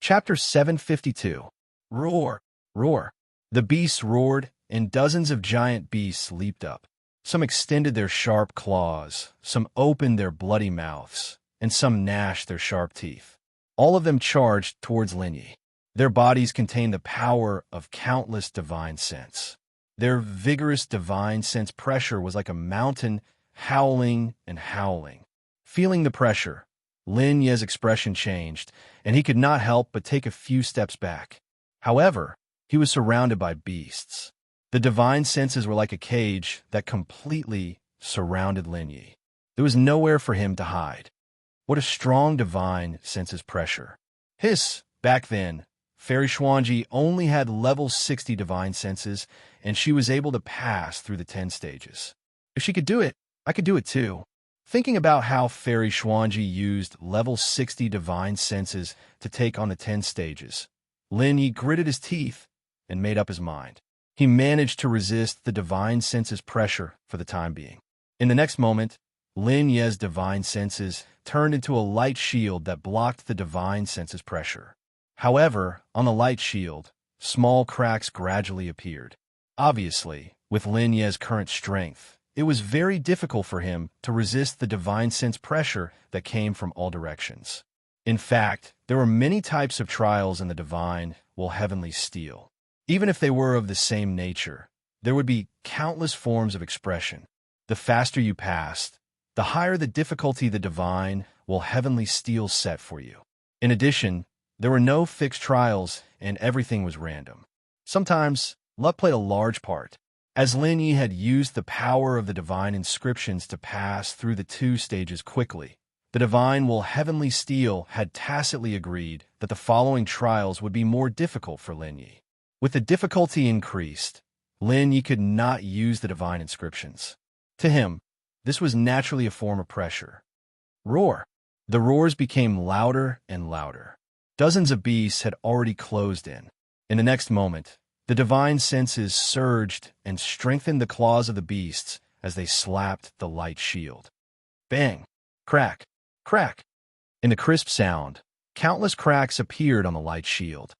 Chapter 752. Roar! Roar! The beasts roared, and dozens of giant beasts leaped up. Some extended their sharp claws, some opened their bloody mouths, and some gnashed their sharp teeth. All of them charged towards Lin Yi. Their bodies contained the power of countless divine sense. Their vigorous divine sense pressure was like a mountain howling and howling. Feeling the pressure, Lin Yi's expression changed, and he could not help but take a few steps back. However, he was surrounded by beasts. The divine senses were like a cage that completely surrounded Lin Yi. There was nowhere for him to hide. What a strong divine senses pressure. Back then, Fairy Xuanji only had level 60 divine senses, and she was able to pass through the 10 stages. If she could do it, I could do it too. Thinking about how Fairy Xuanji used level 60 divine senses to take on the 10 stages, Lin Yi gritted his teeth and made up his mind. He managed to resist the divine senses pressure for the time being. In the next moment, Lin Yi's divine senses turned into a light shield that blocked the divine senses pressure. However, on the light shield, small cracks gradually appeared. Obviously, with Lin Yi's current strength, it was very difficult for him to resist the divine sense pressure that came from all directions. In fact, there were many types of trials in the divine heavenly steel. Even if they were of the same nature, there would be countless forms of expression. The faster you passed, the higher the difficulty the divine heavenly steel set for you. In addition, there were no fixed trials and everything was random. Sometimes, luck played a large part. As Lin Yi had used the power of the divine inscriptions to pass through the 2 stages quickly, the divine heavenly steel had tacitly agreed that the following trials would be more difficult for Lin Yi. With the difficulty increased, Lin Yi could not use the divine inscriptions. To him, this was naturally a form of pressure. Roar! The roars became louder and louder. Dozens of beasts had already closed in. In the next moment, the divine senses surged and strengthened the claws of the beasts as they slapped the light shield. Bang! Crack! Crack! In the crisp sound, countless cracks appeared on the light shield.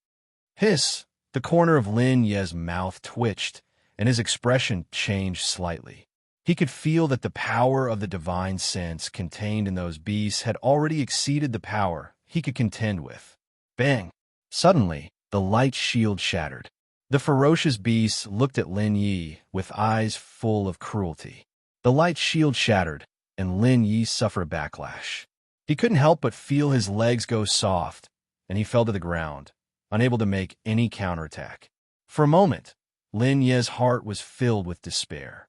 Hiss! The corner of Lin Yi's mouth twitched, and his expression changed slightly. He could feel that the power of the divine sense contained in those beasts had already exceeded the power he could contend with. Bang! Suddenly, the light shield shattered. The ferocious beasts looked at Lin Yi with eyes full of cruelty. The light shield shattered, and Lin Yi suffered a backlash. He couldn't help but feel his legs go soft, and he fell to the ground, unable to make any counterattack. For a moment, Lin Yi's heart was filled with despair.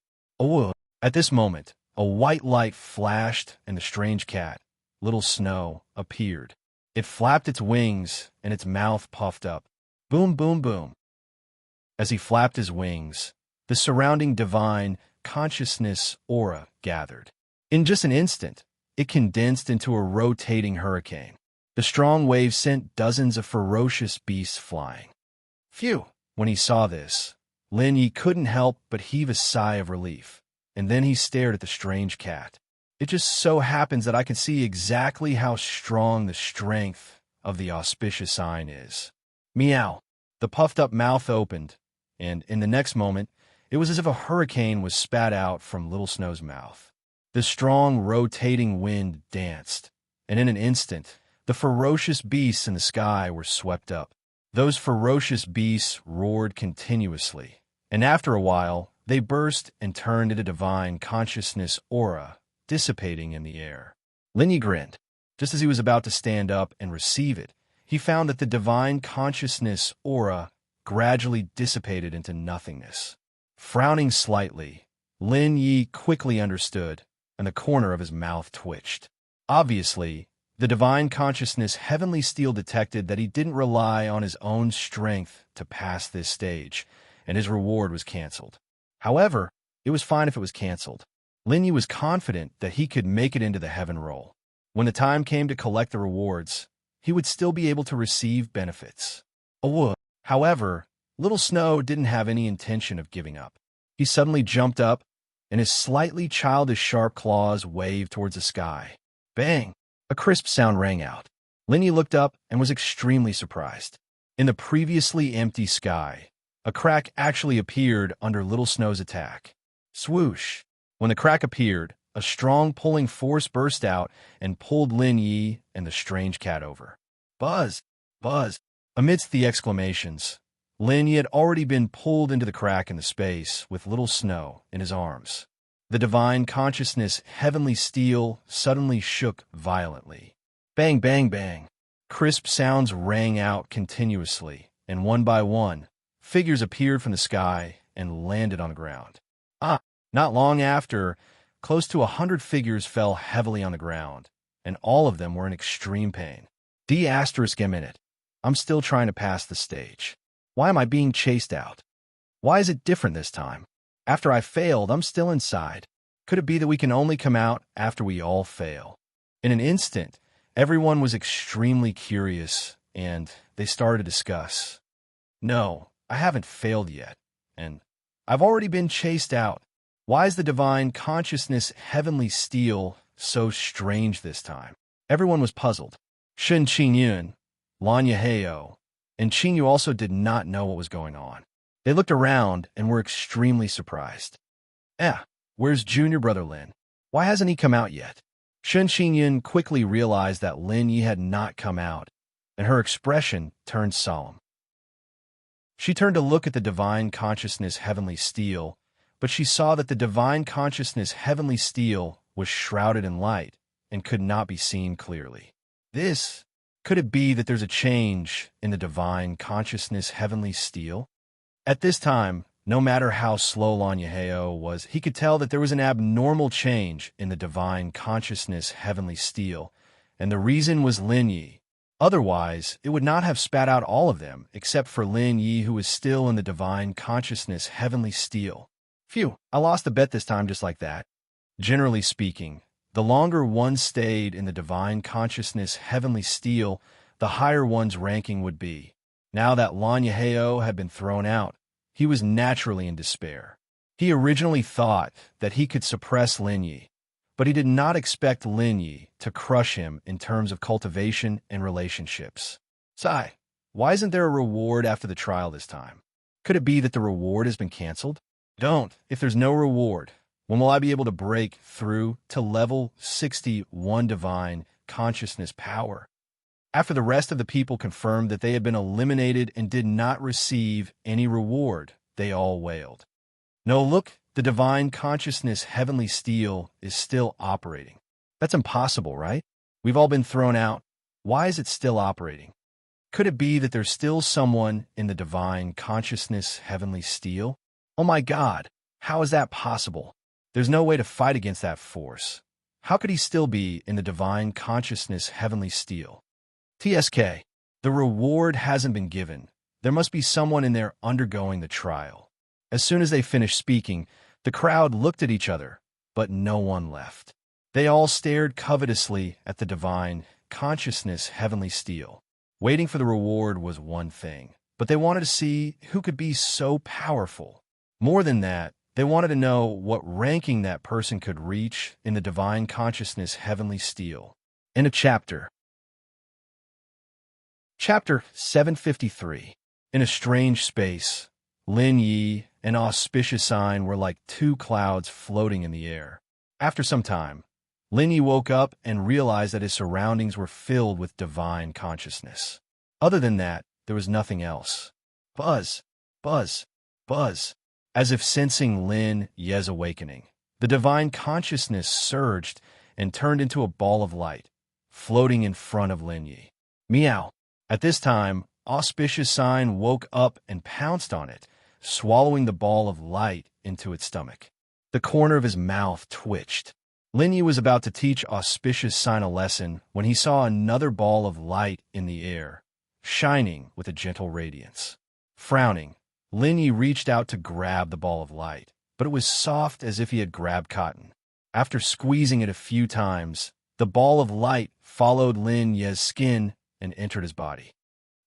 At this moment, a white light flashed, and the strange cat, Little Snow, appeared. It flapped its wings, and its mouth puffed up. Boom, boom, boom. As he flapped his wings, the surrounding divine consciousness aura gathered. In just an instant, it condensed into a rotating hurricane. The strong waves sent dozens of ferocious beasts flying. Phew! When he saw this, Lin Yi couldn't help but heave a sigh of relief, and then he stared at the strange cat. It just so happens that I can see exactly how strong the strength of the auspicious sign is. Meow! The puffed-up mouth opened, and in the next moment, it was as if a hurricane was spat out from Little Snow's mouth. The strong, rotating wind danced, and in an instant, the ferocious beasts in the sky were swept up. Those ferocious beasts roared continuously, and after a while, they burst and turned into divine consciousness aura, dissipating in the air. Lin Yi grinned. Just as he was about to stand up and receive it, he found that the divine consciousness aura gradually dissipated into nothingness. Frowning slightly, Lin Yi quickly understood, and the corner of his mouth twitched. Obviously, the divine consciousness heavenly steel detected that he didn't rely on his own strength to pass this stage, and his reward was canceled. However, it was fine if it was canceled. Lin Yi was confident that he could make it into the heaven roll. When the time came to collect the rewards, he would still be able to receive benefits. However, Little Snow didn't have any intention of giving up. He suddenly jumped up, and his slightly childish sharp claws waved towards the sky. Bang! A crisp sound rang out. Lin Yi looked up and was extremely surprised. In the previously empty sky, a crack actually appeared under Little Snow's attack. Swoosh! When the crack appeared, a strong pulling force burst out and pulled Lin Yi and the strange cat over. Buzz! Buzz! Amidst the exclamations, Lin Yi had already been pulled into the crack in the space with Little Snow in his arms. The divine consciousness, heavenly steel, suddenly shook violently. Bang, bang, bang. Crisp sounds rang out continuously, and one by one, figures appeared from the sky and landed on the ground. Not long after, close to 100 figures fell heavily on the ground, and all of them were in extreme pain. D***. I'm still trying to pass the stage. Why am I being chased out? Why is it different this time? After I failed, I'm still inside. Could it be that we can only come out after we all fail? In an instant, everyone was extremely curious, and they started to discuss. No, I haven't failed yet, and I've already been chased out. Why is the divine consciousness heavenly steel so strange this time? Everyone was puzzled. Shen Qingyun, Lan Yeheo, and Qinyu also did not know what was going on. They looked around and were extremely surprised. Where's junior brother Lin? Why hasn't he come out yet? Shen Qingyun quickly realized that Lin Yi had not come out, and her expression turned solemn. She turned to look at the divine consciousness heavenly steel, but she saw that the divine consciousness heavenly steel was shrouded in light and could not be seen clearly. Could it be that there's a change in the divine consciousness heavenly steel? At this time, no matter how slow Lan Yeheo was, he could tell that there was an abnormal change in the divine consciousness heavenly steel, and the reason was Lin Yi. Otherwise, it would not have spat out all of them, except for Lin Yi, who was still in the divine consciousness heavenly steel. Phew, I lost the bet this time just like that. Generally speaking, the longer one stayed in the divine consciousness heavenly steel, the higher one's ranking would be. Now that Lan Yeheo had been thrown out, he was naturally in despair. He originally thought that he could suppress Lin Yi, but he did not expect Lin Yi to crush him in terms of cultivation and relationships. Sigh, why isn't there a reward after the trial this time? Could it be that the reward has been canceled? If there's no reward, when will I be able to break through to level 61 divine consciousness power? After the rest of the people confirmed that they had been eliminated and did not receive any reward, they all wailed. No, look, the divine consciousness heavenly steel is still operating. That's impossible, right? We've all been thrown out. Why is it still operating? Could it be that there's still someone in the divine consciousness heavenly steel? Oh my God, how is that possible? There's no way to fight against that force. How could he still be in the divine consciousness heavenly steel? TSK, the reward hasn't been given. There must be someone in there undergoing the trial. As soon as they finished speaking, the crowd looked at each other, but no one left. They all stared covetously at the divine consciousness heavenly steel. Waiting for the reward was one thing, but they wanted to see who could be so powerful. More than that, they wanted to know what ranking that person could reach in the divine consciousness heavenly steel. End of chapter. Chapter 753. In a strange space, Lin Yi and auspicious sign were like two clouds floating in the air. After some time, Lin Yi woke up and realized that his surroundings were filled with divine consciousness. Other than that, there was nothing else. Buzz, buzz, buzz. As if sensing Lin Yi's awakening, the divine consciousness surged and turned into a ball of light, floating in front of Lin Yi. Meow. At this time, auspicious sign woke up and pounced on it, swallowing the ball of light into its stomach. The corner of his mouth twitched. Lin Yi was about to teach auspicious sign a lesson when he saw another ball of light in the air, shining with a gentle radiance. Frowning, Lin Yi reached out to grab the ball of light, but it was soft as if he had grabbed cotton. After squeezing it a few times, the ball of light followed Lin Yi's skin and entered his body.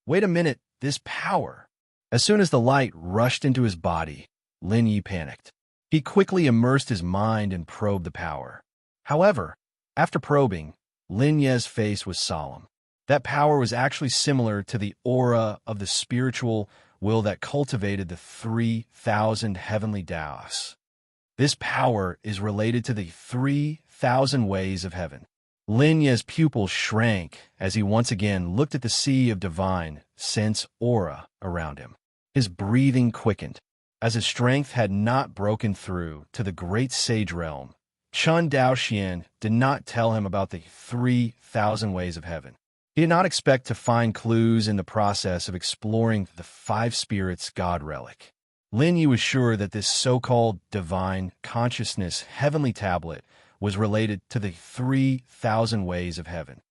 Wait a minute, this power! As soon as the light rushed into his body, Lin Yi panicked. He quickly immersed his mind and probed the power. However, after probing, Lin Yi's face was solemn. That power was actually similar to the aura of the spiritual will that cultivated the 3,000 heavenly Taoists. This power is related to the 3,000 ways of heaven. Lin Ye's pupils shrank as he once again looked at the sea of divine sense aura around him. His breathing quickened. As his strength had not broken through to the great sage realm, Chun Daoxian did not tell him about the 3,000 ways of heaven. He did not expect to find clues in the process of exploring the five spirits God relic. Lin Yi was sure that this so-called divine consciousness heavenly tablet was related to the 3,000 ways of heaven.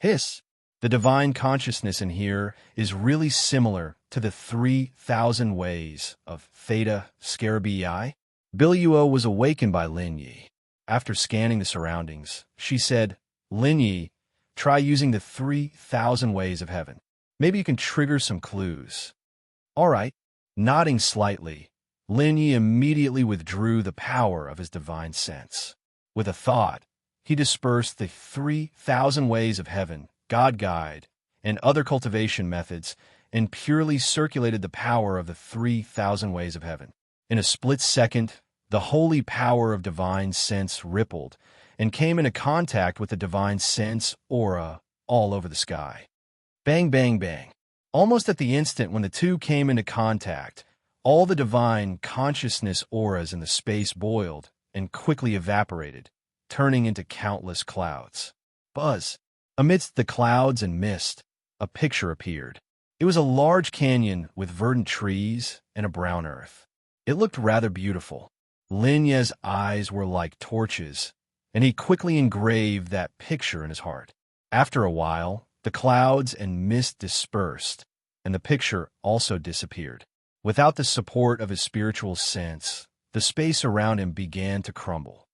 The divine consciousness in here is really similar to the 3,000 ways of Theta Scarabii. Biluo was awakened by Lin Yi. After scanning the surroundings, she said, "Lin Yi, try using the 3,000 ways of heaven. Maybe you can trigger some clues." "All right." Nodding slightly, Lin Yi immediately withdrew the power of his divine sense. With a thought, he dispersed the 3,000 ways of heaven, God Guide, and other cultivation methods, and purely circulated the power of the 3,000 ways of heaven. In a split second, the holy power of divine sense rippled and came into contact with the divine sense aura all over the sky. Bang, bang, bang. Almost at the instant when the two came into contact, all the divine consciousness auras in the space boiled and quickly evaporated, turning into countless clouds. Buzz. Amidst the clouds and mist, a picture appeared. It was a large canyon with verdant trees and a brown earth. It looked rather beautiful. Lin Ye's eyes were like torches, and he quickly engraved that picture in his heart. After a while, the clouds and mist dispersed, and the picture also disappeared. Without the support of his spiritual sense, the space around him began to crumble.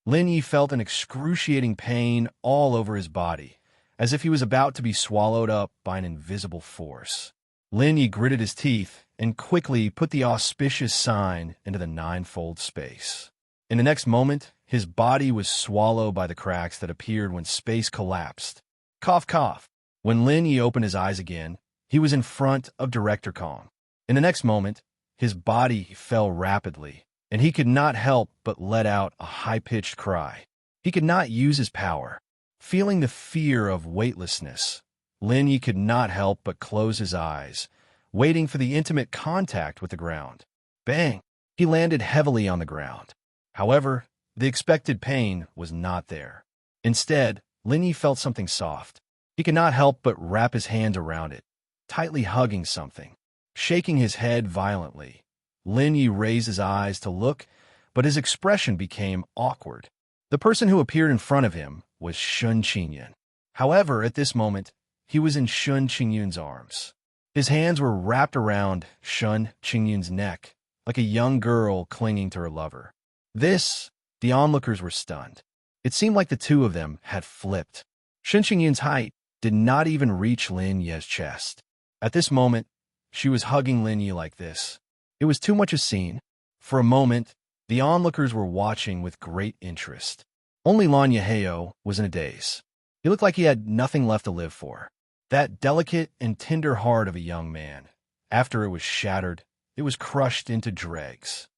Lin Yi felt an excruciating pain all over his body, as if he was about to be swallowed up by an invisible force. Lin Yi gritted his teeth and quickly put the auspicious sign into the ninefold space. In the next moment, his body was swallowed by the cracks that appeared when space collapsed. Cough, cough. When Lin Yi opened his eyes again, he was in front of Director Kong. In the next moment, his body fell rapidly, and he could not help but let out a high-pitched cry. He could not use his power. Feeling the fear of weightlessness, Lin Yi could not help but close his eyes, waiting for the intimate contact with the ground. Bang! He landed heavily on the ground. However, the expected pain was not there. Instead, Lin Yi felt something soft. He could not help but wrap his hands around it, tightly hugging something. Shaking his head violently, Lin Yi raised his eyes to look, but his expression became awkward. The person who appeared in front of him was Shun Qingyun. However, at this moment, he was in Shun Qingyun's arms. His hands were wrapped around Shun Qingyun's neck, like a young girl clinging to her lover. The onlookers were stunned. It seemed like the two of them had flipped. Shun Qingyun's height did not even reach Lin Ye's chest. At this moment, she was hugging Lin Yi like this. It was too much a scene. For a moment, the onlookers were watching with great interest. Only Lan Yeheo was in a daze. He looked like he had nothing left to live for. That delicate and tender heart of a young man. After it was shattered, it was crushed into dregs.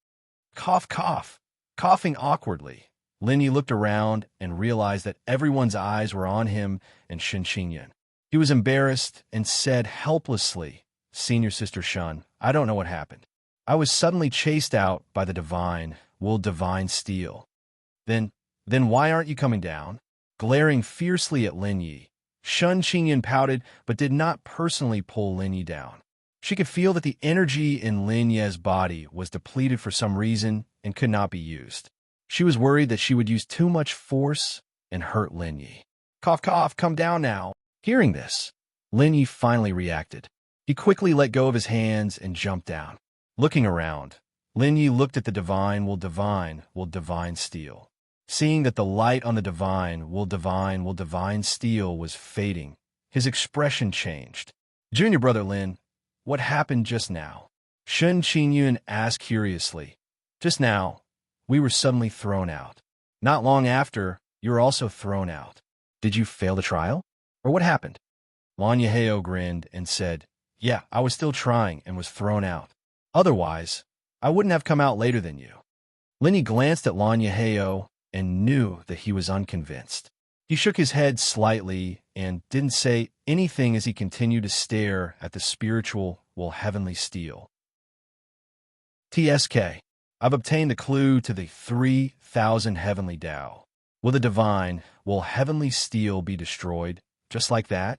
Cough, cough. Coughing awkwardly, Lin Yi looked around and realized that everyone's eyes were on him and Shun Qingyun. He was embarrassed and said helplessly, "Senior Sister Shun, I don't know what happened. I was suddenly chased out by the divine steel. Then why aren't you coming down?" Glaring fiercely at Lin Yi, Shun Qingyun pouted but did not personally pull Lin Yi down. She could feel that the energy in Lin Ye's body was depleted for some reason and could not be used. She was worried that she would use too much force and hurt Lin Yi. "Cough, cough, come down now." Hearing this, Lin Yi finally reacted. He quickly let go of his hands and jumped down. Looking around, Lin Yi looked at the divine steel. Seeing that the light on the divine steel was fading, his expression changed. "Junior brother Lin, what happened just now?" Shun Qingyun asked curiously. "Just now, we were suddenly thrown out. Not long after, you were also thrown out. Did you fail the trial?" Or what happened? Lan Yeheo grinned and said, "Yeah, I was still trying and was thrown out. Otherwise, I wouldn't have come out later than you." Linny glanced at Lan Yeheo and knew that he was unconvinced. He shook his head slightly and didn't say anything as he continued to stare at the spiritual, heavenly steel. TSK. I've obtained the clue to the 3,000 heavenly Tao. Will the divine, heavenly steel be destroyed, just like that?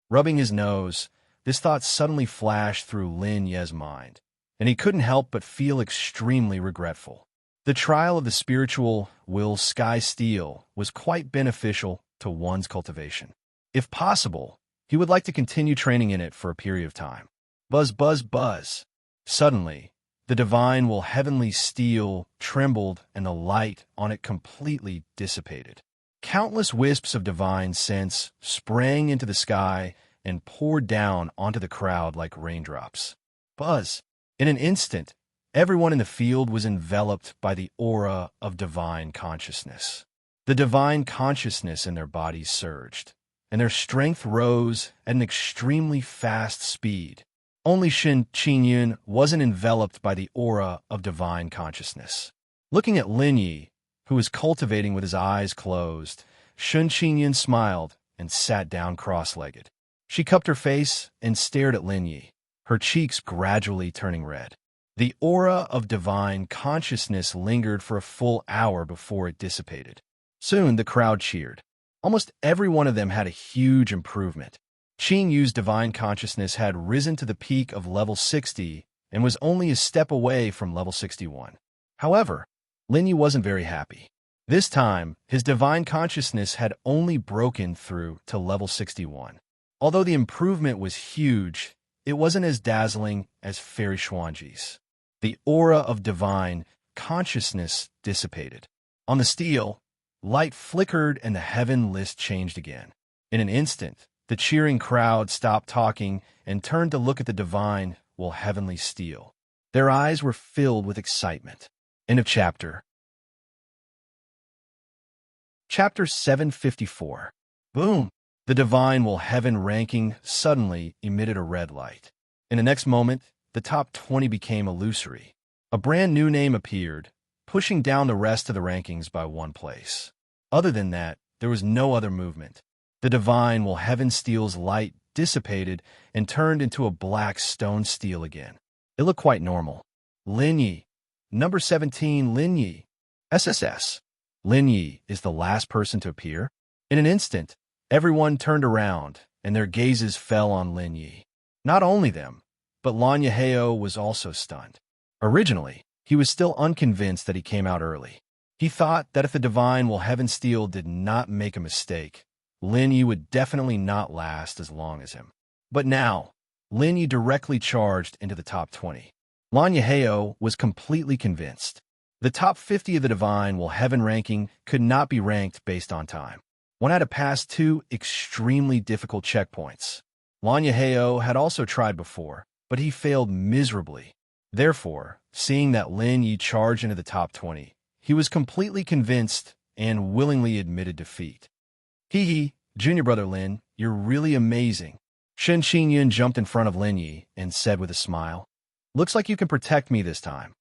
Rubbing his nose, this thought suddenly flashed through Lin Ye's mind, and he couldn't help but feel extremely regretful. The trial of the spiritual sky steel was quite beneficial to one's cultivation. If possible, he would like to continue training in it for a period of time. Buzz, buzz, buzz. Suddenly, the divine heavenly steel trembled and the light on it completely dissipated. Countless wisps of divine sense sprang into the sky and poured down onto the crowd like raindrops. Buzz. In an instant, everyone in the field was enveloped by the aura of divine consciousness. The divine consciousness in their bodies surged, and their strength rose at an extremely fast speed. Only Shen Qingyun wasn't enveloped by the aura of divine consciousness. Looking at Lin Yi, who was cultivating with his eyes closed, Shen Qingyun smiled and sat down cross-legged. She cupped her face and stared at Lin Yi, her cheeks gradually turning red. The aura of divine consciousness lingered for a full hour before it dissipated. Soon the crowd cheered. Almost every one of them had a huge improvement. Qing Yu's divine consciousness had risen to the peak of level 60 and was only a step away from level 61. However, Lin Yi wasn't very happy. This time, his divine consciousness had only broken through to level 61. Although the improvement was huge, it wasn't as dazzling as Fairy Xuanji's. The aura of divine consciousness dissipated. On the steel, light flickered and the heaven list changed again. In an instant, the cheering crowd stopped talking and turned to look at the divine, heavenly steel. Their eyes were filled with excitement. End of chapter. Chapter 754. Boom! The divine heaven ranking suddenly emitted a red light. In the next moment, the top 20 became illusory. A brand new name appeared, pushing down the rest of the rankings by one place. Other than that, there was no other movement. The divine heaven steel's light dissipated and turned into a black stone steel again. It looked quite normal. Lin Yi. Number 17, Lin Yi. SSS. Lin Yi is the last person to appear. In an instant, everyone turned around, and their gazes fell on Lin Yi. Not only them, but Lan Yeheo was also stunned. Originally, he was still unconvinced that he came out early. He thought that if the divine heaven steel did not make a mistake, Lin Yi would definitely not last as long as him. But now, Lin Yi directly charged into the top 20. Lan Yeheo was completely convinced. The top 50 of the divine heaven ranking could not be ranked based on time. One had to pass 2 extremely difficult checkpoints. Lan Yeheo had also tried before, but he failed miserably. Therefore, seeing that Lin Yi charged into the top 20, he was completely convinced and willingly admitted defeat. Hee, junior brother Lin, you're really amazing. Shen Qingyun jumped in front of Lin Yi and said with a smile, "Looks like you can protect me this time.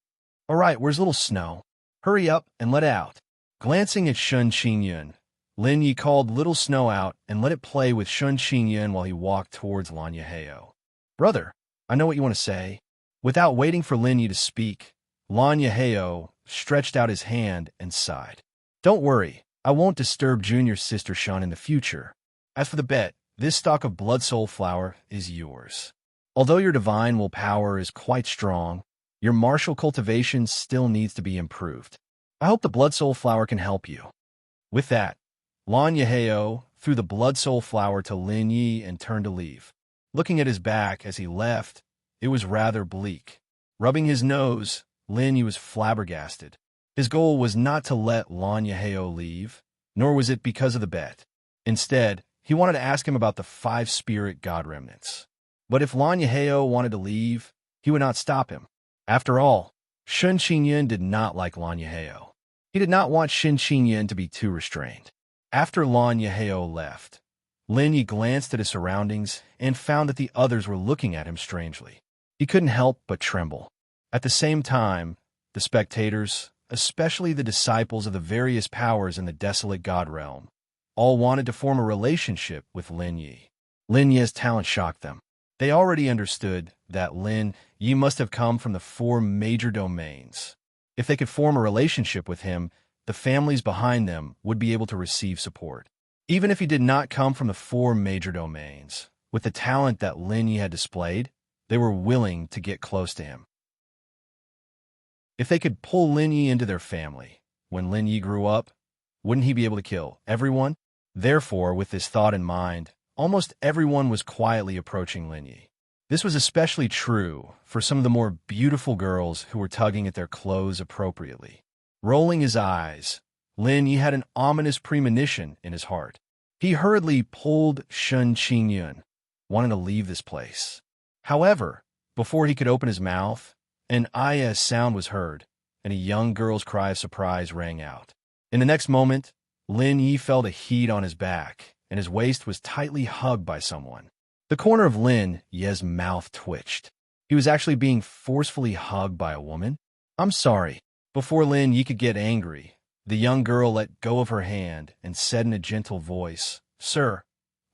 All right, where's little Snow? Hurry up and let it out." Glancing at Shen Qingyun, Lin Yi called little Snow out and let it play with Shen Qingyun while he walked towards Lan Yeheo. "Brother, I know what you want to say." Without waiting for Lin Yi to speak, Lan Yeheo stretched out his hand and sighed. "Don't worry, I won't disturb junior sister Shen in the future. As for the bet, this stalk of blood soul flower is yours. Although your divine willpower is quite strong, your martial cultivation still needs to be improved. I hope the blood soul flower can help you." With that, Lan Yeheo threw the blood soul flower to Lin Yi and turned to leave. Looking at his back as he left, it was rather bleak. Rubbing his nose, Lin Yi was flabbergasted. His goal was not to let Lan Yeheo leave, nor was it because of the bet. Instead, he wanted to ask him about the 5 spirit god remnants. But if Lan Yeheo wanted to leave, he would not stop him. After all, Shen Qingyun did not like Lan Yeheo. He did not want Shen Qingyun to be too restrained. After Lan Yeheo left, Lin Yi glanced at his surroundings and found that the others were looking at him strangely. He couldn't help but tremble. At the same time, the spectators, especially the disciples of the various powers in the desolate god realm, all wanted to form a relationship with Lin Yi. Lin Yi's talent shocked them. They already understood that Lin Yi must have come from the 4 major domains. If they could form a relationship with him, the families behind them would be able to receive support. Even if he did not come from the 4 major domains, with the talent that Lin Yi had displayed, they were willing to get close to him. If they could pull Lin Yi into their family, when Lin Yi grew up, wouldn't he be able to kill everyone? Therefore, with this thought in mind, almost everyone was quietly approaching Lin Yi. This was especially true for some of the more beautiful girls who were tugging at their clothes appropriately. Rolling his eyes, Lin Yi had an ominous premonition in his heart. He hurriedly pulled Shen Qingyun, wanting to leave this place. However, before he could open his mouth, an "ah" sound was heard, and a young girl's cry of surprise rang out. In the next moment, Lin Yi felt a heat on his back, and his waist was tightly hugged by someone. The corner of Lin Yi's mouth twitched. He was actually being forcefully hugged by a woman. "I'm sorry." Before Lin Yi could get angry, the young girl let go of her hand and said in a gentle voice, "Sir,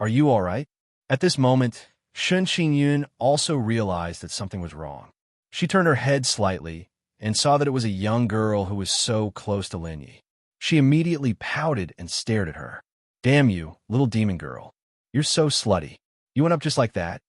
are you all right?" At this moment, Shen Qingyun also realized that something was wrong. She turned her head slightly and saw that it was a young girl who was so close to Lin Yi. She immediately pouted and stared at her. "Damn you, little demon girl. You're so slutty. You went up just like that?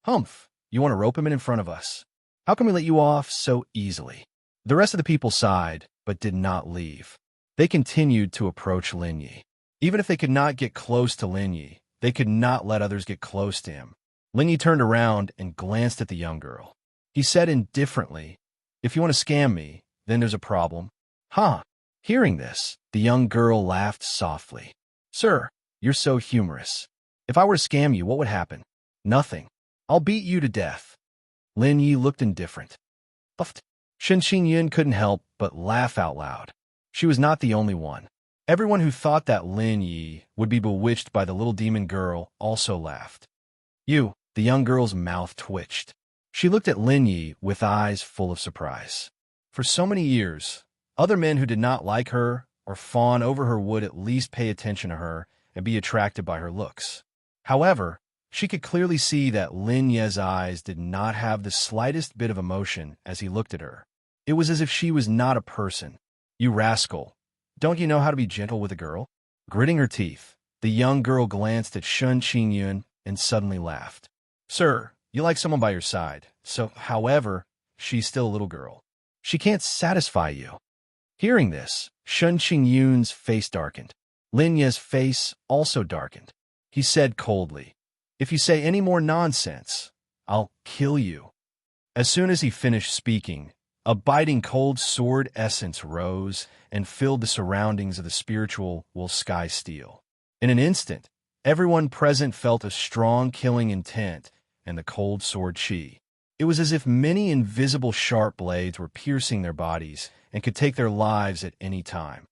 Humph, you want to rope him in front of us? How can we let you off so easily?" The rest of the people sighed, but did not leave. They continued to approach Lin Yi. Even if they could not get close to Lin Yi, they could not let others get close to him. Lin Yi turned around and glanced at the young girl. He said indifferently, "If you want to scam me, then there's a problem." "Huh." Hearing this, the young girl laughed softly. "Sir, you're so humorous. If I were to scam you, what would happen?" "Nothing. I'll beat you to death." Lin Yi looked indifferent. Puffed. Shen Qingyun couldn't help but laugh out loud. She was not the only one. Everyone who thought that Lin Yi would be bewitched by the little demon girl also laughed. "You." The young girl's mouth twitched. She looked at Lin Yi with eyes full of surprise. For so many years, other men who did not like her or fawn over her would at least pay attention to her and be attracted by her looks. However, she could clearly see that Lin Yi's eyes did not have the slightest bit of emotion as he looked at her. It was as if she was not a person. "You rascal. Don't you know how to be gentle with a girl?" Gritting her teeth, the young girl glanced at Shen Qingyun and suddenly laughed. "Sir, you like someone by your side, so, however, she's still a little girl. She can't satisfy you." Hearing this, Shen Qingyun's face darkened. Lin Yi's face also darkened. He said coldly, "If you say any more nonsense, I'll kill you." As soon as he finished speaking, a biting cold sword essence rose and filled the surroundings of the spiritual sky steel. In an instant, everyone present felt a strong killing intent and the cold sword chi. It was as if many invisible sharp blades were piercing their bodies and could take their lives at any time.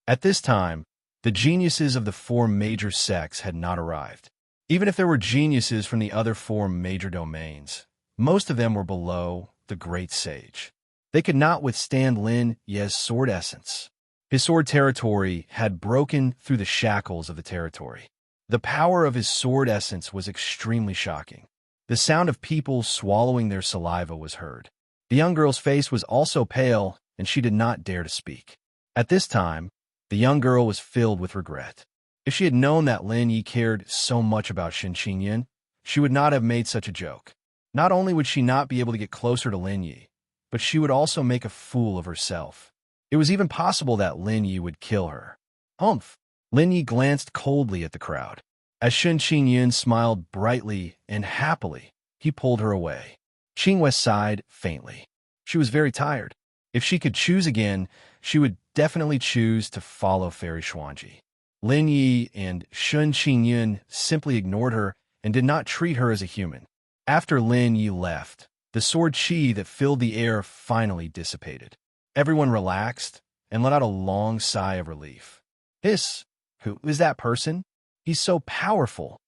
At this time, the geniuses of the 4 major sects had not arrived. Even if there were geniuses from the other 4 major domains, most of them were below the great sage. They could not withstand Lin Yi's sword essence. His sword territory had broken through the shackles of the territory. The power of his sword essence was extremely shocking. The sound of people swallowing their saliva was heard. The young girl's face was also pale, and she did not dare to speak. At this time, the young girl was filled with regret. If she had known that Lin Yi cared so much about Shen Qingyun, she would not have made such a joke. Not only would she not be able to get closer to Lin Yi, but she would also make a fool of herself. It was even possible that Lin Yi would kill her. Humph! Lin Yi glanced coldly at the crowd. As Shen Qingyun smiled brightly and happily, he pulled her away. Qingwei sighed faintly. She was very tired. If she could choose again, she would definitely choose to follow Fairy Xuanji. Lin Yi and Shen Qingyun simply ignored her and did not treat her as a human. After Lin Yi left, the sword chi that filled the air finally dissipated. Everyone relaxed and let out a long sigh of relief. "Who is that person?" He's so powerful.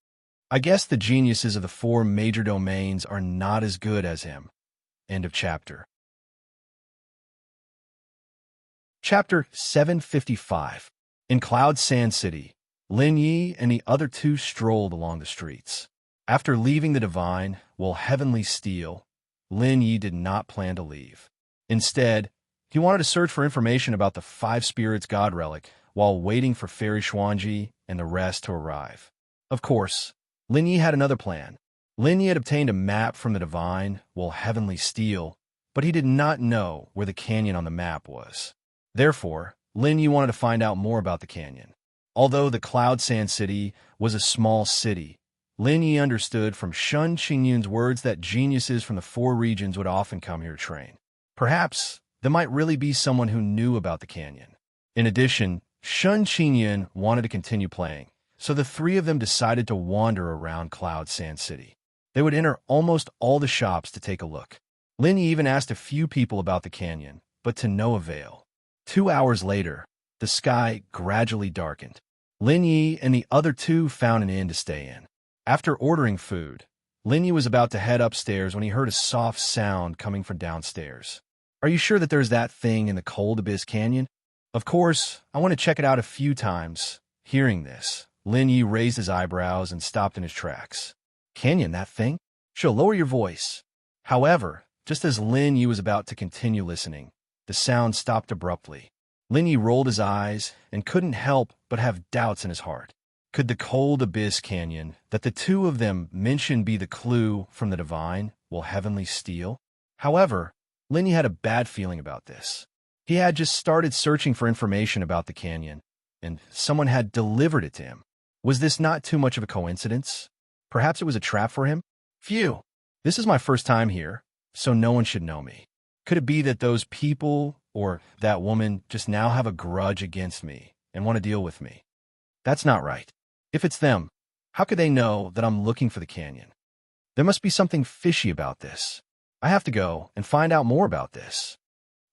I guess the geniuses of the four major domains are not as good as him. End of chapter. Chapter 755. In Cloud Sand City, Lin Yi and the other two strolled along the streets. After leaving the divine, heavenly steel, Lin Yi did not plan to leave. Instead, he wanted to search for information about the Five Spirits God Relic while waiting for Fairy Xuanji and the rest to arrive. Of course, Lin Yi had another plan. Lin Yi had obtained a map from the divine, heavenly steel, but he did not know where the canyon on the map was. Therefore, Lin Yi wanted to find out more about the canyon. Although the Cloud Sand City was a small city, Lin Yi understood from Shun Qingyun's words that geniuses from the four regions would often come here to train. Perhaps there might really be someone who knew about the canyon. In addition, Shun Qingyun wanted to continue playing, so the three of them decided to wander around Cloud Sand City. They would enter almost all the shops to take a look. Lin Yi even asked a few people about the canyon, but to no avail. 2 hours later, the sky gradually darkened. Lin Yi and the other two found an inn to stay in. After ordering food, Lin Yi was about to head upstairs when he heard a soft sound coming from downstairs. Are you sure that there's that thing in the Cold Abyss Canyon? Of course, I want to check it out a few times. Hearing this, Lin Yi raised his eyebrows and stopped in his tracks. Canyon, that thing? Sure, lower your voice. However, just as Lin Yi was about to continue listening, the sound stopped abruptly. Lin Yi rolled his eyes and couldn't help but have doubts in his heart. Could the Cold Abyss Canyon that the two of them mentioned be the clue from the divine, heavenly steel? However, Lin Yi had a bad feeling about this. He had just started searching for information about the canyon, and someone had delivered it to him. Was this not too much of a coincidence? Perhaps it was a trap for him? Phew! This is my first time here, so no one should know me. Could it be that those people, or that woman, just now have a grudge against me and want to deal with me? That's not right. If it's them, how could they know that I'm looking for the canyon? There must be something fishy about this. I have to go and find out more about this.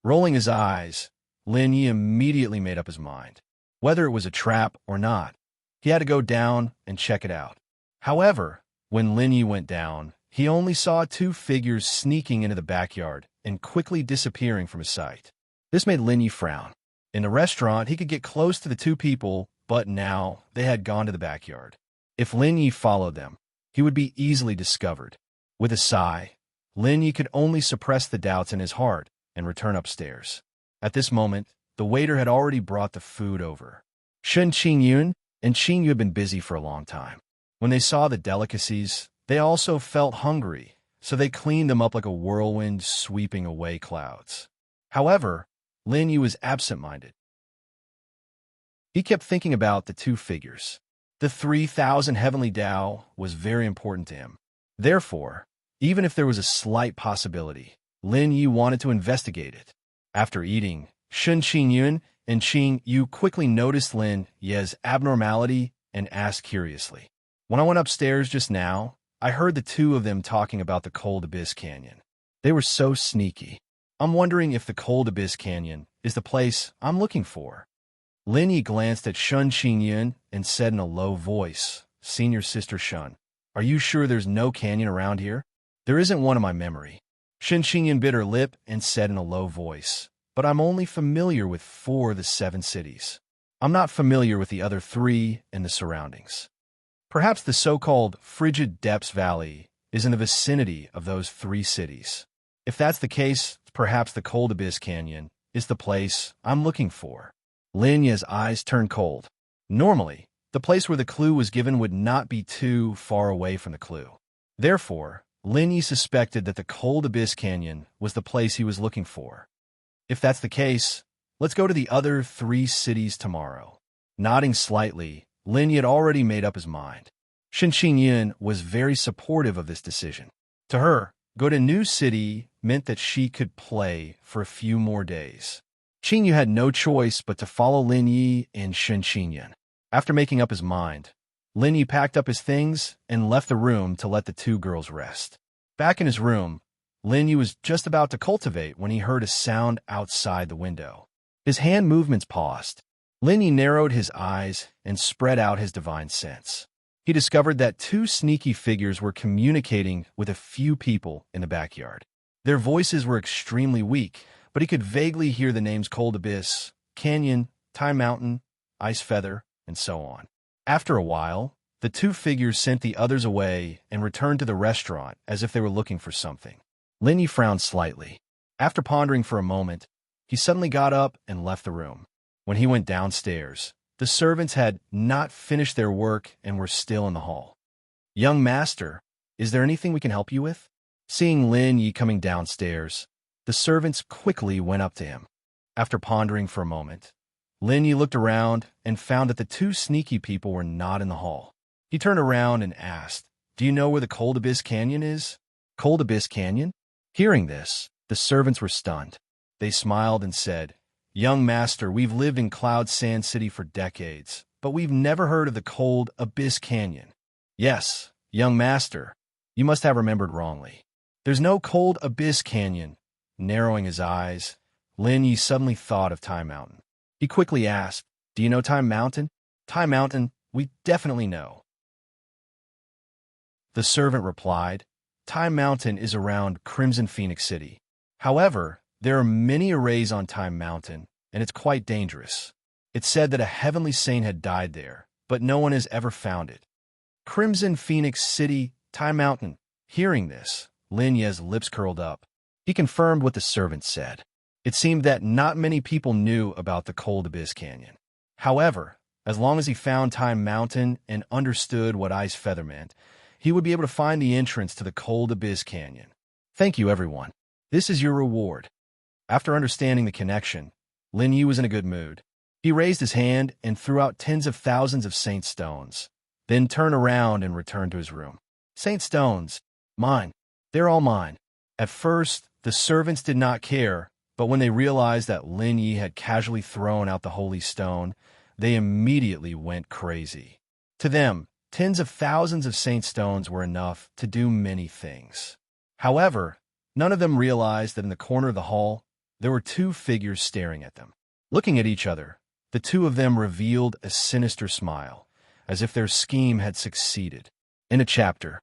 Rolling his eyes, Lin Yi immediately made up his mind. Whether it was a trap or not, he had to go down and check it out. However, when Lin Yi went down, he only saw two figures sneaking into the backyard and quickly disappearing from his sight. This made Lin Yi frown. In the restaurant, he could get close to the two people, but now they had gone to the backyard. If Lin Yi followed them, he would be easily discovered. With a sigh, Lin Yi could only suppress the doubts in his heart and return upstairs. At this moment, the waiter had already brought the food over. Shun Qingyun and Qingyu had been busy for a long time. When they saw the delicacies, they also felt hungry, so they cleaned them up like a whirlwind sweeping away clouds. However, Lin Yi was absent-minded. He kept thinking about the two figures. The 3,000 heavenly Tao was very important to him. Therefore, even if there was a slight possibility, Lin Yi wanted to investigate it. After eating, Shun Qingyun and Qing Yu quickly noticed Lin Yi's abnormality and asked curiously. When I went upstairs just now, I heard the two of them talking about the Cold Abyss Canyon. They were so sneaky. I'm wondering if the Cold Abyss Canyon is the place I'm looking for. Lin Yi glanced at Shun Qingyun and said in a low voice, Senior Sister Shun, are you sure there's no canyon around here? There isn't one in my memory. Shun Qingyun bit her lip and said in a low voice, but I'm only familiar with 4 of the 7 cities. I'm not familiar with the other 3 and the surroundings. Perhaps the so-called Frigid Depths Valley is in the vicinity of those 3 cities. If that's the case, perhaps the Cold Abyss Canyon is the place I'm looking for. Lin Yi's eyes turned cold. Normally, the place where the clue was given would not be too far away from the clue. Therefore, Lin Yi suspected that the Cold Abyss Canyon was the place he was looking for. If that's the case, let's go to the other 3 cities tomorrow. Nodding slightly, Lin Yi had already made up his mind. Shun Qingyun was very supportive of this decision. To her, go to a new city meant that she could play for a few more days. Qingyu had no choice but to follow Lin Yi and Shun Qingyun. After making up his mind, Lin Yi packed up his things and left the room to let the 2 girls rest. Back in his room, Lin Yi was just about to cultivate when he heard a sound outside the window. His hand movements paused. Lin Yi narrowed his eyes and spread out his divine sense. He discovered that two sneaky figures were communicating with a few people in the backyard. Their voices were extremely weak, but he could vaguely hear the names Cold Abyss, Canyon, Time Mountain, Ice Feather, and so on. After a while, the two figures sent the others away and returned to the restaurant as if they were looking for something. Lin Yi frowned slightly. After pondering for a moment, he suddenly got up and left the room. When he went downstairs, the servants had not finished their work and were still in the hall. "Young master, is there anything we can help you with?" Seeing Lin Yi coming downstairs, the servants quickly went up to him. After pondering for a moment, Lin Yi looked around and found that the two sneaky people were not in the hall. He turned around and asked, "Do you know where the Cold Abyss Canyon is?" "Cold Abyss Canyon?" Hearing this, the servants were stunned. They smiled and said, "Young master, we've lived in Cloud Sand City for decades, but we've never heard of the Cold Abyss Canyon." "Yes, young master, you must have remembered wrongly. There's no Cold Abyss Canyon." Narrowing his eyes, Lin Yi suddenly thought of Time Mountain. He quickly asked, "Do you know Time Mountain?" "Time Mountain, we definitely know." The servant replied, "Time Mountain is around Crimson Phoenix City. However, there are many arrays on Time Mountain, and it's quite dangerous. It's said that a heavenly saint had died there, but no one has ever found it." Crimson Phoenix City, Time Mountain. Hearing this, Lin Yi's lips curled up. He confirmed what the servant said. It seemed that not many people knew about the Cold Abyss Canyon. However, as long as he found Time Mountain and understood what Ice Feather meant, he would be able to find the entrance to the Cold Abyss Canyon. "Thank you, everyone. This is your reward." After understanding the connection, Lin Yi was in a good mood. He raised his hand and threw out tens of thousands of saint stones, then turned around and returned to his room. "Saint stones, mine. They're all mine." At first, the servants did not care, but when they realized that Lin Yi had casually thrown out the holy stone, they immediately went crazy. To them, tens of thousands of saint stones were enough to do many things. However, none of them realized that in the corner of the hall, there were two figures staring at them. Looking at each other, the two of them revealed a sinister smile, as if their scheme had succeeded. In a chapter.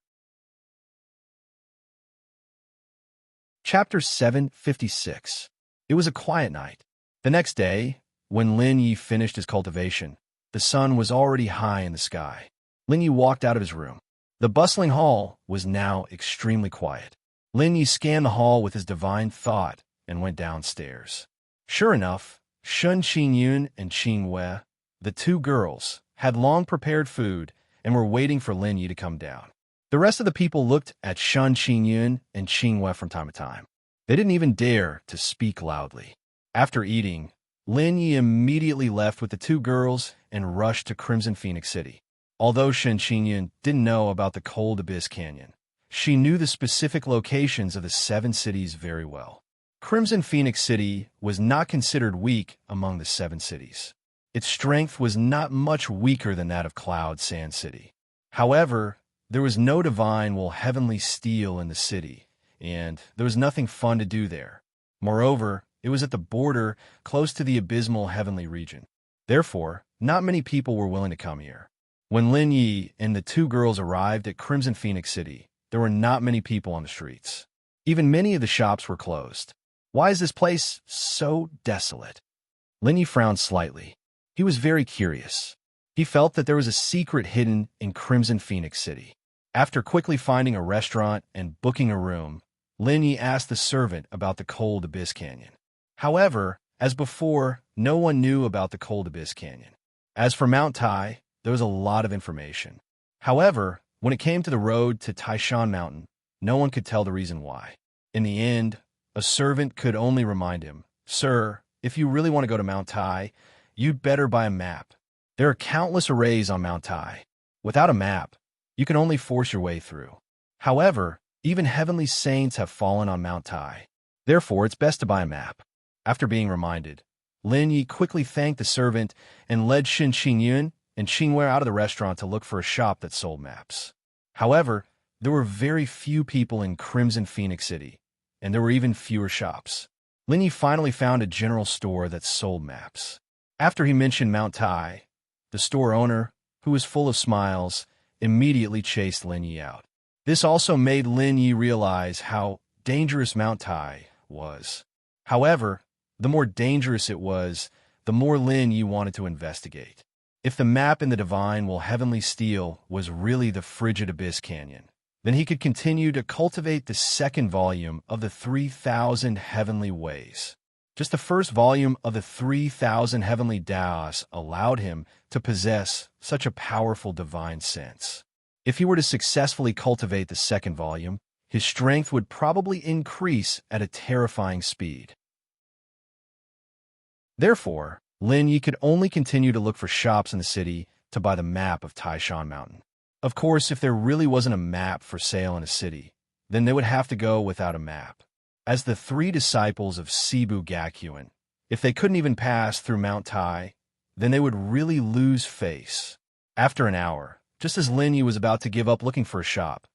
Chapter 756. It was a quiet night. The next day, when Lin Yi finished his cultivation, the sun was already high in the sky. Lin Yi walked out of his room. The bustling hall was now extremely quiet. Lin Yi scanned the hall with his divine thought and went downstairs. Sure enough, Shun Qingyun and Qingwei, the two girls, had long prepared food and were waiting for Lin Yi to come down. The rest of the people looked at Shun Qingyun and Qingwei from time to time. They didn't even dare to speak loudly. After eating, Lin Yi immediately left with the two girls and rushed to Crimson Phoenix City. Although Shun Qingyun didn't know about the Cold Abyss Canyon, she knew the specific locations of the 7 cities very well. Crimson Phoenix City was not considered weak among the 7 cities. Its strength was not much weaker than that of Cloud Sand City. However, there was no divine or heavenly steel in the city, and there was nothing fun to do there. Moreover, it was at the border close to the abysmal heavenly region. Therefore, not many people were willing to come here. When Lin Yi and the two girls arrived at Crimson Phoenix City, there were not many people on the streets. Even many of the shops were closed. "Why is this place so desolate?" Lin Yi frowned slightly. He was very curious. He felt that there was a secret hidden in Crimson Phoenix City. After quickly finding a restaurant and booking a room, Lin Yi asked the servant about the Cold Abyss Canyon. However, as before, no one knew about the Cold Abyss Canyon. As for Mount Tai, there was a lot of information. However, when it came to the road to Taishan Mountain, no one could tell the reason why. In the end, a servant could only remind him, "Sir, if you really want to go to Mount Tai, you'd better buy a map. There are countless arrays on Mount Tai. Without a map, you can only force your way through. However, even heavenly saints have fallen on Mount Tai. Therefore, it's best to buy a map." After being reminded, Lin Yi quickly thanked the servant and led Shun Qingyun and Qingwei out of the restaurant to look for a shop that sold maps. However, there were very few people in Crimson Phoenix City, and there were even fewer shops. Lin Yi finally found a general store that sold maps. After he mentioned Mount Tai, the store owner, who was full of smiles, immediately chased Lin Yi out. This also made Lin Yi realize how dangerous Mount Tai was. However, the more dangerous it was, the more Lin Yi wanted to investigate. If the map in the divine will heavenly steel was really the frigid abyss canyon, then he could continue to cultivate the second volume of the 3,000 Heavenly Ways. Just the first volume of the 3,000 Heavenly Daos allowed him to possess such a powerful divine sense. If he were to successfully cultivate the second volume, his strength would probably increase at a terrifying speed. Therefore, Lin Yi could only continue to look for shops in the city to buy the map of Taishan Mountain. Of course, if there really wasn't a map for sale in a city, then they would have to go without a map. As the three disciples of Sibu Gakuin, if they couldn't even pass through Mount Tai, then they would really lose face. After an hour, just as Lin Yi was about to give up looking for a shop,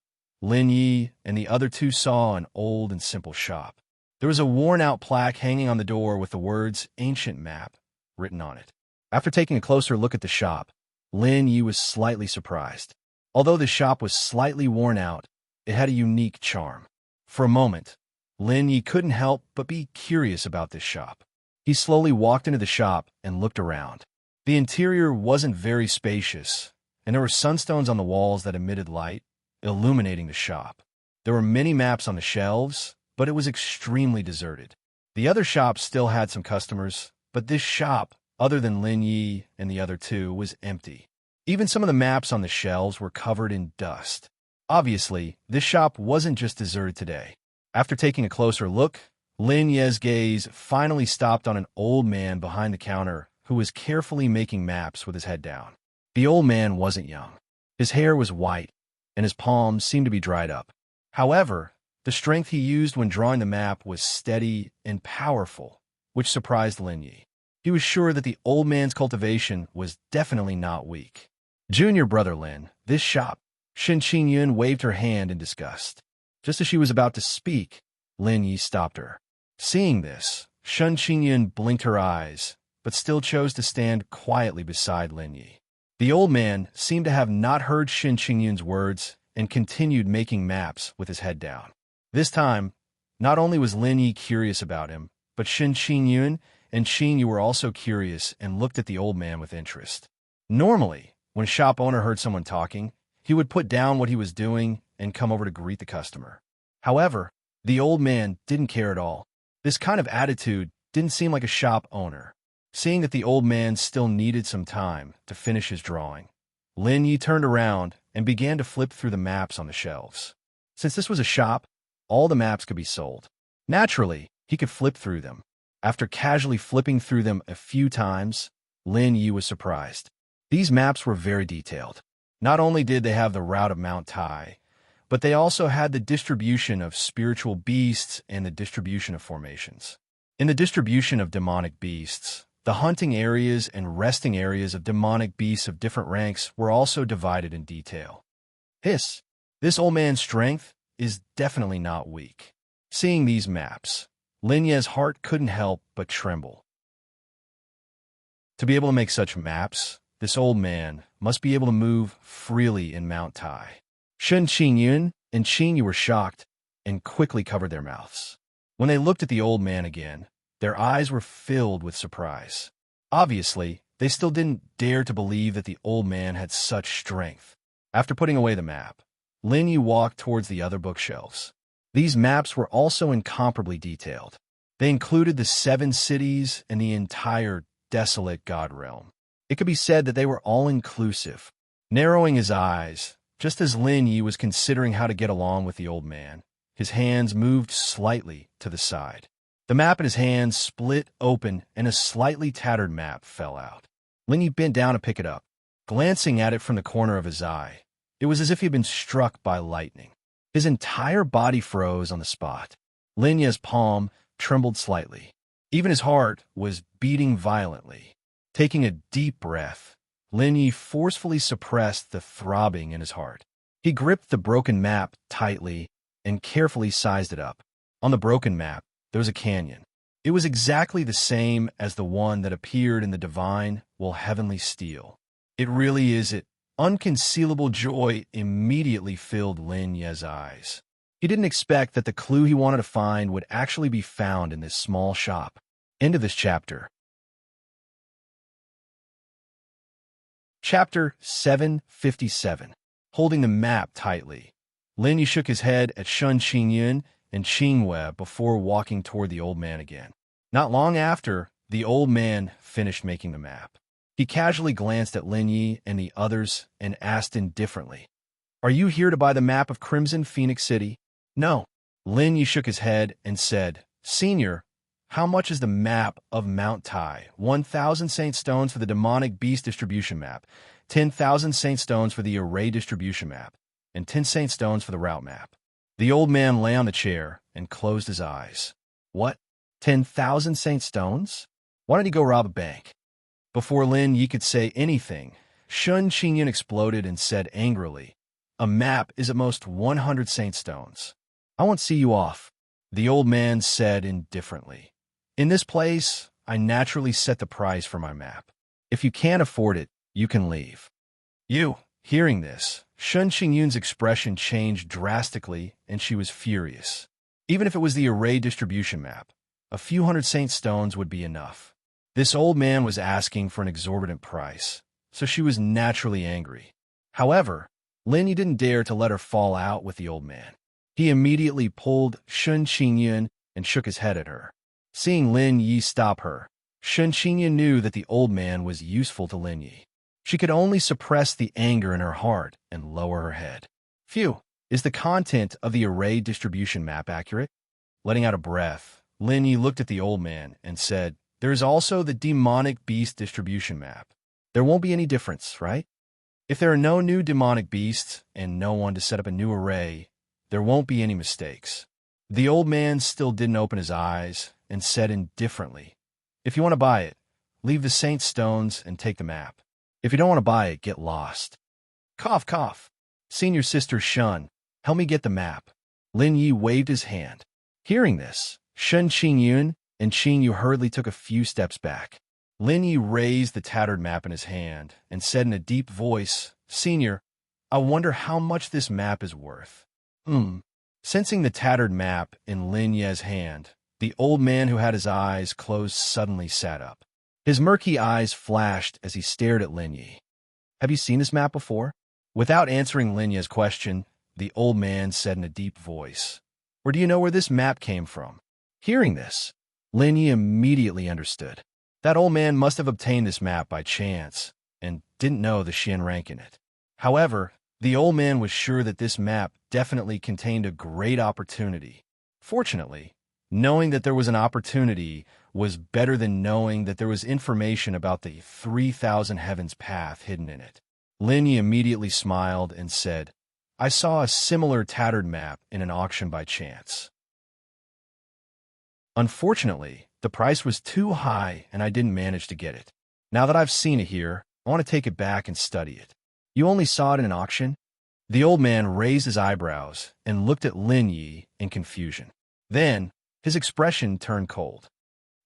Lin Yi and the other two saw an old and simple shop. There was a worn-out plaque hanging on the door with the words "Ancient Map" written on it. After taking a closer look at the shop, Lin Yi was slightly surprised. Although the shop was slightly worn out, it had a unique charm. For a moment, Lin Yi couldn't help but be curious about this shop. He slowly walked into the shop and looked around. The interior wasn't very spacious, and there were sunstones on the walls that emitted light, illuminating the shop. There were many maps on the shelves, but it was extremely deserted. The other shops still had some customers, but this shop, other than Lin Yi and the other two, was empty. Even some of the maps on the shelves were covered in dust. Obviously, this shop wasn't just deserted today. After taking a closer look, Lin Yi's gaze finally stopped on an old man behind the counter who was carefully making maps with his head down. The old man wasn't young. His hair was white, and his palms seemed to be dried up. However, the strength he used when drawing the map was steady and powerful, which surprised Lin Yi. He was sure that the old man's cultivation was definitely not weak. "Junior brother Lin, this shop." Shen Qingyun waved her hand in disgust. Just as she was about to speak, Lin Yi stopped her. Seeing this, Shen Qingyun blinked her eyes, but still chose to stand quietly beside Lin Yi. The old man seemed to have not heard Shen Qingyun's words and continued making maps with his head down. This time, not only was Lin Yi curious about him, but Shen Qingyun and Qin Yu were also curious and looked at the old man with interest. Normally, when a shop owner heard someone talking, he would put down what he was doing and come over to greet the customer. However, the old man didn't care at all. This kind of attitude didn't seem like a shop owner. Seeing that the old man still needed some time to finish his drawing, Lin Yi turned around and began to flip through the maps on the shelves. Since this was a shop, all the maps could be sold. Naturally, he could flip through them. After casually flipping through them a few times, Lin Yi was surprised. These maps were very detailed. Not only did they have the route of Mount Tai, but they also had the distribution of spiritual beasts and the distribution of formations. In the distribution of demonic beasts, the hunting areas and resting areas of demonic beasts of different ranks were also divided in detail. This old man's strength is definitely not weak. Seeing these maps, Lin Yi's heart couldn't help but tremble. To be able to make such maps, this old man must be able to move freely in Mount Tai. Shen Qingyun and Qin Yu were shocked and quickly covered their mouths. When they looked at the old man again, their eyes were filled with surprise. Obviously, they still didn't dare to believe that the old man had such strength. After putting away the map, Lin Yi walked towards the other bookshelves. These maps were also incomparably detailed. They included the 7 cities and the entire desolate god realm. It could be said that they were all-inclusive. Narrowing his eyes, just as Lin Yi was considering how to get along with the old man, his hands moved slightly to the side. The map in his hands split open and a slightly tattered map fell out. Lin Yi bent down to pick it up. Glancing at it from the corner of his eye, it was as if he had been struck by lightning. His entire body froze on the spot. Lin Yi's palm trembled slightly. Even his heart was beating violently. Taking a deep breath, Lin Yi forcefully suppressed the throbbing in his heart. He gripped the broken map tightly and carefully sized it up. On the broken map, there was a canyon. It was exactly the same as the one that appeared in the divine, heavenly steel. It really is it. Unconcealable joy immediately filled Lin Ye's eyes. He didn't expect that the clue he wanted to find would actually be found in this small shop. End of this chapter. Chapter 757. Holding the map tightly. Lin Yi shook his head at Shun Qingyun and Qingwei before walking toward the old man again. Not long after, the old man finished making the map. He casually glanced at Lin Yi and the others and asked indifferently, "Are you here to buy the map of Crimson Phoenix City?" "No." Lin Yi shook his head and said, "Senior, how much is the map of Mount Tai? 1,000 Saint Stones for the Demonic Beast distribution map, 10,000 Saint Stones for the Array distribution map, and 10 Saint Stones for the route map." The old man lay on the chair and closed his eyes. "What? 10,000 Saint Stones? Why don't he go rob a bank?" Before Lin Yi could say anything, Shun Qingyun exploded and said angrily, "A map is at most 100 Saint Stones. I won't see you off." The old man said indifferently, "In this place, I naturally set the price for my map. If you can't afford it, you can leave." "You." Hearing this, Shun Qingyun's expression changed drastically and she was furious. Even if it was the Array distribution map, a few hundred Saint Stones would be enough. This old man was asking for an exorbitant price, so she was naturally angry. However, Lin Yi didn't dare to let her fall out with the old man. He immediately pulled Shun Qingyun and shook his head at her. Seeing Lin Yi stop her, Shun Qingyun knew that the old man was useful to Lin Yi. She could only suppress the anger in her heart and lower her head. "Phew, is the content of the Array distribution map accurate?" Letting out a breath, Lin Yi looked at the old man and said, "There is also the Demonic Beast distribution map. There won't be any difference, right? If there are no new demonic beasts and no one to set up a new array, there won't be any mistakes." The old man still didn't open his eyes and said indifferently, "If you want to buy it, leave the Saint Stones and take the map. If you don't want to buy it, get lost." Cough, cough. "Senior sister Shun, help me get the map." Lin Yi waved his hand. Hearing this, Shun Qingyun and Qingyu hurriedly took a few steps back. Lin Yi raised the tattered map in his hand and said in a deep voice, "Senior, I wonder how much this map is worth." Sensing the tattered map in Lin Ye's hand, the old man who had his eyes closed suddenly sat up. His murky eyes flashed as he stared at Lin Yi. "Have you seen this map before?" Without answering Lin Ye's question, the old man said in a deep voice, "Or do you know where this map came from?" Hearing this, Lin Yi immediately understood. That old man must have obtained this map by chance and didn't know the Xian rank in it. However, the old man was sure that this map definitely contained a great opportunity. Fortunately, knowing that there was an opportunity was better than knowing that there was information about the 3,000 Heavens path hidden in it. Lin Yi immediately smiled and said, "I saw a similar tattered map in an auction by chance. Unfortunately, the price was too high and I didn't manage to get it. Now that I've seen it here, I want to take it back and study it." "You only saw it in an auction?" The old man raised his eyebrows and looked at Lin Yi in confusion. Then, his expression turned cold.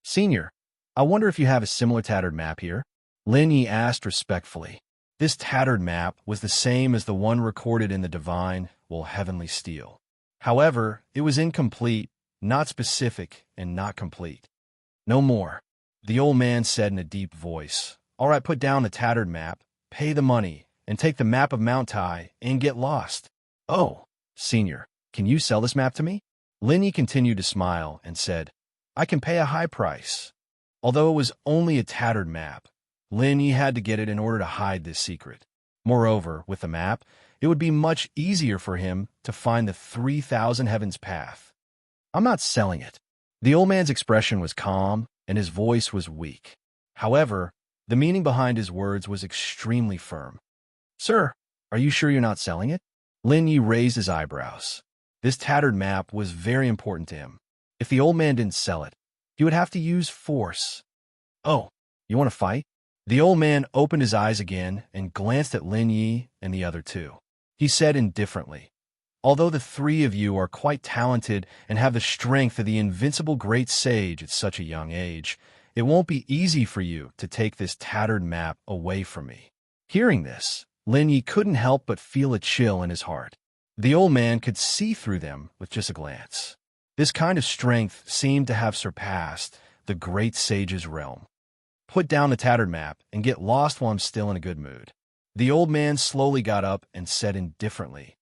"Senior, I wonder if you have a similar tattered map here?" Lin Yi asked respectfully. This tattered map was the same as the one recorded in the divine, heavenly steel. However, it was incomplete, not specific, and not complete. "No more," the old man said in a deep voice. "All right, put down the tattered map, pay the money, and take the map of Mount Tai and get lost." "Oh, Senior, can you sell this map to me?" Lin Yi continued to smile and said, "I can pay a high price." Although it was only a tattered map, Lin Yi had to get it in order to hide this secret. Moreover, with the map, it would be much easier for him to find the 3,000 Heavens path. "I'm not selling it." The old man's expression was calm and his voice was weak. However, the meaning behind his words was extremely firm. "Sir, are you sure you're not selling it?" Lin Yi raised his eyebrows. This tattered map was very important to him. If the old man didn't sell it, he would have to use force. "Oh, you want to fight?" The old man opened his eyes again and glanced at Lin Yi and the other two. He said indifferently, Although the three of you are quite talented and have the strength of the invincible great sage at such a young age, it won't be easy for you to take this tattered map away from me." Hearing this, Lin Yi couldn't help but feel a chill in his heart. The old man could see through them with just a glance. This kind of strength seemed to have surpassed the great sage's realm. "Put down the tattered map and get lost while I'm still in a good mood." The old man slowly got up and said indifferently,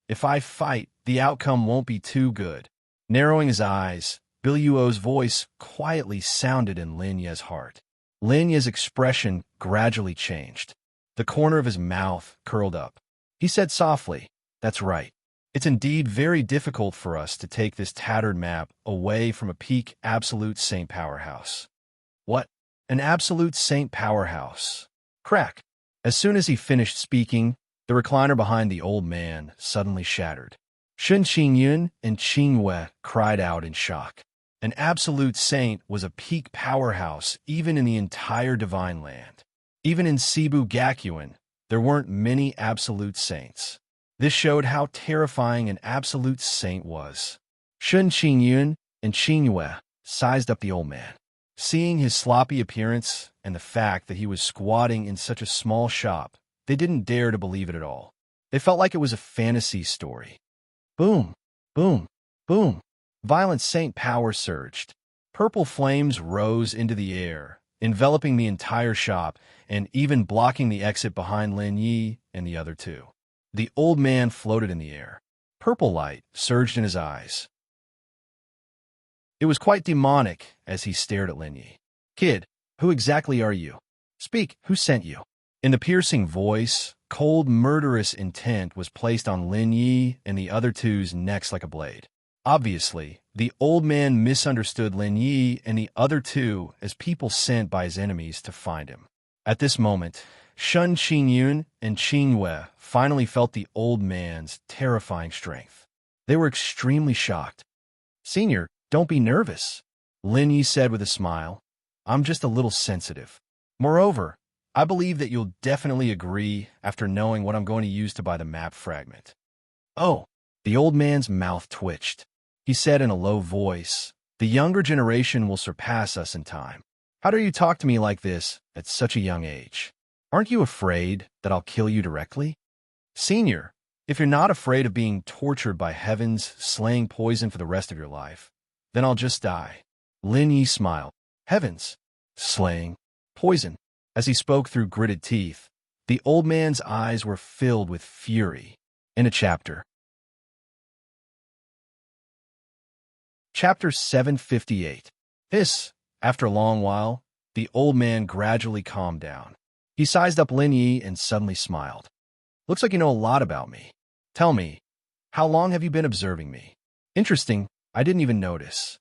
"If I fight, the outcome won't be too good." Narrowing his eyes, Biluo's voice quietly sounded in Lin Ye's heart. Lin Ye's expression gradually changed. The corner of his mouth curled up. He said softly, "That's right. It's indeed very difficult for us to take this tattered map away from a peak absolute saint powerhouse." "What? An absolute saint powerhouse?" Crack! As soon as he finished speaking, the recliner behind the old man suddenly shattered. Shun Qingyun and Qingyue cried out in shock. An absolute saint was a peak powerhouse even in the entire divine land. Even in Cebu Gakuin, there weren't many absolute saints. This showed how terrifying an absolute saint was. Shun Qingyun and Qingyue sized up the old man. Seeing his sloppy appearance and the fact that he was squatting in such a small shop, they didn't dare to believe it at all. They felt like it was a fantasy story. Boom, boom, boom. Violent saint power surged. Purple flames rose into the air, enveloping the entire shop and even blocking the exit behind Lin Yi and the other two. The old man floated in the air. Purple light surged in his eyes. It was quite demonic as he stared at Lin Yi. "Kid, who exactly are you? Speak, who sent you?" In the piercing voice, cold, murderous intent was placed on Lin Yi and the other two's necks like a blade. Obviously, the old man misunderstood Lin Yi and the other two as people sent by his enemies to find him. At this moment, Shun Qingyun and Qingyue finally felt the old man's terrifying strength. They were extremely shocked. "Senior, don't be nervous," Lin Yi said with a smile. "I'm just a little sensitive. Moreover, I believe that you'll definitely agree after knowing what I'm going to use to buy the map fragment." "Oh," the old man's mouth twitched. He said in a low voice, "The younger generation will surpass us in time. How dare you talk to me like this at such a young age? Aren't you afraid that I'll kill you directly?" "Senior, if you're not afraid of being tortured by heavens, slaying poison for the rest of your life, then I'll just die." Lin Yi smiled. "Heavens, slaying, poison." As he spoke through gritted teeth, the old man's eyes were filled with fury. In a chapter. Chapter 758. After a long while, the old man gradually calmed down. He sized up Lin Yi and suddenly smiled. "Looks like you know a lot about me. Tell me, how long have you been observing me?" "Interesting, I didn't even notice."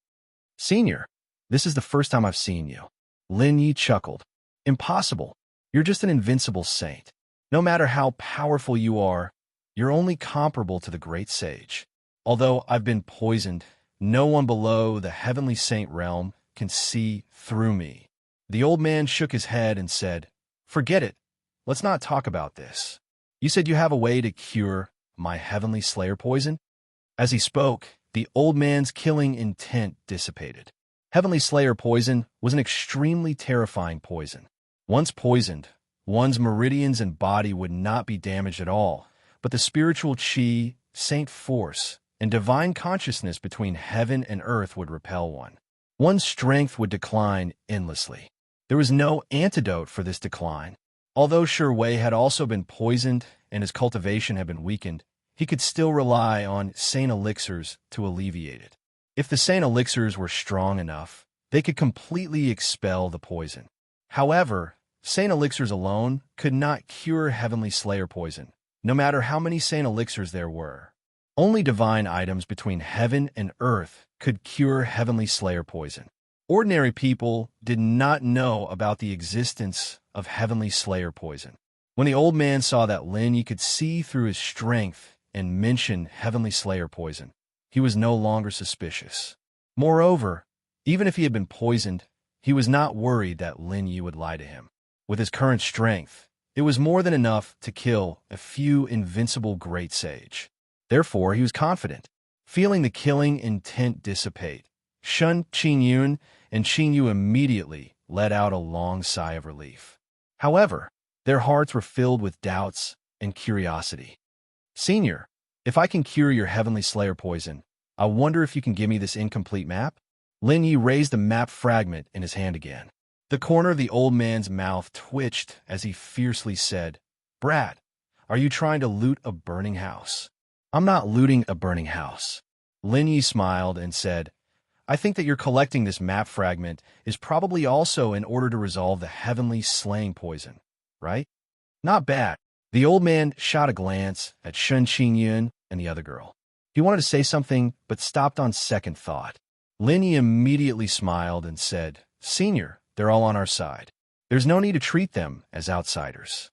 "Senior, this is the first time I've seen you." Lin Yi chuckled. "Impossible. You're just an invincible saint. No matter how powerful you are, you're only comparable to the great sage. Although I've been poisoned, no one below the heavenly saint realm can see through me." The old man shook his head and said, "Forget it. Let's not talk about this. You said you have a way to cure my heavenly slayer poison?" As he spoke, the old man's killing intent dissipated. Heavenly slayer poison was an extremely terrifying poison. Once poisoned, one's meridians and body would not be damaged at all, but the spiritual chi, saint force, and divine consciousness between heaven and earth would repel one. One's strength would decline endlessly. There was no antidote for this decline. Although Shi Wei had also been poisoned and his cultivation had been weakened, he could still rely on saint elixirs to alleviate it. If the saint elixirs were strong enough, they could completely expel the poison. However, saint elixirs alone could not cure heavenly slayer poison, no matter how many saint elixirs there were. Only divine items between heaven and earth could cure heavenly slayer poison. Ordinary people did not know about the existence of heavenly slayer poison. When the old man saw that Lin Yi could see through his strength and mention heavenly slayer poison, he was no longer suspicious. Moreover, even if he had been poisoned, he was not worried that Lin Yi would lie to him. With his current strength, it was more than enough to kill a few invincible great sage. Therefore, he was confident. Feeling the killing intent dissipate, Shun Qingyun and Qingyu immediately let out a long sigh of relief. However, their hearts were filled with doubts and curiosity. Senior, if I can cure your heavenly slayer poison, I wonder if you can give me this incomplete map? Lin Yi raised the map fragment in his hand again. The corner of the old man's mouth twitched as he fiercely said, Brad, are you trying to loot a burning house? I'm not looting a burning house. Lin Yi smiled and said, I think that your collecting this map fragment is probably also in order to resolve the heavenly slaying poison, right? Not bad. The old man shot a glance at Shun Qingyun and the other girl. He wanted to say something, but stopped on second thought. Lin Yi immediately smiled and said, Senior, they're all on our side. There's no need to treat them as outsiders.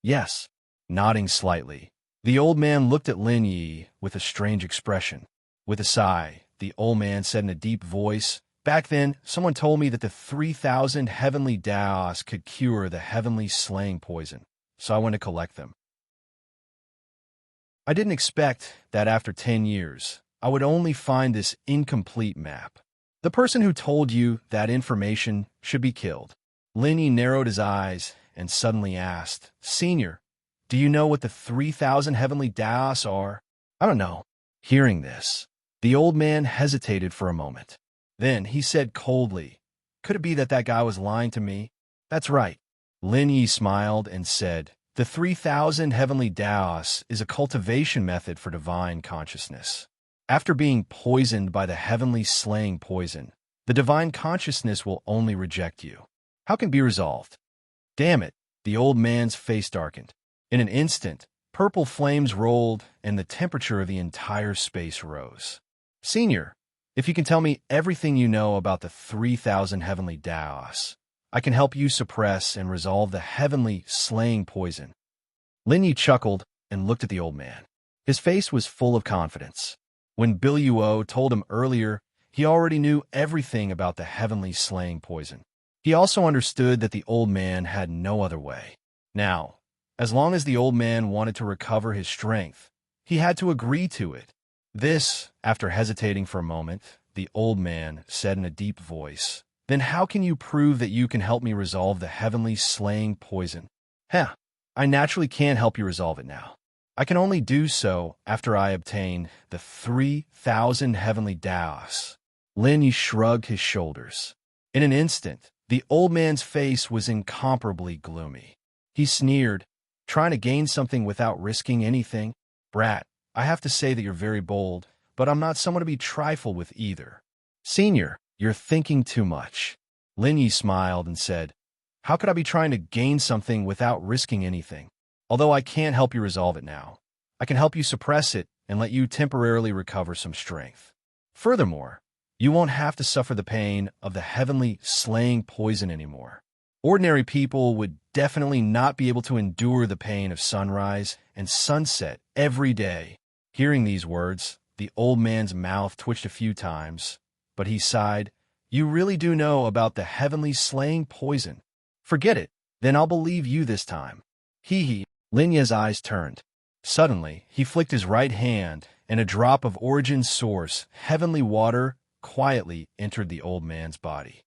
Yes. Nodding slightly, the old man looked at Lin Yi with a strange expression. With a sigh, the old man said in a deep voice, Back then, someone told me that the 3,000 heavenly Daos could cure the heavenly slaying poison, so I went to collect them. I didn't expect that after 10 years, I would only find this incomplete map. The person who told you that information should be killed. Lin Yi narrowed his eyes and suddenly asked, Senior, do you know what the 3,000 heavenly Daos are? I don't know. Hearing this, the old man hesitated for a moment. Then he said coldly, Could it be that that guy was lying to me? That's right. Lin Yi smiled and said, The 3,000 heavenly Daos is a cultivation method for divine consciousness. After being poisoned by the heavenly slaying poison, the divine consciousness will only reject you. How can it be resolved? Damn it, the old man's face darkened. In an instant, purple flames rolled and the temperature of the entire space rose. Senior, if you can tell me everything you know about the 3,000 heavenly Daos, I can help you suppress and resolve the heavenly slaying poison. Lin Yi chuckled and looked at the old man. His face was full of confidence. When Bill Yuo told him earlier, he already knew everything about the heavenly slaying poison. He also understood that the old man had no other way. Now, as long as the old man wanted to recover his strength, he had to agree to it. This, after hesitating for a moment, the old man said in a deep voice, Then how can you prove that you can help me resolve the heavenly slaying poison? I naturally can't help you resolve it now. I can only do so after I obtain the 3,000 heavenly Daos. Lin Yi shrugged his shoulders. In an instant, the old man's face was incomparably gloomy. He sneered, Trying to gain something without risking anything? Brat, I have to say that you're very bold, but I'm not someone to be trifled with either. Senior, you're thinking too much. Lin Yi smiled and said, How could I be trying to gain something without risking anything? Although I can't help you resolve it now, I can help you suppress it and let you temporarily recover some strength. Furthermore, you won't have to suffer the pain of the heavenly slaying poison anymore. Ordinary people would definitely not be able to endure the pain of sunrise and sunset every day. Hearing these words, the old man's mouth twitched a few times, but he sighed, You really do know about the heavenly slaying poison. Forget it, then I'll believe you this time. Hee. Lin Yi's eyes turned. Suddenly, he flicked his right hand, and a drop of origin source, heavenly water, quietly entered the old man's body.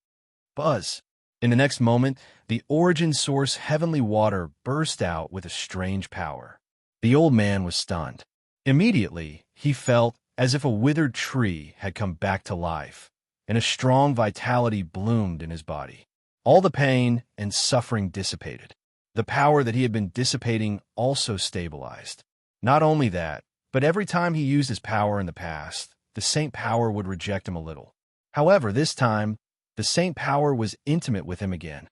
Buzz! In the next moment, the origin source heavenly water burst out with a strange power. The old man was stunned. Immediately, he felt as if a withered tree had come back to life, and a strong vitality bloomed in his body. All the pain and suffering dissipated. The power that he had been dissipating also stabilized. Not only that, but every time he used his power in the past, the saint power would reject him a little. However, this time, the saint power was intimate with him again.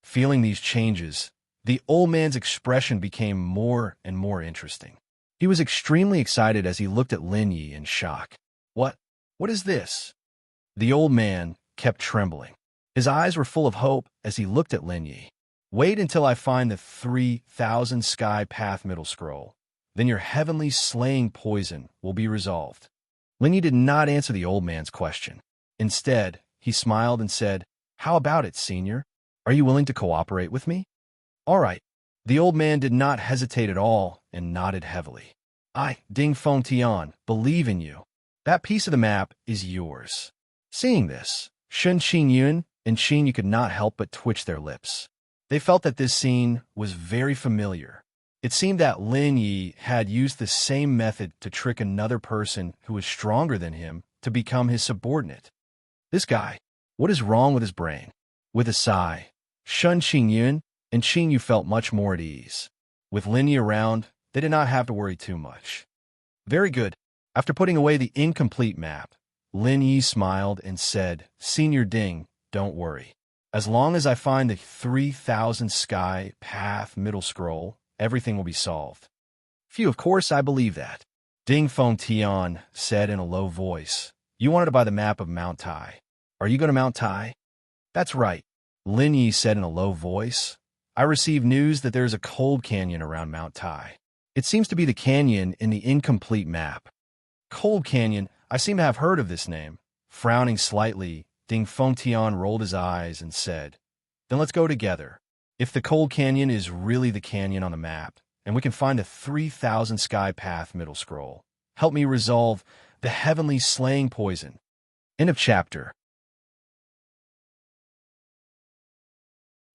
Feeling these changes, the old man's expression became more and more interesting. He was extremely excited as he looked at Lin Yi in shock. What is this? The old man kept trembling. His eyes were full of hope as he looked at Lin Yi. Wait until I find the 3,000 Sky Path Middle Scroll. Then your heavenly slaying poison will be resolved. Lin Yi did not answer the old man's question. Instead, he smiled and said, How about it, Senior? Are you willing to cooperate with me? All right. The old man did not hesitate at all and nodded heavily. I, Ding Feng Tian, believe in you. That piece of the map is yours. Seeing this, Shun Qingyun and Qinyu could not help but twitch their lips. They felt that this scene was very familiar. It seemed that Lin Yi had used the same method to trick another person who was stronger than him to become his subordinate. This guy, what is wrong with his brain? With a sigh, Shun Qingyun and Qinyu felt much more at ease. With Lin Yi around, they did not have to worry too much. Very good. After putting away the incomplete map, Lin Yi smiled and said, Senior Ding, don't worry. As long as I find the 3,000 sky path middle scroll, everything will be solved. Phew, of course I believe that. Ding Feng Tian said in a low voice, You wanted to buy the map of Mount Tai. Are you going to Mount Tai? That's right. Lin Yi said in a low voice, I received news that there is a cold canyon around Mount Tai. It seems to be the canyon in the incomplete map. Cold Canyon, I seem to have heard of this name. Frowning slightly, Ding Feng Tian rolled his eyes and said, Then let's go together. If the Cold Canyon is really the canyon on the map, and we can find a 3,000 sky path middle scroll, help me resolve the heavenly slaying poison. End of chapter.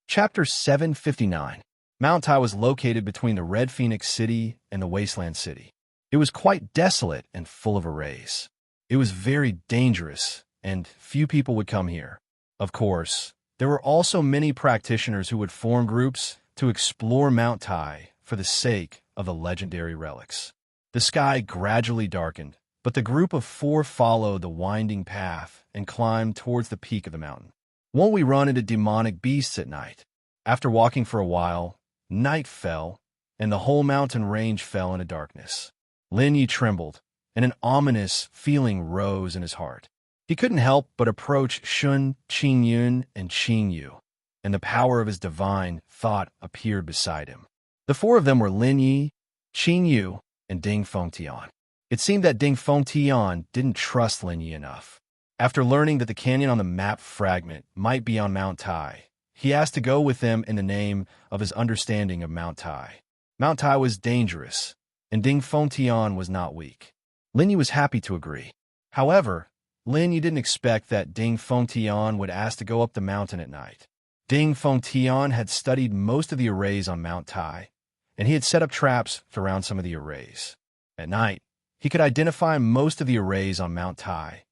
Chapter 759. Mount Tai was located between the Red Phoenix City and the Wasteland City. It was quite desolate and full of arrays. It was very dangerous, and few people would come here. Of course, there were also many practitioners who would form groups to explore Mount Tai for the sake of the legendary relics. The sky gradually darkened, but the group of 4 followed the winding path and climbed towards the peak of the mountain. Won't we run into demonic beasts at night? After walking for a while, night fell, and the whole mountain range fell into darkness. Lin Yi trembled, and an ominous feeling rose in his heart. He couldn't help but approach Shun Qingyun and Qinyu, and the power of his divine thought appeared beside him. The 4 of them were Lin Yi, Qinyu, and Ding Feng Tian. It seemed that Ding Feng Tian didn't trust Lin Yi enough. After learning that the canyon on the map fragment might be on Mount Tai, he asked to go with them in the name of his understanding of Mount Tai. Mount Tai was dangerous, and Ding Feng Tian was not weak. Lin Yi was happy to agree. However, Lin Yi didn't expect that Ding Feng Tian would ask to go up the mountain at night. Ding Feng Tian had studied most of the arrays on Mount Tai, and he had set up traps around some of the arrays. At night, he could identify most of the arrays on Mount Tai,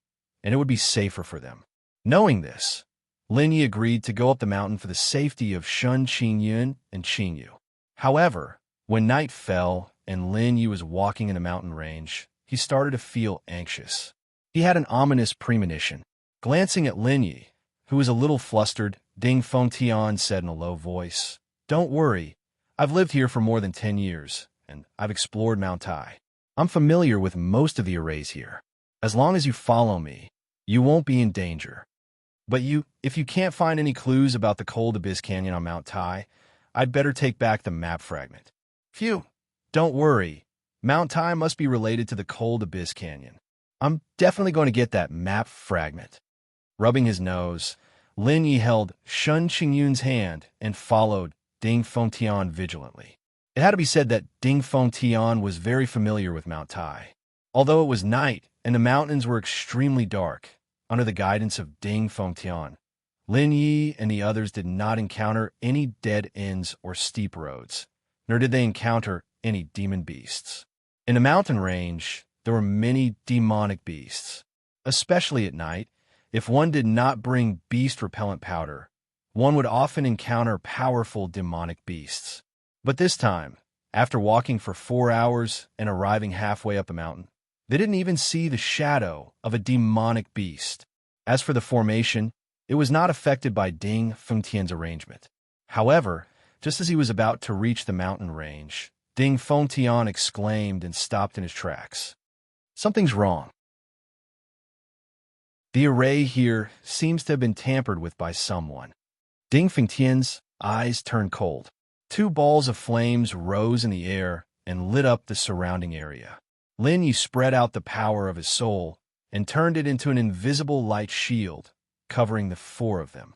and it would be safer for them. Knowing this, Lin Yi agreed to go up the mountain for the safety of Shun Qingyun and Qinyu. However, when night fell and Lin Yi was walking in the mountain range, he started to feel anxious. He had an ominous premonition. Glancing at Lin Yi, who was a little flustered, Ding Feng Tian said in a low voice, Don't worry, I've lived here for more than 10 years, and I've explored Mount Tai. I'm familiar with most of the arrays here. As long as you follow me, you won't be in danger. But if you can't find any clues about the Cold Abyss Canyon on Mount Tai, I'd better take back the map fragment. Phew, don't worry. Mount Tai must be related to the Cold Abyss Canyon. I'm definitely going to get that map fragment. Rubbing his nose, Lin Yi held Shun Qingyun's hand and followed Ding Feng Tian vigilantly. It had to be said that Ding Feng Tian was very familiar with Mount Tai. Although it was night and the mountains were extremely dark, under the guidance of Ding Feng Tian, Lin Yi and the others did not encounter any dead ends or steep roads, nor did they encounter any demon beasts. In the mountain range, there were many demonic beasts. Especially at night, if one did not bring beast-repellent powder, one would often encounter powerful demonic beasts. But this time, after walking for 4 hours and arriving halfway up the mountain, they didn't even see the shadow of a demonic beast. As for the formation, it was not affected by Ding Feng Tian's arrangement. However, just as he was about to reach the mountain range, Ding Feng Tian exclaimed and stopped in his tracks. Something's wrong. The array here seems to have been tampered with by someone. Ding Feng Tian's eyes turned cold. 2 balls of flames rose in the air and lit up the surrounding area. Lin Yi spread out the power of his soul and turned it into an invisible light shield, covering the 4 of them.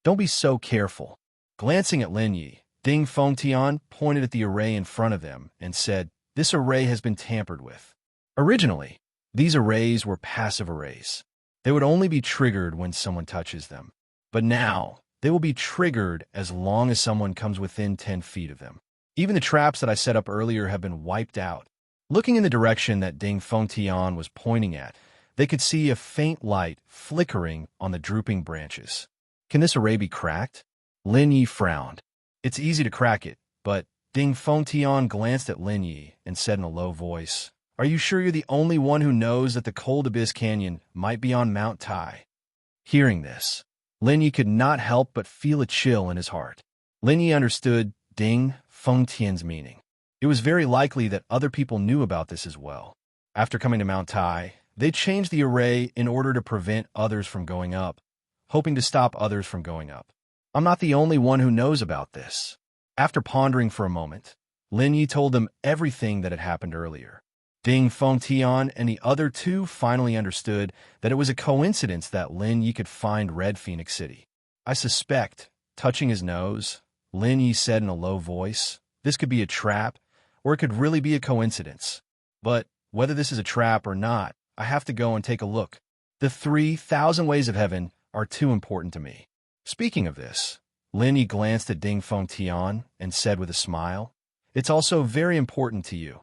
Don't be so careful. Glancing at Lin Yi, Ding Fengtian pointed at the array in front of them and said, "This array has been tampered with." Originally, these arrays were passive arrays. They would only be triggered when someone touches them. But now, they will be triggered as long as someone comes within 10 feet of them. Even the traps that I set up earlier have been wiped out. Looking in the direction that Ding Fengtian was pointing at, they could see a faint light flickering on the drooping branches. Can this array be cracked? Lin Yi frowned. It's easy to crack it, but Ding Fengtian glanced at Lin Yi and said in a low voice, "Are you sure you're the only one who knows that the Cold Abyss Canyon might be on Mount Tai?" Hearing this, Lin Yi could not help but feel a chill in his heart. Lin Yi understood Ding Fengtian's meaning. It was very likely that other people knew about this as well. After coming to Mount Tai, they changed the array in order to prevent others from going up, hoping to stop others from going up. I'm not the only one who knows about this. After pondering for a moment, Lin Yi told them everything that had happened earlier. Ding Fengtian and the other two finally understood that it was a coincidence that Lin Yi could find Red Phoenix City. I suspect, touching his nose, Lin Yi said in a low voice, "This could be a trap, or it could really be a coincidence. But whether this is a trap or not, I have to go and take a look. The 3,000 ways of heaven are too important to me." Speaking of this, Lin Yi glanced at Ding Fengtian and said with a smile, "It's also very important to you."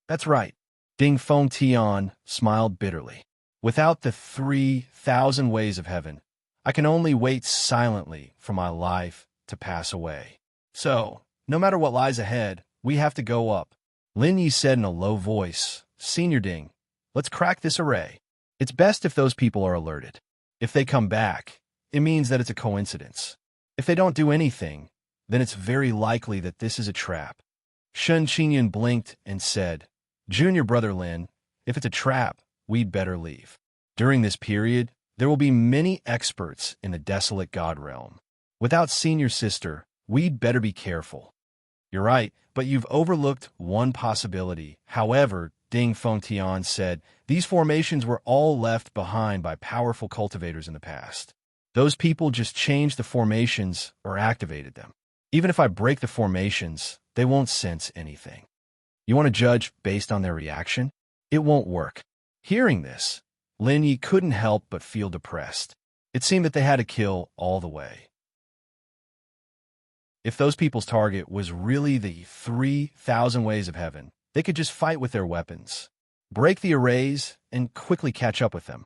"That's right." Ding Fengtian smiled bitterly. "Without the 3,000 ways of heaven, I can only wait silently for my life to pass away. So, no matter what lies ahead, we have to go up." Lin Yi said in a low voice, "Senior Ding, let's crack this array. It's best if those people are alerted. If they come back, it means that it's a coincidence. If they don't do anything, then it's very likely that this is a trap." Shen Qinyan blinked and said, "Junior brother Lin, if it's a trap, we'd better leave. During this period, there will be many experts in the desolate god realm. Without senior sister, we'd better be careful." "You're right, but you've overlooked one possibility." However, Ding Fengtian said, "These formations were all left behind by powerful cultivators in the past. Those people just changed the formations or activated them. Even if I break the formations, they won't sense anything. You want to judge based on their reaction? It won't work." Hearing this, Lin Yi couldn't help but feel depressed. It seemed that they had to kill all the way. If those people's target was really the 3,000 ways of heaven, they could just fight with their weapons, break the arrays, and quickly catch up with them.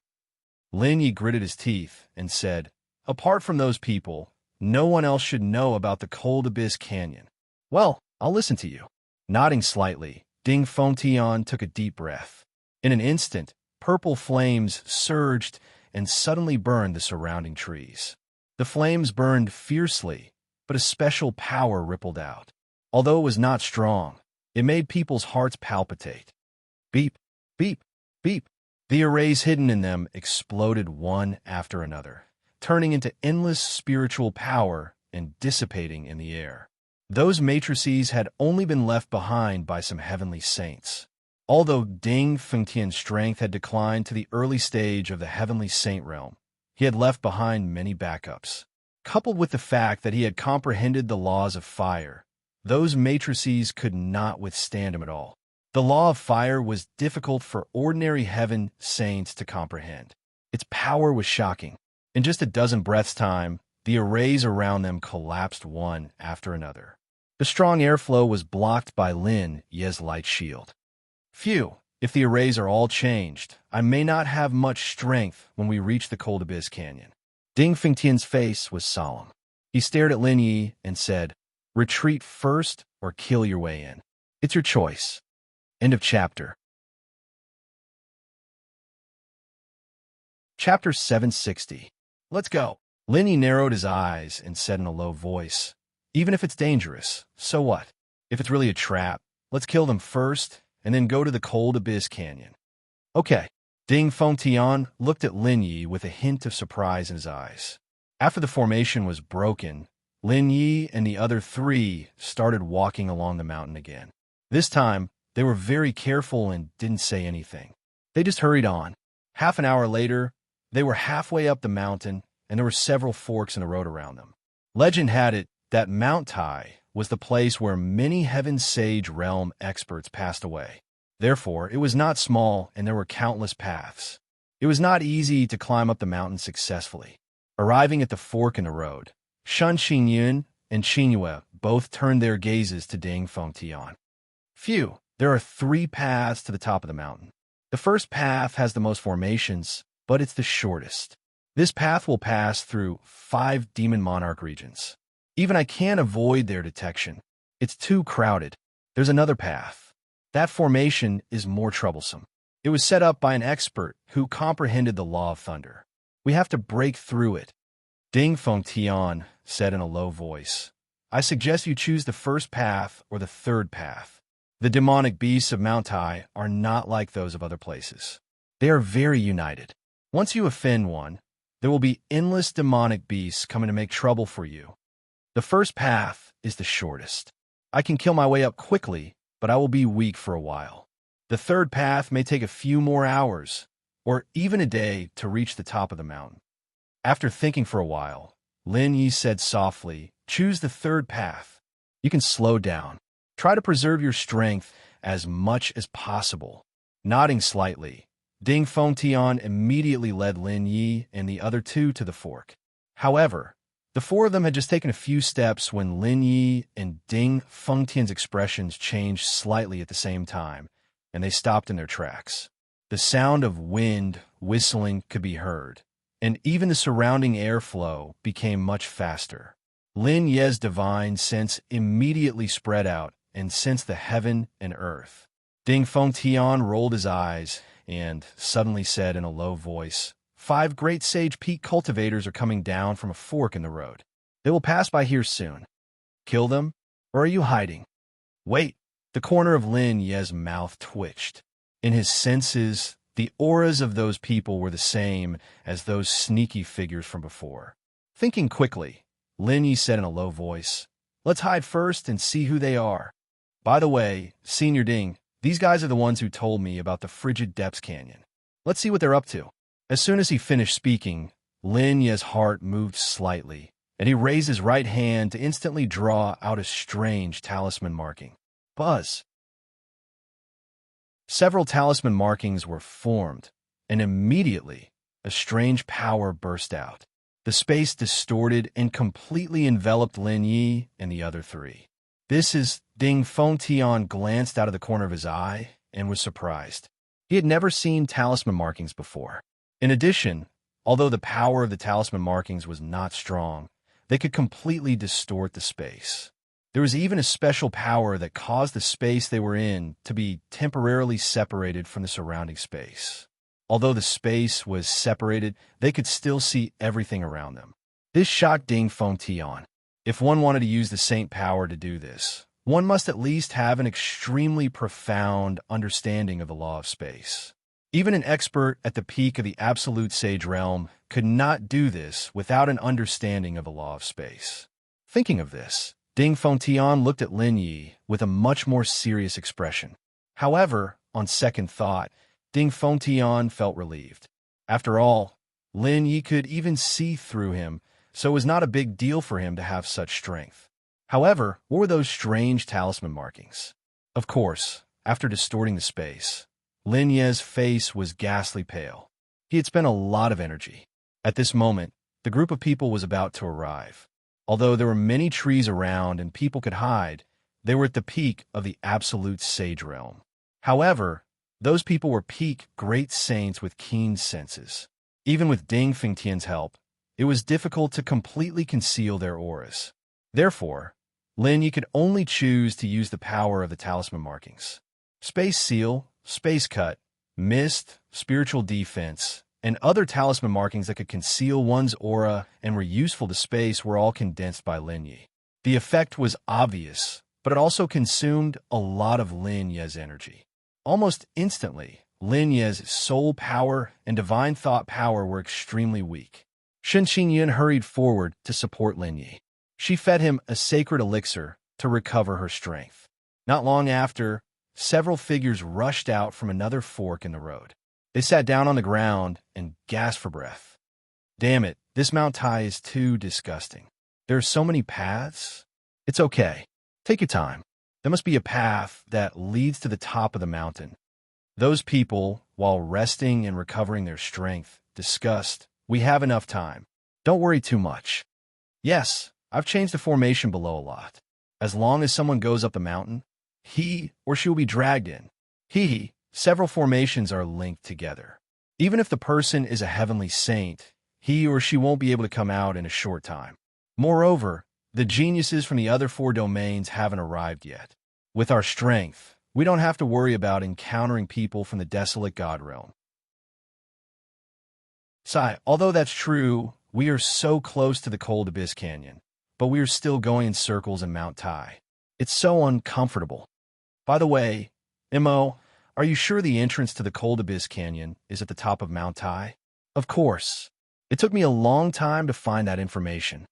Lin Yi gritted his teeth and said, "Apart from those people, no one else should know about the Cold Abyss Canyon." "Well, I'll listen to you." Nodding slightly, Ding Fengtian took a deep breath. In an instant, purple flames surged and suddenly burned the surrounding trees. The flames burned fiercely, but a special power rippled out. Although it was not strong, it made people's hearts palpitate. Beep, beep, beep. The arrays hidden in them exploded one after another, turning into endless spiritual power and dissipating in the air. Those matrices had only been left behind by some heavenly saints. Although Ding Fengtian's strength had declined to the early stage of the heavenly saint realm, he had left behind many backups. Coupled with the fact that he had comprehended the laws of fire, those matrices could not withstand him at all. The law of fire was difficult for ordinary heaven saints to comprehend. Its power was shocking. In just a dozen breaths' time, the arrays around them collapsed one after another. The strong airflow was blocked by Lin Yi's light shield. "Phew, if the arrays are all changed, I may not have much strength when we reach the Cold Abyss Canyon." Ding Fengtian's face was solemn. He stared at Lin Yi and said, "Retreat first or kill your way in. It's your choice." End of chapter. Chapter 760. Let's go. Lin Yi narrowed his eyes and said in a low voice, "Even if it's dangerous, so what? If it's really a trap, let's kill them first and then go to the Cold Abyss Canyon." "Okay." Ding Fengtian looked at Lin Yi with a hint of surprise in his eyes. After the formation was broken, Lin Yi and the other three started walking along the mountain again. This time, they were very careful and didn't say anything. They just hurried on. Half an hour later, they were halfway up the mountain, and there were several forks in the road around them. Legend had it that Mount Tai was the place where many Heaven Sage Realm experts passed away. Therefore, it was not small, and there were countless paths. It was not easy to climb up the mountain successfully. Arriving at the fork in the road, Shan Xinyun and Qinyue both turned their gazes to Ding Fengtian. Phew, there are 3 paths to the top of the mountain. The first path has the most formations, but it's the shortest. This path will pass through 5 demon monarch regions. Even I can't avoid their detection. It's too crowded. There's another path. That formation is more troublesome. It was set up by an expert who comprehended the law of thunder. We have to break through it. Ding Fengtian said in a low voice, I suggest you choose the first path or the third path. The demonic beasts of Mount Tai are not like those of other places. They are very united. Once you offend one, there will be endless demonic beasts coming to make trouble for you. The first path is the shortest. I can kill my way up quickly, but I will be weak for a while. The third path may take a few more hours, or even a day to reach the top of the mountain. After thinking for a while, Lin Yi said softly, choose the third path. You can slow down. Try to preserve your strength as much as possible. Nodding slightly, Ding Fengtian immediately led Lin Yi and the other 2 to the fork. However, the 4 of them had just taken a few steps when Lin Yi and Ding Fengtian's expressions changed slightly at the same time, and they stopped in their tracks. The sound of wind whistling could be heard, and even the surrounding airflow became much faster. Lin Ye's divine sense immediately spread out and sensed the heaven and earth. Ding Fengtian rolled his eyes and suddenly said in a low voice, 5 great sage peak cultivators are coming down from a fork in the road. They will pass by here soon. Kill them? Or are you hiding? Wait. The corner of Lin Ye's mouth twitched. In his senses, the auras of those people were the same as those sneaky figures from before. Thinking quickly, Lin Yi said in a low voice, let's hide first and see who they are. By the way, Senior Ding, these guys are the ones who told me about the Frigid Depths Canyon. Let's see what they're up to. As soon as he finished speaking, Lin Ye's heart moved slightly, and he raised his right hand to instantly draw out a strange talisman marking. Buzz. Several talisman markings were formed, and immediately a strange power burst out. The space distorted and completely enveloped Lin Yi and the other 3. This is Ding Fengtian glanced out of the corner of his eye and was surprised. He had never seen talisman markings before. In addition, although the power of the talisman markings was not strong, they could completely distort the space. There was even a special power that caused the space they were in to be temporarily separated from the surrounding space. Although the space was separated, they could still see everything around them. This shocked Ding Fengtian. If one wanted to use the saint power to do this, one must at least have an extremely profound understanding of the law of space. Even an expert at the peak of the absolute sage realm could not do this without an understanding of the law of space. Thinking of this, Ding Fengtian looked at Lin Yi with a much more serious expression. However, on second thought, Ding Fengtian felt relieved. After all, Lin Yi could even see through him, so it was not a big deal for him to have such strength. However, what were those strange talisman markings? Of course, after distorting the space, Lin Ye's face was ghastly pale. He had spent a lot of energy. At this moment, the group of people was about to arrive. Although there were many trees around and people could hide, they were at the peak of the absolute sage realm. However, those people were peak great saints with keen senses. Even with Ding Fengtian's help, it was difficult to completely conceal their auras. Therefore, Lin Yi could only choose to use the power of the talisman markings. Space Seal, Space Cut, Mist, Spiritual Defense, and other talisman markings that could conceal one's aura and were useful to space were all condensed by Lin Yi. The effect was obvious, but it also consumed a lot of Lin Ye's energy. Almost instantly, Lin Ye's soul power and divine thought power were extremely weak. Shen Xinyun hurried forward to support Lin Yi. She fed him a sacred elixir to recover her strength. Not long after, several figures rushed out from another fork in the road. They sat down on the ground and gasped for breath. Damn it, this Mount Tai is too disgusting. There are so many paths. It's okay. Take your time. There must be a path that leads to the top of the mountain. Those people, while resting and recovering their strength, discussed, "We have enough time. Don't worry too much. Yes, I've changed the formation below a lot. As long as someone goes up the mountain, he or she will be dragged in. Several formations are linked together. Even if the person is a heavenly saint, he or she won't be able to come out in a short time. Moreover, the geniuses from the other 4 domains haven't arrived yet. With our strength, we don't have to worry about encountering people from the desolate God realm." Sigh, although that's true, we are so close to the cold abyss canyon, but we are still going in circles in Mount Tai. It's so uncomfortable. By the way, Mo, are you sure the entrance to the cold abyss canyon is at the top of Mount Tai? Of course. It took me a long time to find that information.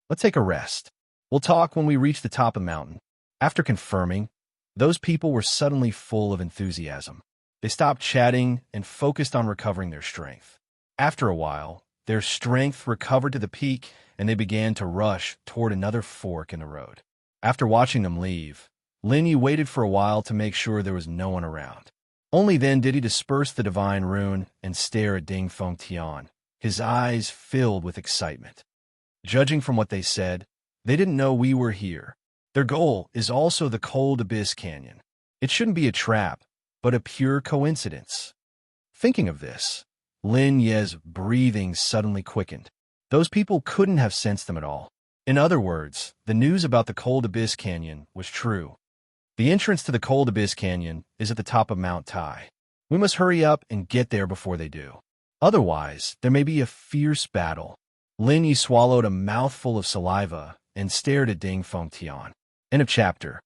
Let's take a rest. We'll talk when we reach the top of the mountain. After confirming, those people were suddenly full of enthusiasm. They stopped chatting and focused on recovering their strength. After a while, their strength recovered to the peak, and they began to rush toward another fork in the road. After watching them leave, Lin Yi waited for a while to make sure there was no one around. Only then did he disperse the divine rune and stare at Ding Feng Tian, his eyes filled with excitement. Judging from what they said, they didn't know we were here. Their goal is also the cold abyss canyon. It shouldn't be a trap, but a pure coincidence. Thinking of this, Lin Ye's breathing suddenly quickened. Those people couldn't have sensed them at all. In other words, the news about the cold abyss canyon was true. The entrance to the cold abyss canyon is at the top of Mount Tai. We must hurry up and get there before they do. Otherwise, there may be a fierce battle. Lin Yi swallowed a mouthful of saliva and stared at Ding Feng Tian. End of chapter.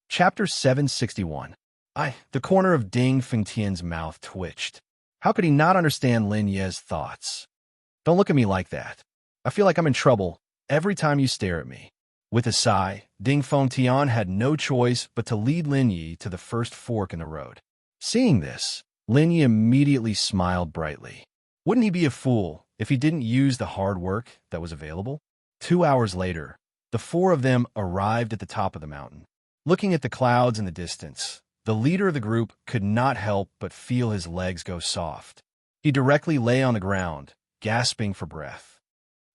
Chapter 761. The corner of Ding Feng Tian's mouth twitched. How could he not understand Lin Ye's thoughts? Don't look at me like that. I feel like I'm in trouble every time you stare at me. With a sigh, Ding Feng Tian had no choice but to lead Lin Yi to the first fork in the road. Seeing this, Lin Yi immediately smiled brightly. Wouldn't he be a fool if he didn't use the hard work that was available? 2 hours later, the 4 of them arrived at the top of the mountain. Looking at the clouds in the distance, the leader of the group could not help but feel his legs go soft. He directly lay on the ground, gasping for breath.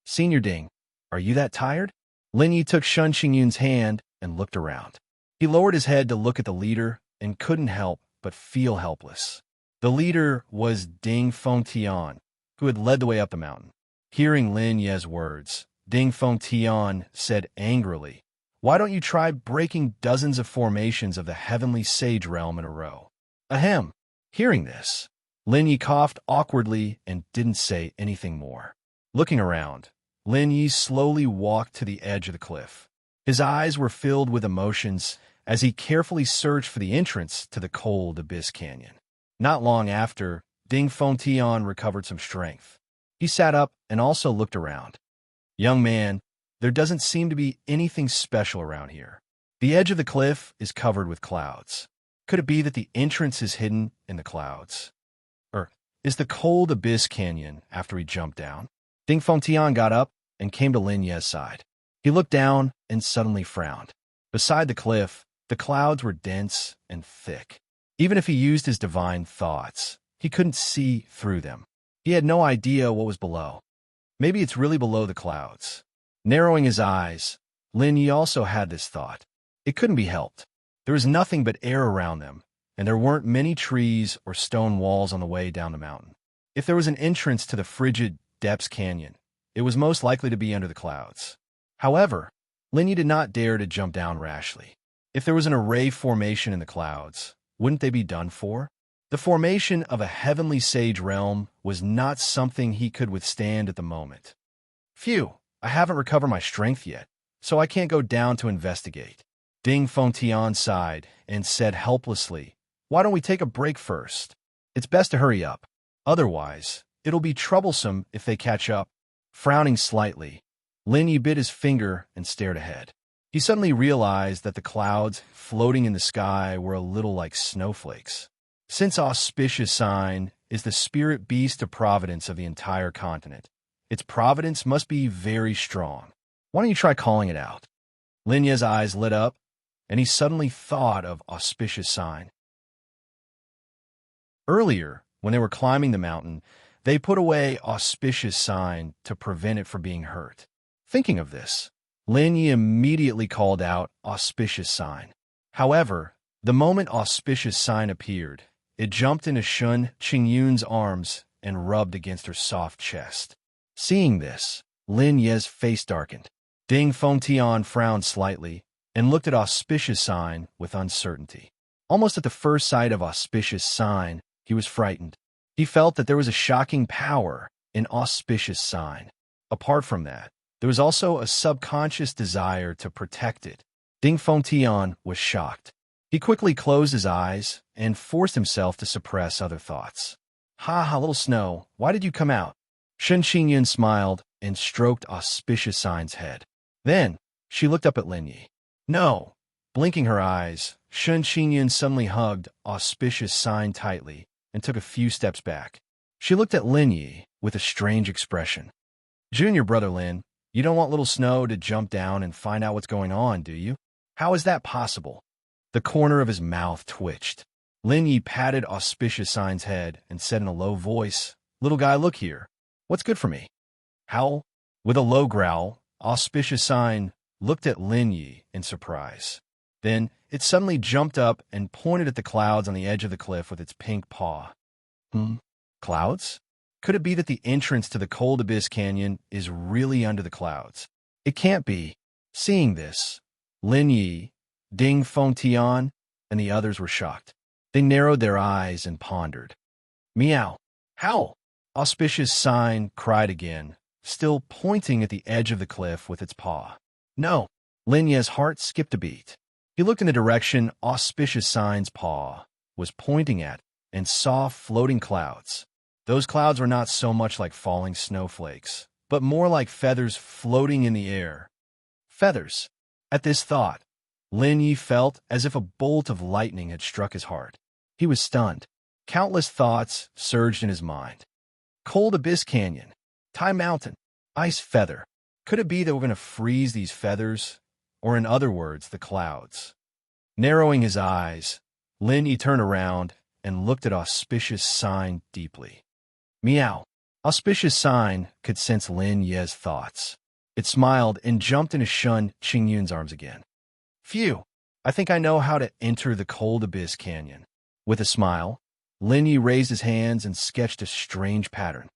"Senior Ding, are you that tired?" Lin Yi took Shun Qingyun's hand and looked around. He lowered his head to look at the leader and couldn't help but feel helpless. The leader was Ding Feng Tian, who had led the way up the mountain. Hearing Lin Ye's words, Ding Feng Tian said angrily, "Why don't you try breaking dozens of formations of the heavenly sage realm in a row?" Ahem. Hearing this, Lin Yi coughed awkwardly and didn't say anything more. Looking around, Lin Yi slowly walked to the edge of the cliff. His eyes were filled with emotions as he carefully searched for the entrance to the cold abyss canyon. Not long after, Ding Feng Tian recovered some strength. He sat up and also looked around. "Young man, there doesn't seem to be anything special around here. The edge of the cliff is covered with clouds. Could it be that the entrance is hidden in the clouds? Or is the cold abyss canyon after he jumped down?" Ding Feng Tian got up and came to Lin Ye's side. He looked down and suddenly frowned. Beside the cliff, the clouds were dense and thick. Even if he used his divine thoughts, he couldn't see through them. He had no idea what was below. Maybe it's really below the clouds. Narrowing his eyes, Lin Yi also had this thought. It couldn't be helped. There was nothing but air around them, and there weren't many trees or stone walls on the way down the mountain. If there was an entrance to the frigid depths canyon, it was most likely to be under the clouds. However, Lin Yi did not dare to jump down rashly. If there was an array formation in the clouds, wouldn't they be done for? The formation of a heavenly sage realm was not something he could withstand at the moment. "Phew, I haven't recovered my strength yet, so I can't go down to investigate." Ding Feng Tian sighed and said helplessly, "Why don't we take a break first? It's best to hurry up. Otherwise, it'll be troublesome if they catch up." Frowning slightly, Lin Yi bit his finger and stared ahead. He suddenly realized that the clouds floating in the sky were a little like snowflakes. Since auspicious sign is the spirit beast of providence of the entire continent, Its providence must be very strong. Why don't you try calling it out? Lin Ye's eyes lit up, and he suddenly thought of auspicious sign. Earlier, when they were climbing the mountain, they put away auspicious sign to prevent it from being hurt. Thinking of this, Lin Yi immediately called out auspicious sign. However, the moment auspicious sign appeared, it jumped into Shun Qingyun's arms and rubbed against her soft chest. Seeing this, Lin Ye's face darkened. Ding Fengtian frowned slightly and looked at auspicious sign with uncertainty. Almost at the first sight of auspicious sign, he was frightened. He felt that there was a shocking power in auspicious sign. Apart from that, there was also a subconscious desire to protect it. Ding Fengtian was shocked. He quickly closed his eyes and forced himself to suppress other thoughts. Ha, little Snow, why did you come out? Shun Qingyun smiled and stroked auspicious sign's head. Then, she looked up at Lin Yi. No. Blinking her eyes, Shun Qingyun suddenly hugged auspicious sign tightly and took a few steps back. She looked at Lin Yi with a strange expression. Junior brother Lin, you don't want little Snow to jump down and find out what's going on, do you? How is that possible? The corner of his mouth twitched. Lin Yi patted auspicious sign's head and said in a low voice, Little guy, look here. What's good for me? Howl? With a low growl, auspicious sign looked at Lin Yi in surprise. Then it suddenly jumped up and pointed at the clouds on the edge of the cliff with its pink paw. Clouds? Could it be that the entrance to the Cold Abyss Canyon is really under the clouds? It can't be. Seeing this, Lin Yi, Ding Fengtian, and the others were shocked. They narrowed their eyes and pondered. Meow. Howl! Auspicious sign cried again, still pointing at the edge of the cliff with its paw. No. Lin Ye's heart skipped a beat. He looked in the direction auspicious sign's paw was pointing at and saw floating clouds. Those clouds were not so much like falling snowflakes, but more like feathers floating in the air. Feathers. At this thought, Lin Yi felt as if a bolt of lightning had struck his heart. He was stunned. Countless thoughts surged in his mind. Cold Abyss Canyon, Tai Mountain, Ice Feather. Could it be that we're going to freeze these feathers? Or in other words, the clouds? Narrowing his eyes, Lin Yi turned around and looked at auspicious sign deeply. Meow. Auspicious sign could sense Lin Ye's thoughts. It smiled and jumped into Shun Qingyun's arms again. Phew, I think I know how to enter the Cold Abyss Canyon. With a smile, Lin Yi raised his hands and sketched a strange pattern.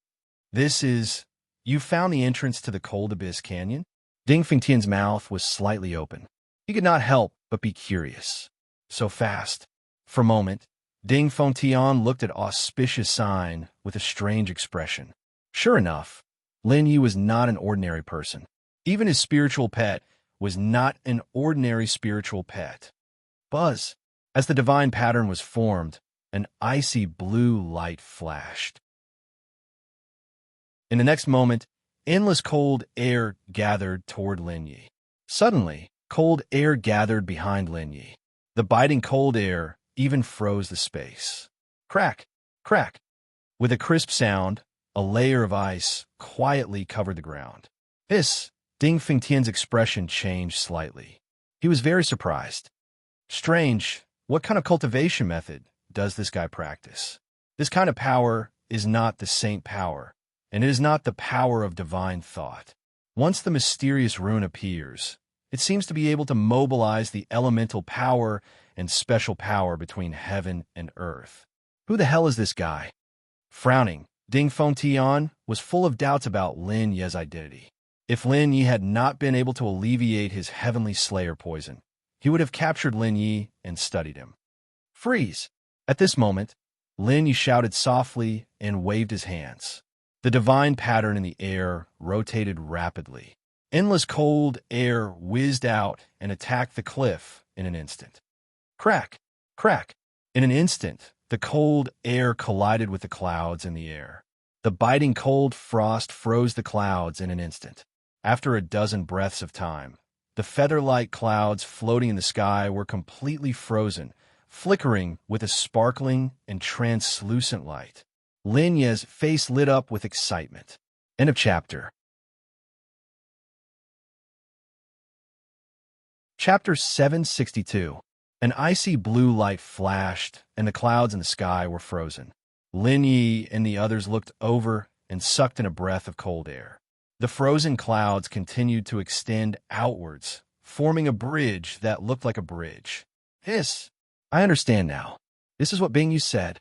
This is... You found the entrance to the Cold Abyss Canyon? Ding Fengtian's mouth was slightly open. He could not help but be curious. So fast. For a moment, Ding Fengtian looked at auspicious sign with a strange expression. Sure enough, Lin Yi was not an ordinary person. Even his spiritual pet was not an ordinary spiritual pet. Buzz. As the divine pattern was formed, an icy blue light flashed. In the next moment, endless cold air gathered toward Lin Yi. Suddenly, cold air gathered behind Lin Yi. The biting cold air even froze the space. Crack, crack. With a crisp sound, a layer of ice quietly covered the ground. Ding Fengtian's expression changed slightly. He was very surprised. Strange, what kind of cultivation method does this guy practice? This kind of power is not the saint power, and it is not the power of divine thought. Once the mysterious rune appears, it seems to be able to mobilize the elemental power and special power between heaven and earth. Who the hell is this guy? Frowning, Ding Fengtian was full of doubts about Lin Ye's identity. If Lin Yi had not been able to alleviate his heavenly slayer poison, he would have captured Lin Yi and studied him. Freeze! At this moment, Lin Yi shouted softly and waved his hands. The divine pattern in the air rotated rapidly. Endless cold air whizzed out and attacked the cliff in an instant. Crack! Crack! In an instant, the cold air collided with the clouds in the air. The biting cold frost froze the clouds in an instant. After a dozen breaths of time, the feather-like clouds floating in the sky were completely frozen, flickering with a sparkling and translucent light. Lin Ye's face lit up with excitement. End of chapter. Chapter 762. An icy blue light flashed, and the clouds in the sky were frozen. Lin Yi and the others looked over and sucked in a breath of cold air. The frozen clouds continued to extend outwards, forming a bridge that looked like a bridge. I understand now. This is what Bing Yu said.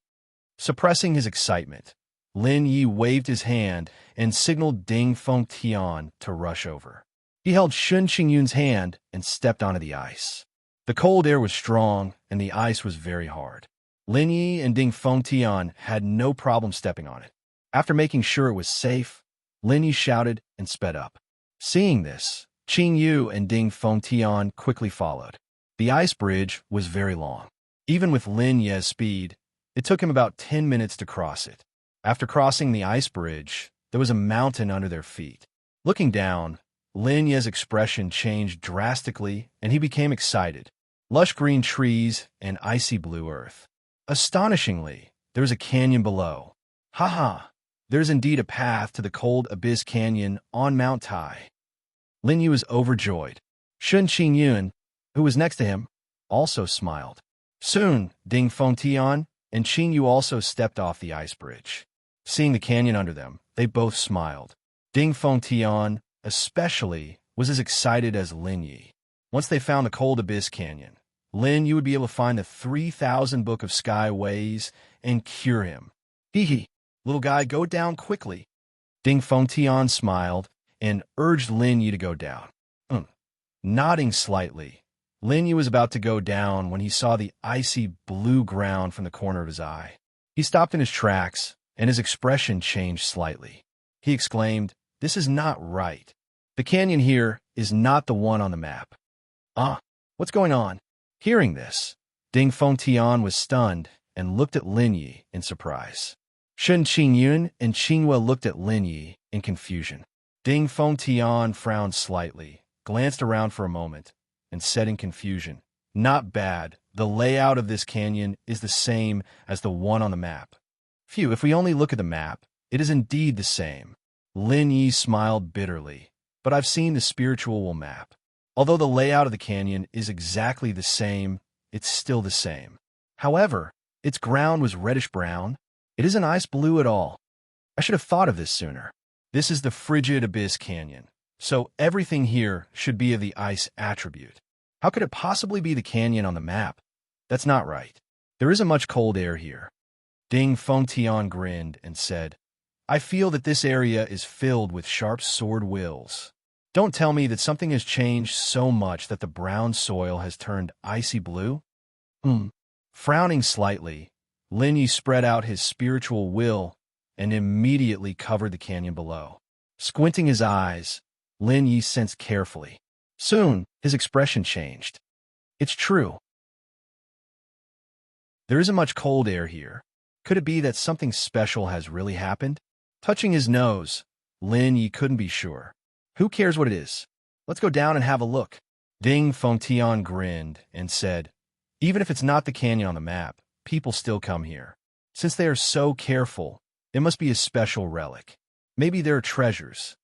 Suppressing his excitement, Lin Yi waved his hand and signaled Ding Fengtian to rush over. He held Shun Qingyun's hand and stepped onto the ice. The cold air was strong, and the ice was very hard. Lin Yi and Ding Fengtian had no problem stepping on it. After making sure it was safe, Lin Yi shouted and sped up. Seeing this, Qing Yu and Ding Fengtian quickly followed. The ice bridge was very long. Even with Lin Yi's speed, it took him about 10 minutes to cross it. After crossing the ice bridge, there was a mountain under their feet. Looking down, Lin Yi's expression changed drastically, and he became excited. Lush green trees and icy blue earth. Astonishingly, there was a canyon below. There's indeed a path to the cold abyss canyon on Mount Tai. Lin Yi was overjoyed. Shun Qingyun, who was next to him, also smiled. Soon, Ding Fengtian and Qing Yu also stepped off the ice bridge. Seeing the canyon under them, they both smiled. Ding Fengtian, especially, was as excited as Lin Yi. Once they found the cold abyss canyon, Lin Yi would be able to find the 3,000 Book of Sky ways and cure him. Little guy, go down quickly. Ding Fengtian smiled and urged Lin Yi to go down. Nodding slightly, Lin Yi was about to go down when he saw the icy blue ground from the corner of his eye. He stopped in his tracks, and his expression changed slightly. He exclaimed, "This is not right. The canyon here is not the one on the map." What's going on? Hearing this, Ding Fengtian was stunned and looked at Lin Yi in surprise. Shun Qingyun and Qinghua looked at Lin Yi in confusion. Ding Fengtian frowned slightly, glanced around for a moment, and said in confusion, "Not bad. The layout of this canyon is the same as the one on the map." Phew, if we only look at the map, it is indeed the same. Lin Yi smiled bitterly, but I've seen the spiritual map. Although the layout of the canyon is exactly the same, it's still the same. However, its ground was reddish-brown. It isn't ice blue at all. I should have thought of this sooner. This is the frigid abyss canyon, so everything here should be of the ice attribute. How could it possibly be the canyon on the map? That's not right. There isn't much cold air here. Ding Fengtian grinned and said, "I feel that this area is filled with sharp sword wills. Don't tell me that something has changed so much that the brown soil has turned icy blue?" Frowning slightly, Lin Yi spread out his spiritual will and immediately covered the canyon below. Squinting his eyes, Lin Yi sensed carefully. Soon, his expression changed. It's true. There isn't much cold air here. Could it be that something special has really happened? Touching his nose, Lin Yi couldn't be sure. Who cares what it is? Let's go down and have a look. Ding Fengtian grinned and said, "Even if it's not the canyon on the map, people still come here. Since they are so careful, it must be a special relic. Maybe there are treasures.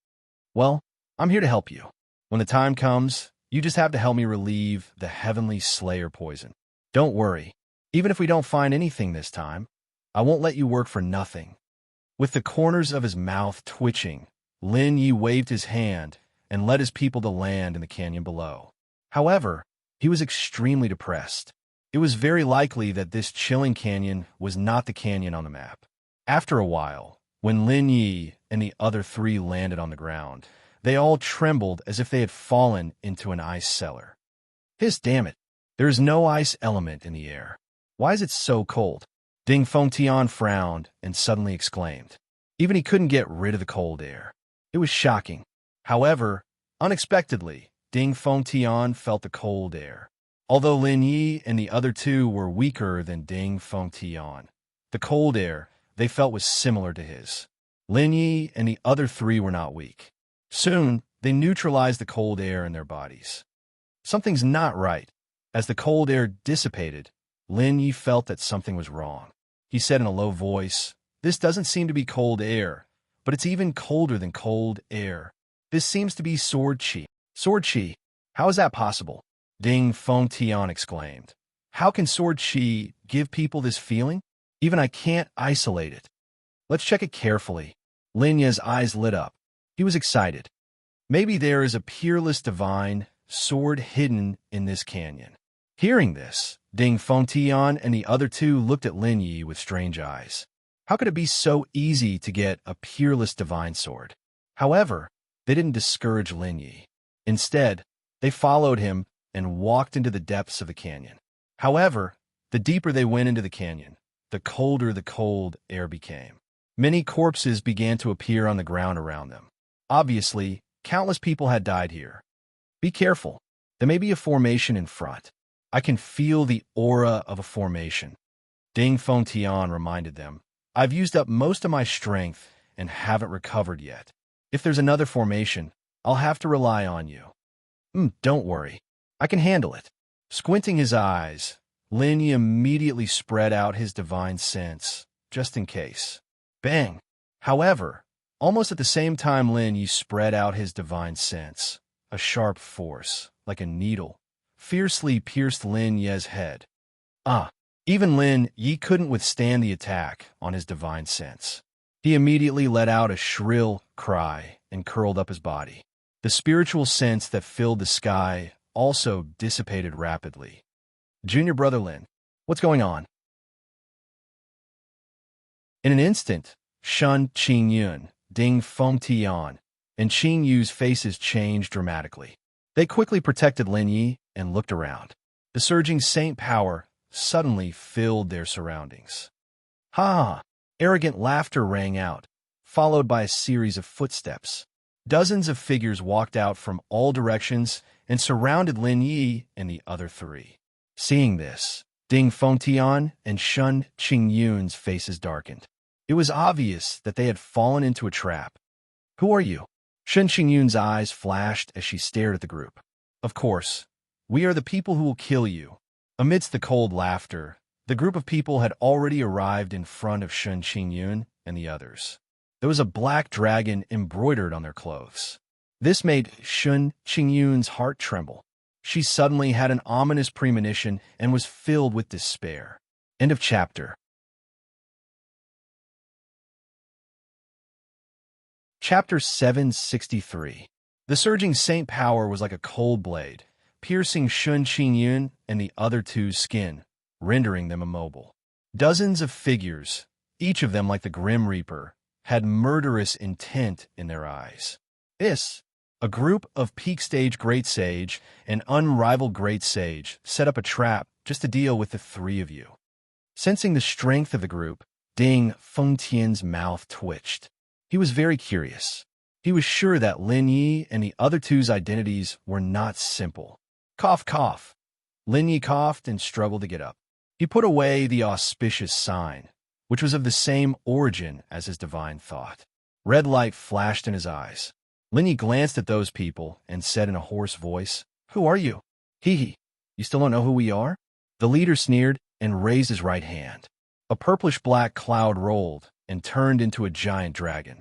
Well, I'm here to help you. When the time comes, you just have to help me relieve the heavenly slayer poison. Don't worry. Even if we don't find anything this time, I won't let you work for nothing." With the corners of his mouth twitching, Lin Yi waved his hand and led his people to land in the canyon below. However, he was extremely depressed. It was very likely that this chilling canyon was not the canyon on the map. After a while, when Lin Yi and the other three landed on the ground, they all trembled as if they had fallen into an ice cellar. Damn it, there is no ice element in the air. Why is it so cold? Ding Fengtian frowned and suddenly exclaimed. Even he couldn't get rid of the cold air. It was shocking. However, unexpectedly, Ding Fengtian felt the cold air. Although Lin Yi and the other two were weaker than Ding Fengtian, the cold air they felt was similar to his. Lin Yi and the other three were not weak. Soon, they neutralized the cold air in their bodies. Something's not right. As the cold air dissipated, Lin Yi felt that something was wrong. He said in a low voice, "This doesn't seem to be cold air, but it's even colder than cold air. This seems to be sword chi. Sword chi? How is that possible? Ding Fengtian exclaimed. How can sword chi give people this feeling? Even I can't isolate it. Let's check it carefully. Lin Ye's eyes lit up. He was excited. Maybe there is a peerless divine sword hidden in this canyon. Hearing this, Ding Fengtian and the other two looked at Lin Yi with strange eyes. How could it be so easy to get a peerless divine sword? However, they didn't discourage Lin Yi. Instead, they followed him and walked into the depths of the canyon. However, the deeper they went into the canyon, the colder the cold air became. Many corpses began to appear on the ground around them. Obviously, countless people had died here. Be careful. There may be a formation in front. I can feel the aura of a formation. Ding Fengtian reminded them. I've used up most of my strength and haven't recovered yet. If there's another formation, I'll have to rely on you. Don't worry. I can handle it. Squinting his eyes, Lin Yi immediately spread out his divine sense, just in case. Bang! However, almost at the same time Lin Yi spread out his divine sense, a sharp force, like a needle, fiercely pierced Lin Ye's head. Even Lin Yi couldn't withstand the attack on his divine sense. He immediately let out a shrill cry and curled up his body. The spiritual sense that filled the sky also dissipated rapidly. Junior brother Lin, what's going on? In an instant, Shun Qingyun, Ding Fengtian, and Qing Yu's faces changed dramatically. They quickly protected Lin Yi and looked around. The surging saint power suddenly filled their surroundings. Ha! Arrogant laughter rang out, followed by a series of footsteps. Dozens of figures walked out from all directions and surrounded Lin Yi and the other three. Seeing this, Ding Fengtian and Shun Qingyun's faces darkened. It was obvious that they had fallen into a trap. Who are you? Shun Qingyun's eyes flashed as she stared at the group. Of course, we are the people who will kill you. Amidst the cold laughter, the group of people had already arrived in front of Shun Qingyun and the others. There was a black dragon embroidered on their clothes. This made Shun Qingyun's heart tremble. She suddenly had an ominous premonition and was filled with despair. End of chapter. Chapter 763. The surging saint power was like a cold blade, piercing Shun Qingyun and the other two's skin, rendering them immobile. Dozens of figures, each of them like the Grim Reaper, had murderous intent in their eyes. A group of peak stage great sage and unrivaled great sage set up a trap just to deal with the three of you. Sensing the strength of the group, Ding Fengtian's mouth twitched. He was very curious. He was sure that Lin Yi and the other two's identities were not simple. Cough, cough. Lin Yi coughed and struggled to get up. He put away the auspicious sign, which was of the same origin as his divine thought. Red light flashed in his eyes. Lin Yi glanced at those people and said in a hoarse voice, "Who are you?" "Hee. You still don't know who we are?" The leader sneered and raised his right hand. A purplish-black cloud rolled and turned into a giant dragon.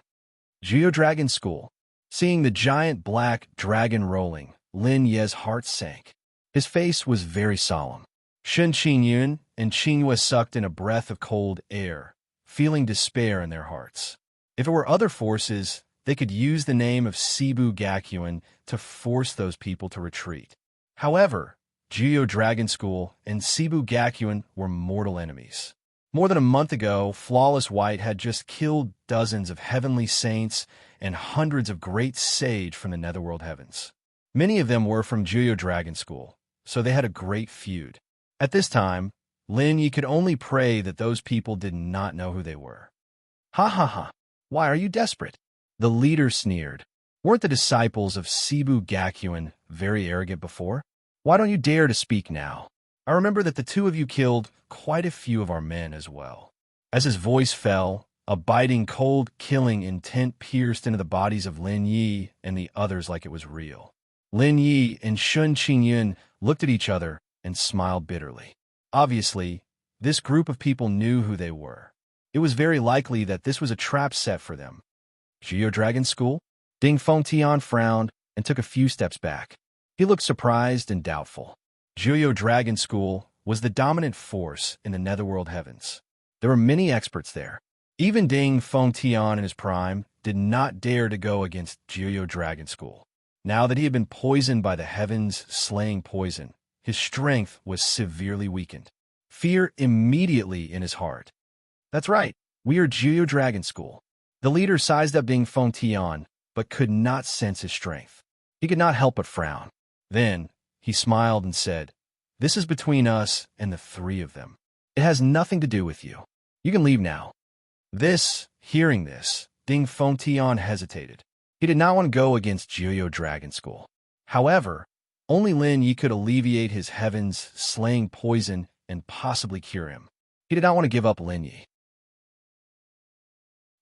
Geo-Dragon School. Seeing the giant black dragon rolling, Lin Ye's heart sank. His face was very solemn. Shun Qingyun and Qingyue sucked in a breath of cold air, feeling despair in their hearts. If it were other forces, they could use the name of Cebu Gakuen to force those people to retreat. However, Geo-Dragon School and Cebu Gakuen were mortal enemies. More than a month ago, Flawless White had just killed dozens of heavenly saints and hundreds of great sage from the netherworld heavens. Many of them were from Geo-Dragon School, so they had a great feud. At this time, Lin Yi could only pray that those people did not know who they were. Ha ha ha, why are you desperate? The leader sneered. Weren't the disciples of Cebu Gakuen very arrogant before? Why don't you dare to speak now? I remember that the two of you killed quite a few of our men as well. As his voice fell, a biting, cold, killing intent pierced into the bodies of Lin Yi and the others like it was real. Lin Yi and Shun Qingyun looked at each other and smiled bitterly. Obviously, this group of people knew who they were. It was very likely that this was a trap set for them. Geo Dragon School? Ding Fengtian frowned and took a few steps back. He looked surprised and doubtful. Geo Dragon School was the dominant force in the netherworld heavens. There were many experts there. Even Ding Fengtian in his prime did not dare to go against Geo Dragon School. Now that he had been poisoned by the heavens-slaying poison, his strength was severely weakened. Fear immediately in his heart. That's right, we are Geo Dragon School. The leader sized up Ding Fengtian, but could not sense his strength. He could not help but frown. Then, he smiled and said, "This is between us and the three of them. It has nothing to do with you. You can leave now." Hearing this, Ding Fengtian hesitated. He did not want to go against Geo Dragon School. However, only Lin Yi could alleviate his heavens-slaying poison and possibly cure him. He did not want to give up Lin Yi.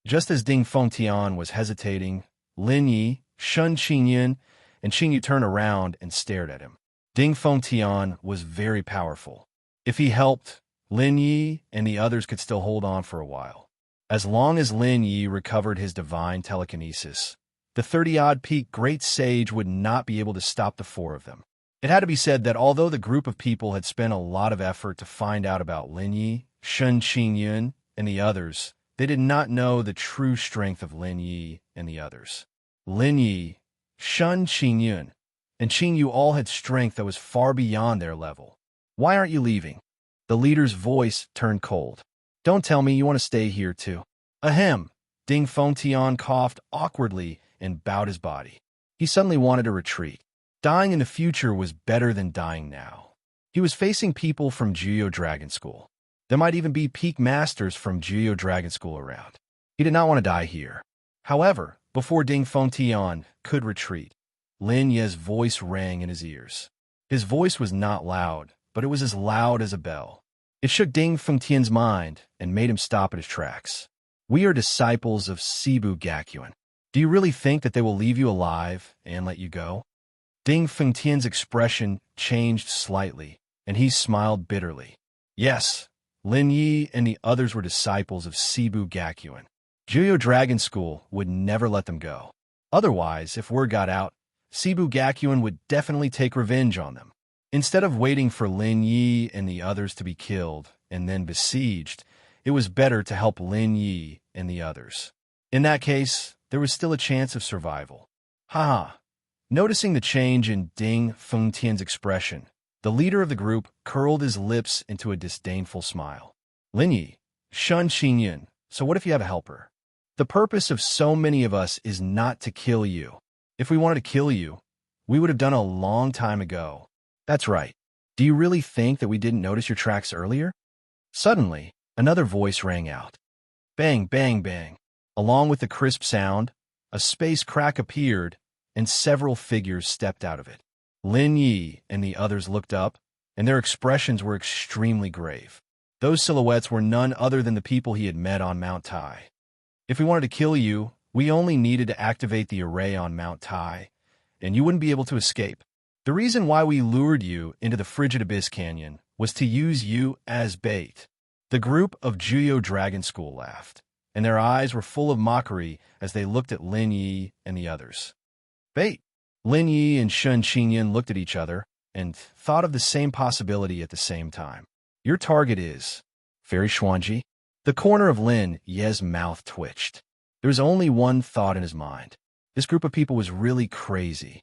Just as Ding Fengtian was hesitating, Lin Yi, Shun Qingyun, and Qingyu turned around and stared at him. Ding Fengtian was very powerful. If he helped, Lin Yi and the others could still hold on for a while. As long as Lin Yi recovered his divine telekinesis, the 30-odd peak great sage would not be able to stop the four of them. It had to be said that although the group of people had spent a lot of effort to find out about Lin Yi, Shun Qingyun, and the others, they did not know the true strength of Lin Yi and the others. Lin Yi, Shun Qingyun, and Qingyu all had strength that was far beyond their level. "Why aren't you leaving?" The leader's voice turned cold. "Don't tell me you want to stay here too." Ahem! Ding Fengtian coughed awkwardly and bowed his body. He suddenly wanted to retreat. Dying in the future was better than dying now. He was facing people from Geo Dragon School. There might even be peak masters from Geo Dragon School around. He did not want to die here. However, before Ding Fengtian could retreat, Lin Yi's voice rang in his ears. His voice was not loud, but it was as loud as a bell. It shook Ding Fengtian's mind and made him stop at his tracks. "We are disciples of Sibu Gakuin. Do you really think that they will leave you alive and let you go?" Ding Fengtian's expression changed slightly, and he smiled bitterly. Yes, Lin Yi and the others were disciples of Sibu Gakuin. Geo Dragon School would never let them go. Otherwise, if word got out, Sibu Gakuin would definitely take revenge on them. Instead of waiting for Lin Yi and the others to be killed and then besieged, it was better to help Lin Yi and the others. In that case, there was still a chance of survival. Haha. Noticing the change in Ding Fengtian's expression, the leader of the group curled his lips into a disdainful smile. "Lin Yi, Shun Qingyun, so what if you have a helper? The purpose of so many of us is not to kill you. If we wanted to kill you, we would have done a long time ago." "That's right. Do you really think that we didn't notice your tracks earlier?" Suddenly, another voice rang out. Bang, bang, bang. Along with the crisp sound, a space crack appeared, and several figures stepped out of it. Lin Yi and the others looked up, and their expressions were extremely grave. Those silhouettes were none other than the people he had met on Mount Tai. "If we wanted to kill you, we only needed to activate the array on Mount Tai, and you wouldn't be able to escape. The reason why we lured you into the frigid Abyss Canyon was to use you as bait." The group of Geo Dragon School laughed, and their eyes were full of mockery as they looked at Lin Yi and the others. Bait! Lin Yi and Shun Qingyun looked at each other and thought of the same possibility at the same time. "Your target is Fairy Xuanji?" The corner of Lin Yi's mouth twitched. There was only one thought in his mind. This group of people was really crazy.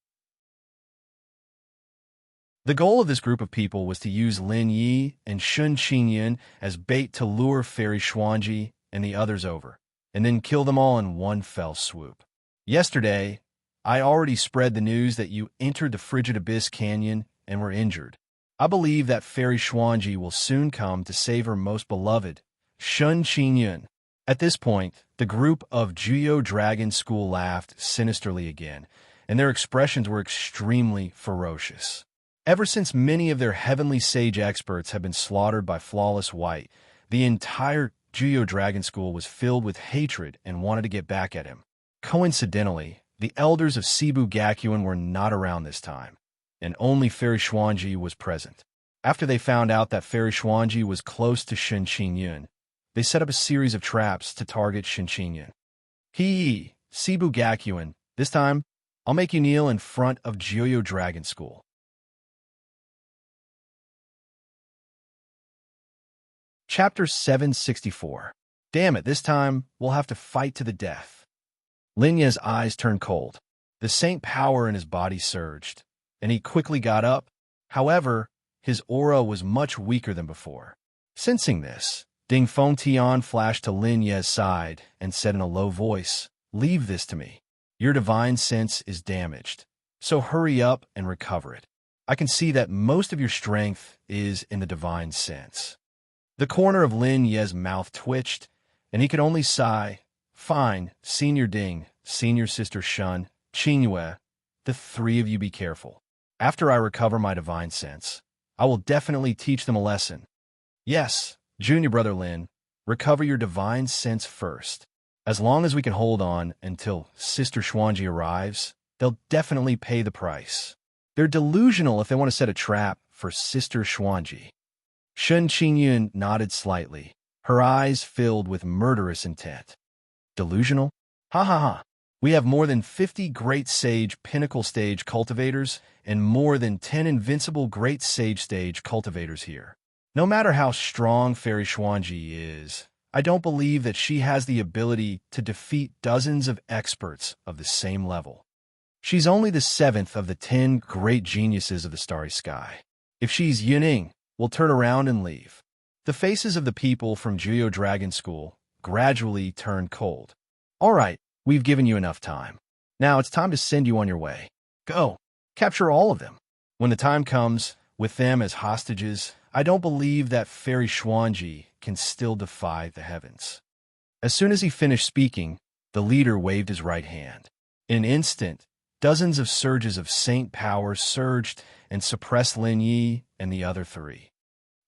The goal of this group of people was to use Lin Yi and Shun Qingyun as bait to lure Fairy Xuanji and the others over, and then kill them all in one fell swoop. Yesterday, I already spread the news that you entered the frigid Abyss Canyon and were injured. I believe that Fairy Xuanji will soon come to save her most beloved, Shun Qingyun. At this point, the group of Geo Dragon School laughed sinisterly again, and their expressions were extremely ferocious. Ever since many of their heavenly sage experts had been slaughtered by Flawless White, the entire Geo Dragon School was filled with hatred and wanted to get back at him. Coincidentally, the elders of Sibu Gakuin were not around this time, and only Fairy Xuanji was present. After they found out that Fairy Xuanji was close to Shun Qingyun, they set up a series of traps to target Shun Qingyun. He, Cebu Gakuin. This time, I'll make you kneel in front of Joyo Dragon School. Chapter 764. Damn it, this time, we'll have to fight to the death. Linya's eyes turned cold. The saint power in his body surged, and he quickly got up. However, his aura was much weaker than before. Sensing this, Ding Feng Tian flashed to Linya's side and said in a low voice, "Leave this to me. Your divine sense is damaged, so hurry up and recover it. I can see that most of your strength is in the divine sense." The corner of Lin Ye's mouth twitched, and he could only sigh. "Fine, Senior Ding, Senior Sister Shun, Qingyue, the three of you be careful. After I recover my divine sense, I will definitely teach them a lesson." "Yes, Junior Brother Lin, recover your divine sense first. As long as we can hold on until Sister Xuanji arrives, they'll definitely pay the price. They're delusional if they want to set a trap for Sister Xuanji." Shun Qingyun nodded slightly, her eyes filled with murderous intent. "Delusional? Ha ha ha. We have more than 50 Great Sage Pinnacle Stage cultivators and more than 10 invincible Great Sage Stage cultivators here. No matter how strong Fairy Xuanji is, I don't believe that she has the ability to defeat dozens of experts of the same level. She's only the 7th of the 10 great geniuses of the starry sky. If she's Yuning, we'll turn around and leave." The faces of the people from Joyo Dragon School gradually turned cold. "All right, we've given you enough time. Now it's time to send you on your way. Go, capture all of them. When the time comes, with them as hostages, I don't believe that Fairy Xuanji can still defy the heavens." As soon as he finished speaking, the leader waved his right hand. In an instant, dozens of surges of saint power surged and suppressed Lin Yi and the other three.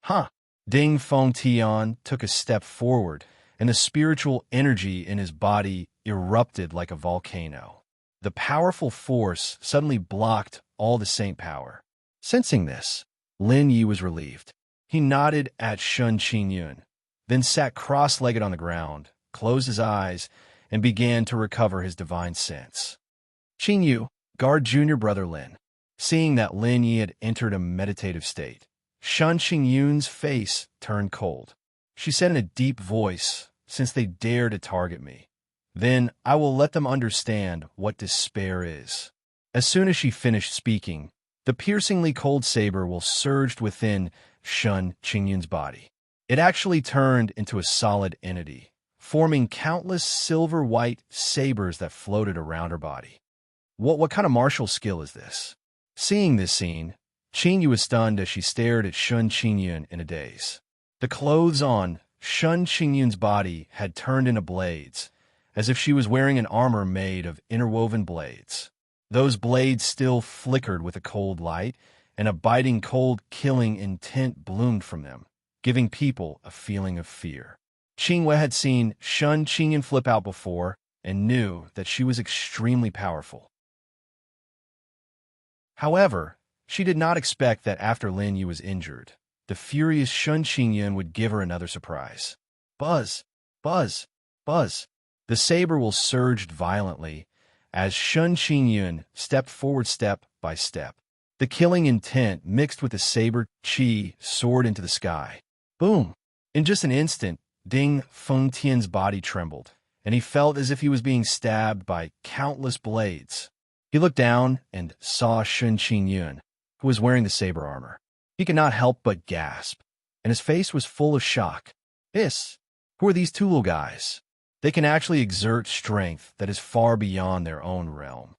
"Huh!" Ding Feng Tian took a step forward, and the spiritual energy in his body erupted like a volcano. The powerful force suddenly blocked all the saint power. Sensing this, Lin Yi was relieved. He nodded at Shun Qingyun, then sat cross-legged on the ground, closed his eyes, and began to recover his divine sense. "Qingyu, guard Junior Brother Lin." Seeing that Lin Yi had entered a meditative state, Shun Qingyun's face turned cold. She said in a deep voice, "Since they dare to target me, then I will let them understand what despair is." As soon as she finished speaking, the piercingly cold saber will surged within Shun Qingyun's body. It actually turned into a solid entity, forming countless silver-white sabers that floated around her body. What kind of martial skill is this? Seeing this scene, Qingyu was stunned as she stared at Shun Qingyun in a daze. The clothes on Shun Qingyun's body had turned into blades, as if she was wearing an armor made of interwoven blades. Those blades still flickered with a cold light, and a biting cold killing intent bloomed from them, giving people a feeling of fear. Qingwei had seen Shun Qingyun flip out before and knew that she was extremely powerful. However, she did not expect that after Lin Yu was injured, the furious Shun Qingyun would give her another surprise. Buzz, buzz, buzz. The saber will surged violently as Shun Qingyun stepped forward step by step. The killing intent mixed with the saber chi soared into the sky. Boom! In just an instant, Ding Fengtian's body trembled, and he felt as if he was being stabbed by countless blades. He looked down and saw Shun Qingyun, who was wearing the saber armor. He could not help but gasp, and his face was full of shock. Who are these two little guys? They can actually exert strength that is far beyond their own realm.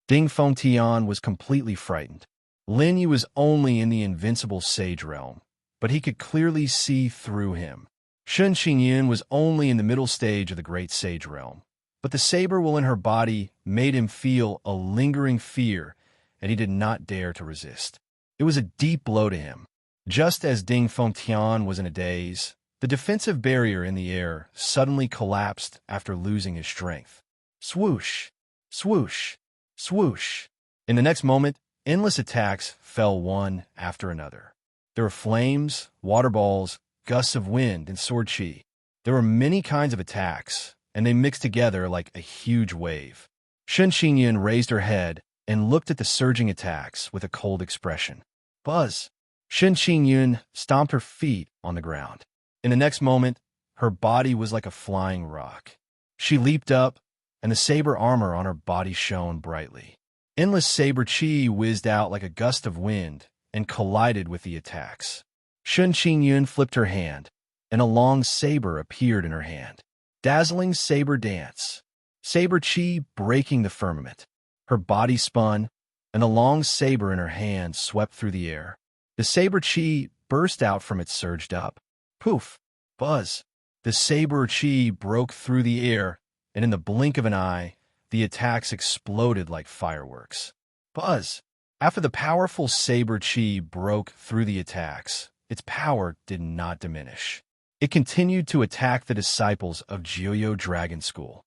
Ding Fengtian was completely frightened. Lin Yu was only in the invincible sage realm, but he could clearly see through him. Shun Qingyun was only in the middle stage of the great sage realm, but the saber will in her body made him feel a lingering fear, and he did not dare to resist. It was a deep blow to him. Just as Ding Fengtian was in a daze, the defensive barrier in the air suddenly collapsed after losing his strength. Swoosh, swoosh, swoosh. In the next moment, endless attacks fell one after another. There were flames, water balls, gusts of wind, and sword chi. There were many kinds of attacks, and they mixed together like a huge wave. Shen Xingyun raised her head and looked at the surging attacks with a cold expression. Buzz! Shen Xingyun stomped her feet on the ground. In the next moment, her body was like a flying rock. She leaped up, and the saber armor on her body shone brightly. Endless saber chi whizzed out like a gust of wind and collided with the attacks. Shen Xingyun flipped her hand, and a long saber appeared in her hand. Dazzling saber dance. Saber chi breaking the firmament. Her body spun, and the long saber in her hand swept through the air. The saber chi burst out from it surged up. Poof! Buzz! The saber chi broke through the air, and in the blink of an eye, the attacks exploded like fireworks. Buzz! After the powerful saber chi broke through the attacks, its power did not diminish. It continued to attack the disciples of Jiuyo Dragon School.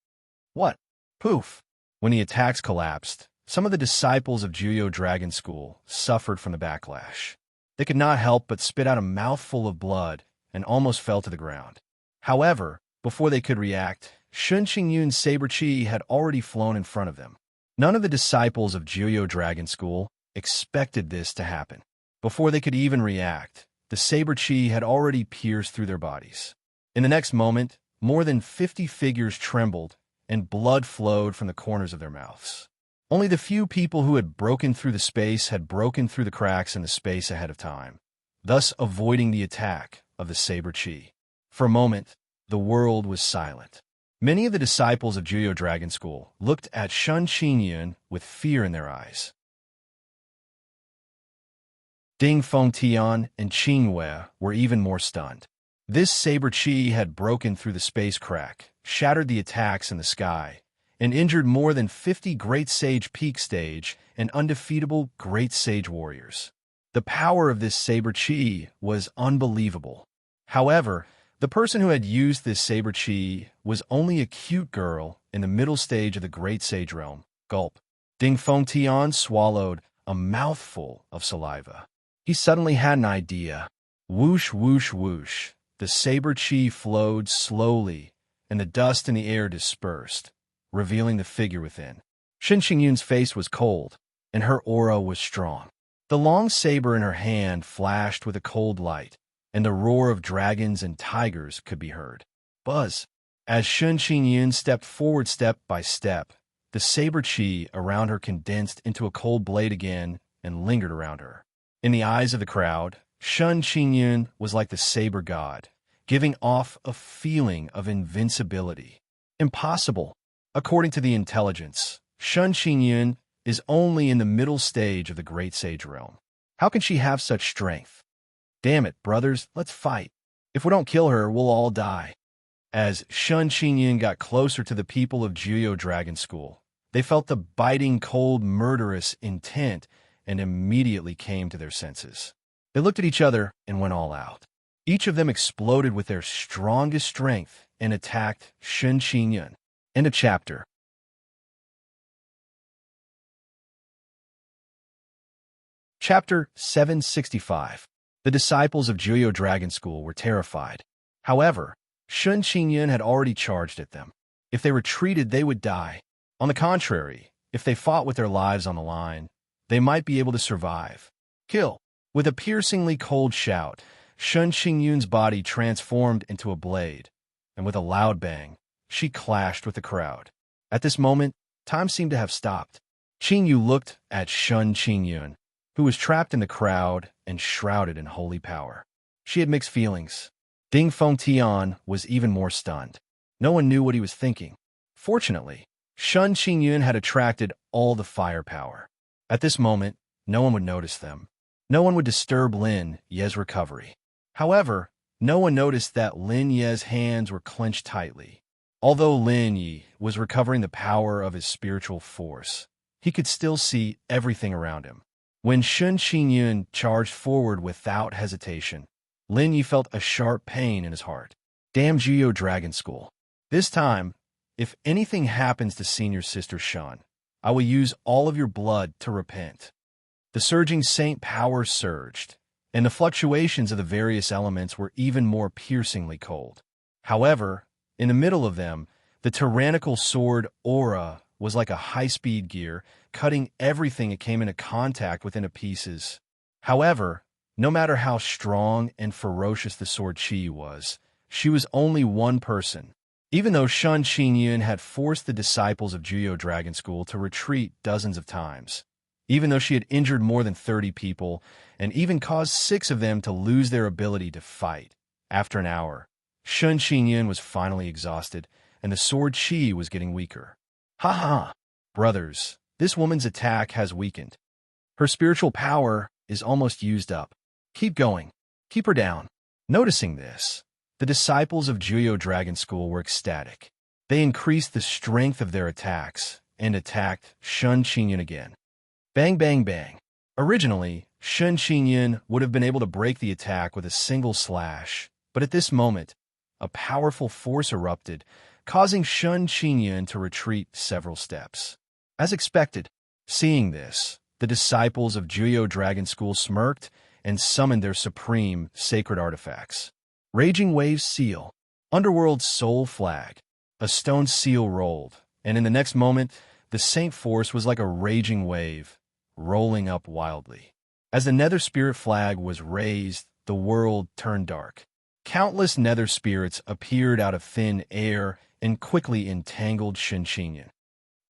What? Poof! When the attacks collapsed, some of the disciples of Jiuyo Dragon School suffered from the backlash. They could not help but spit out a mouthful of blood and almost fell to the ground. However, before they could react, Shen Xingyun's saber chi had already flown in front of them. None of the disciples of Jiuyo Dragon School expected this to happen. Before they could even react, the saber chi had already pierced through their bodies. In the next moment, more than 50 figures trembled, and blood flowed from the corners of their mouths. Only the few people who had broken through the space had broken through the cracks in the space ahead of time, thus avoiding the attack of the saber chi. For a moment, the world was silent. Many of the disciples of Jiuyo Dragon School looked at Shen Xingyun with fear in their eyes. Ding Fengtian and Qing Wei were even more stunned. This saber chi had broken through the space crack, shattered the attacks in the sky, and injured more than 50 Great Sage Peak Stage and undefeatable Great Sage warriors. The power of this saber chi was unbelievable. However, the person who had used this saber chi was only a cute girl in the middle stage of the Great Sage realm. Gulp. Ding Fengtian swallowed a mouthful of saliva. He suddenly had an idea. Whoosh, whoosh, whoosh. The saber chi flowed slowly, and the dust in the air dispersed, revealing the figure within. Shen Xingyun's face was cold, and her aura was strong. The long saber in her hand flashed with a cold light, and the roar of dragons and tigers could be heard. Buzz! As Shen Xingyun stepped forward step by step, the saber chi around her condensed into a cold blade again and lingered around her. In the eyes of the crowd, Shen Xingyun was like the saber god, giving off a feeling of invincibility. Impossible. According to the intelligence, Shen Xingyun is only in the middle stage of the Great Sage realm. How can she have such strength? Damn it, brothers, let's fight. If we don't kill her, we'll all die. As Shen Xingyun got closer to the people of Jiuyo Dragon School, they felt the biting, cold, murderous intent and immediately came to their senses. They looked at each other and went all out. Each of them exploded with their strongest strength and attacked Shen Xingyun. End of chapter. Chapter 765. The disciples of Jiuyo Dragon School were terrified. However, Shen Xingyun had already charged at them. If they retreated, they would die. On the contrary, if they fought with their lives on the line, they might be able to survive. Kill! With a piercingly cold shout, Shen Xingyun's body transformed into a blade, and with a loud bang, she clashed with the crowd. At this moment, time seemed to have stopped. Qingyu looked at Shen Xingyun, who was trapped in the crowd and shrouded in holy power. She had mixed feelings. Ding Fengtian was even more stunned. No one knew what he was thinking. Fortunately, Shen Xingyun had attracted all the firepower. At this moment, no one would notice them. No one would disturb Lin Ye's recovery. However, no one noticed that Lin Ye's hands were clenched tightly. Although Lin Ye was recovering the power of his spiritual force, he could still see everything around him. When Shen Xingyun charged forward without hesitation, Lin Yi felt a sharp pain in his heart. Damn Jiuyo Dragon School. This time, if anything happens to senior sister Shen, I will use all of your blood to repent. The surging saint power surged, and the fluctuations of the various elements were even more piercingly cold. However, in the middle of them, The tyrannical sword aura was like a high-speed gear, cutting everything it came into contact with into pieces. However, no matter how strong and ferocious the sword Qi was, she was only one person. Even though Shun Qingyun had forced the disciples of Juyo Dragon School to retreat dozens of times, even though she had injured more than 30 people and even caused 6 of them to lose their ability to fight, after an hour, Shun Qingyun was finally exhausted, and the sword Qi was getting weaker. Ha ha! Brothers, this woman's attack has weakened. Her spiritual power is almost used up. Keep going. Keep her down. Noticing this, the disciples of Juyo Dragon School were ecstatic. They increased the strength of their attacks and attacked Shun Qingyun again. Bang, bang, bang. Originally, Shun Qingyun would have been able to break the attack with a single slash, but at this moment, a powerful force erupted, causing Shun Qingyun to retreat several steps. As expected, seeing this, the disciples of Juyo Dragon School smirked and summoned their supreme sacred artifacts. Raging Wave's seal, Underworld's soul flag, a stone seal rolled, and in the next moment, the Saint Force was like a raging wave, rolling up wildly. As the Nether Spirit flag was raised, the world turned dark. Countless Nether Spirits appeared out of thin air and quickly entangled Shun Qingyun.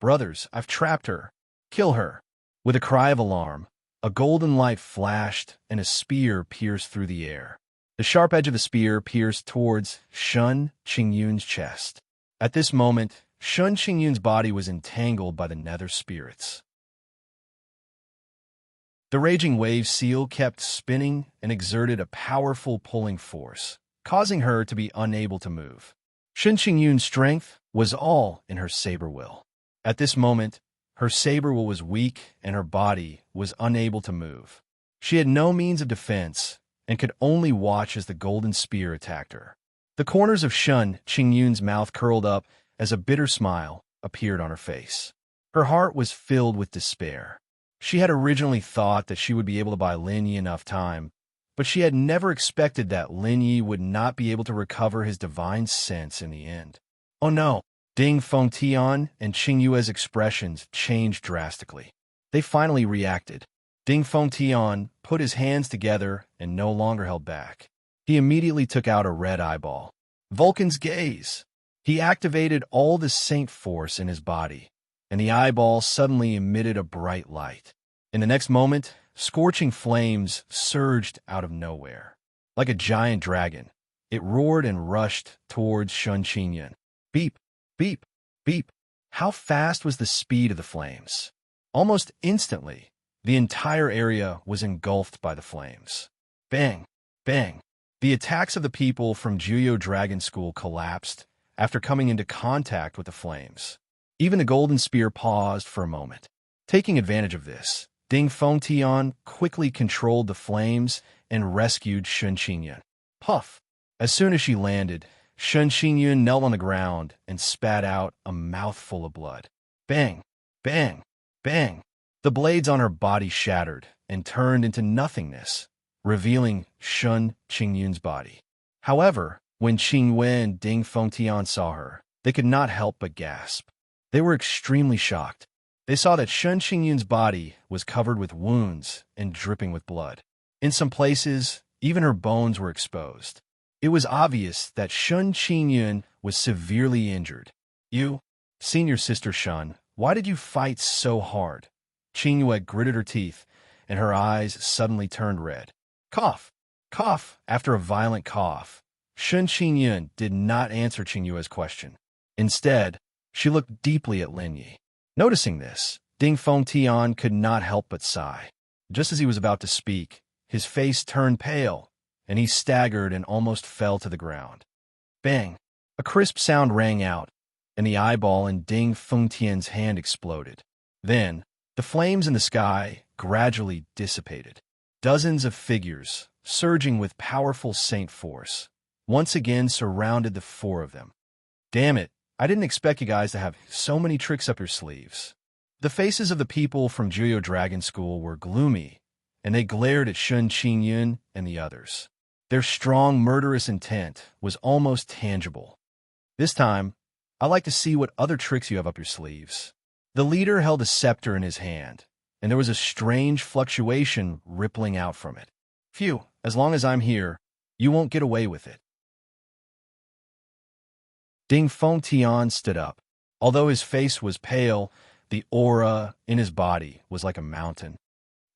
Brothers, I've trapped her. Kill her. With a cry of alarm, a golden light flashed and a spear pierced through the air. The sharp edge of the spear pierced towards Shun Qingyun's chest. At this moment, Shun Qingyun's body was entangled by the Nether Spirits. The raging wave seal kept spinning and exerted a powerful pulling force, causing her to be unable to move. Shun Qingyun's strength was all in her saber will. At this moment, her saber will was weak and her body was unable to move. She had no means of defense and could only watch as the golden spear attacked her. The corners of Shun Qingyun's mouth curled up as a bitter smile appeared on her face. Her heart was filled with despair. She had originally thought that she would be able to buy Lin Yi enough time, but she had never expected that Lin Yi would not be able to recover his divine sense in the end. Oh no! Ding Fengtian and Qing Yue's expressions changed drastically. They finally reacted. Ding Fengtian put his hands together and no longer held back. He immediately took out a red eyeball. Vulcan's gaze! He activated all the Saint Force in his body, and the eyeball suddenly emitted a bright light. In the next moment, scorching flames surged out of nowhere. Like a giant dragon, it roared and rushed towards Shun Qingyun. Beep, beep, beep. How fast was the speed of the flames? Almost instantly, the entire area was engulfed by the flames. Bang, bang. The attacks of the people from Juyo Dragon School collapsed after coming into contact with the flames. Even the golden spear paused for a moment. Taking advantage of this, Ding Fengtian quickly controlled the flames and rescued Shun Qingyun. Puff! As soon as she landed, Shun Qingyun knelt on the ground and spat out a mouthful of blood. Bang! Bang! Bang! The blades on her body shattered and turned into nothingness, revealing Shun Qingyun's body. However, when Qing Wen and Ding Fengtian saw her, they could not help but gasp. They were extremely shocked. They saw that Shun Qingyun's body was covered with wounds and dripping with blood. In some places, even her bones were exposed. It was obvious that Shun Qingyun was severely injured. You, senior sister Shun, why did you fight so hard? Qing Yue gritted her teeth, and her eyes suddenly turned red. Cough! Cough! After a violent cough, Shun Qingyun did not answer Qing Yue's question. Instead, she looked deeply at Lin Yi. Noticing this, Ding Fengtian could not help but sigh. Just as he was about to speak, his face turned pale, and he staggered and almost fell to the ground. Bang! A crisp sound rang out, and the eyeball in Ding Fengtian's hand exploded. Then, the flames in the sky gradually dissipated. Dozens of figures, surging with powerful Saint Force, once again surrounded the 4 of them. Damn it! I didn't expect you guys to have so many tricks up your sleeves. The faces of the people from Juyo Dragon School were gloomy, and they glared at Shun Qingyun and the others. Their strong, murderous intent was almost tangible. This time, I like to see what other tricks you have up your sleeves. The leader held a scepter in his hand, and there was a strange fluctuation rippling out from it. Phew, as long as I'm here, you won't get away with it. Ding Feng Tian stood up. Although his face was pale, the aura in his body was like a mountain.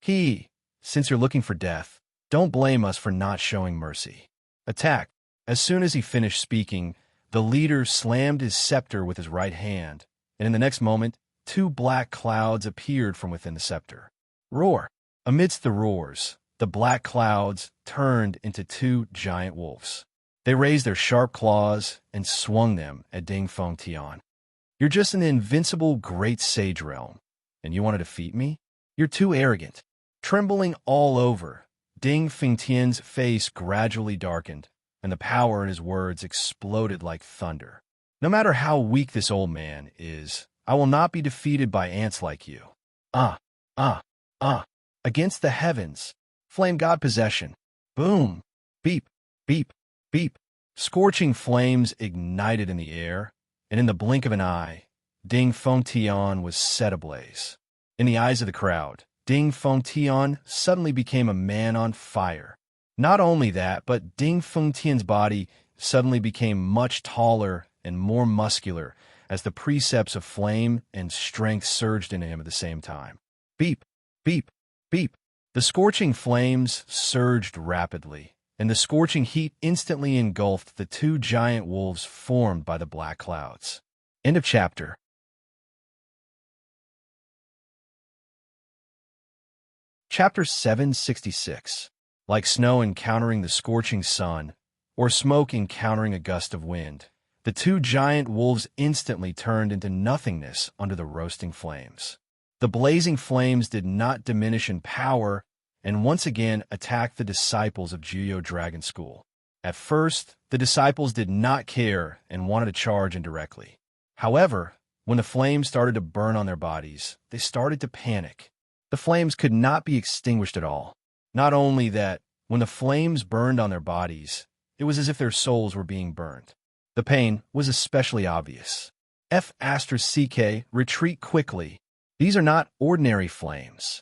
Since you're looking for death, don't blame us for not showing mercy. Attack. As soon as he finished speaking, the leader slammed his scepter with his right hand, and in the next moment, 2 black clouds appeared from within the scepter. Roar! Amidst the roars, the black clouds turned into 2 giant wolves. They raised their sharp claws and swung them at Ding Feng Tian. You're just in the invincible great sage realm, and you want to defeat me? You're too arrogant. Trembling all over, Ding Feng Tian's face gradually darkened, and the power in his words exploded like thunder. No matter how weak this old man is, I will not be defeated by ants like you. Against the heavens. Flame God possession. Boom. Beep. Beep. Beep. Scorching flames ignited in the air, and in the blink of an eye, Ding Feng Tian was set ablaze. In the eyes of the crowd, Ding Feng Tian suddenly became a man on fire. Not only that, but Ding Feng Tian's body suddenly became much taller and more muscular as the precepts of flame and strength surged into him at the same time. Beep, beep, beep. The scorching flames surged rapidly, and the scorching heat instantly engulfed the 2 giant wolves formed by the black clouds. End of chapter. Chapter 766. Like snow encountering the scorching sun, or smoke encountering a gust of wind, the 2 giant wolves instantly turned into nothingness under the roasting flames. The blazing flames did not diminish in power and once again attacked the disciples of Juyo Dragon School. At first, the disciples did not care and wanted to charge indirectly. However, when the flames started to burn on their bodies, they started to panic. The flames could not be extinguished at all. Not only that, when the flames burned on their bodies, it was as if their souls were being burned. The pain was especially obvious. F***, retreat quickly. These are not ordinary flames.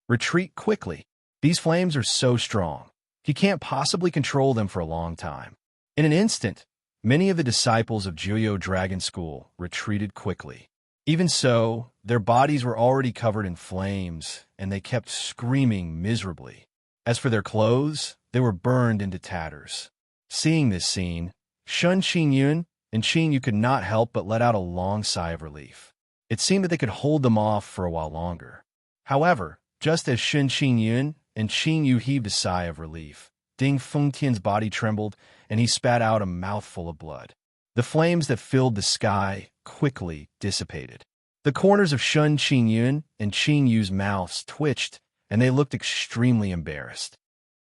Retreat quickly. These flames are so strong, he can't possibly control them for a long time. In an instant, many of the disciples of Juyo Dragon School retreated quickly. Even so, their bodies were already covered in flames, and they kept screaming miserably. As for their clothes, they were burned into tatters. Seeing this scene, Shun Qinyun and Qin Yu could not help but let out a long sigh of relief. It seemed that they could hold them off for a while longer. However, just as Shun Qinyun and Qin Yu heaved a sigh of relief, Ding Feng Tian's body trembled, and he spat out a mouthful of blood. The flames that filled the sky quickly dissipated. The corners of Shun Qinyun and Qin Yu's mouths twitched, and they looked extremely embarrassed.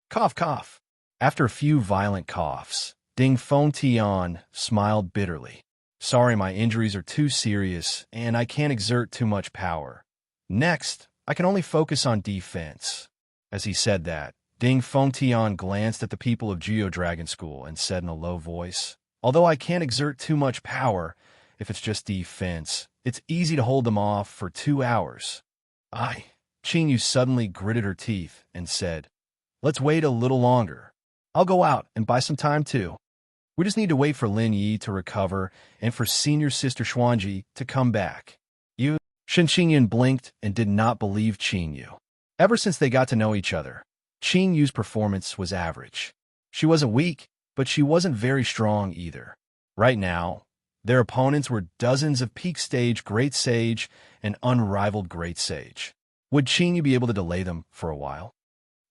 Cough, cough. After a few violent coughs, Ding Feng Tian smiled bitterly. Sorry, my injuries are too serious, and I can't exert too much power. Next, I can only focus on defense. As he said that, Ding Feng Tian glanced at the people of Juyo Dragon School and said in a low voice, although I can't exert too much power, if it's just defense, it's easy to hold them off for 2 hours. Qin Yu suddenly gritted her teeth and said, let's wait a little longer. I'll go out and buy some time too. We just need to wait for Lin Yi to recover and for senior sister Xuanji to come back. Shen Qingyun blinked and did not believe Qin Yu. Ever since they got to know each other, Qin Yu's performance was average. She wasn't weak, but she wasn't very strong either. Right now, their opponents were dozens of peak stage Great Sage and unrivaled Great Sage. Would Qin Yu be able to delay them for a while?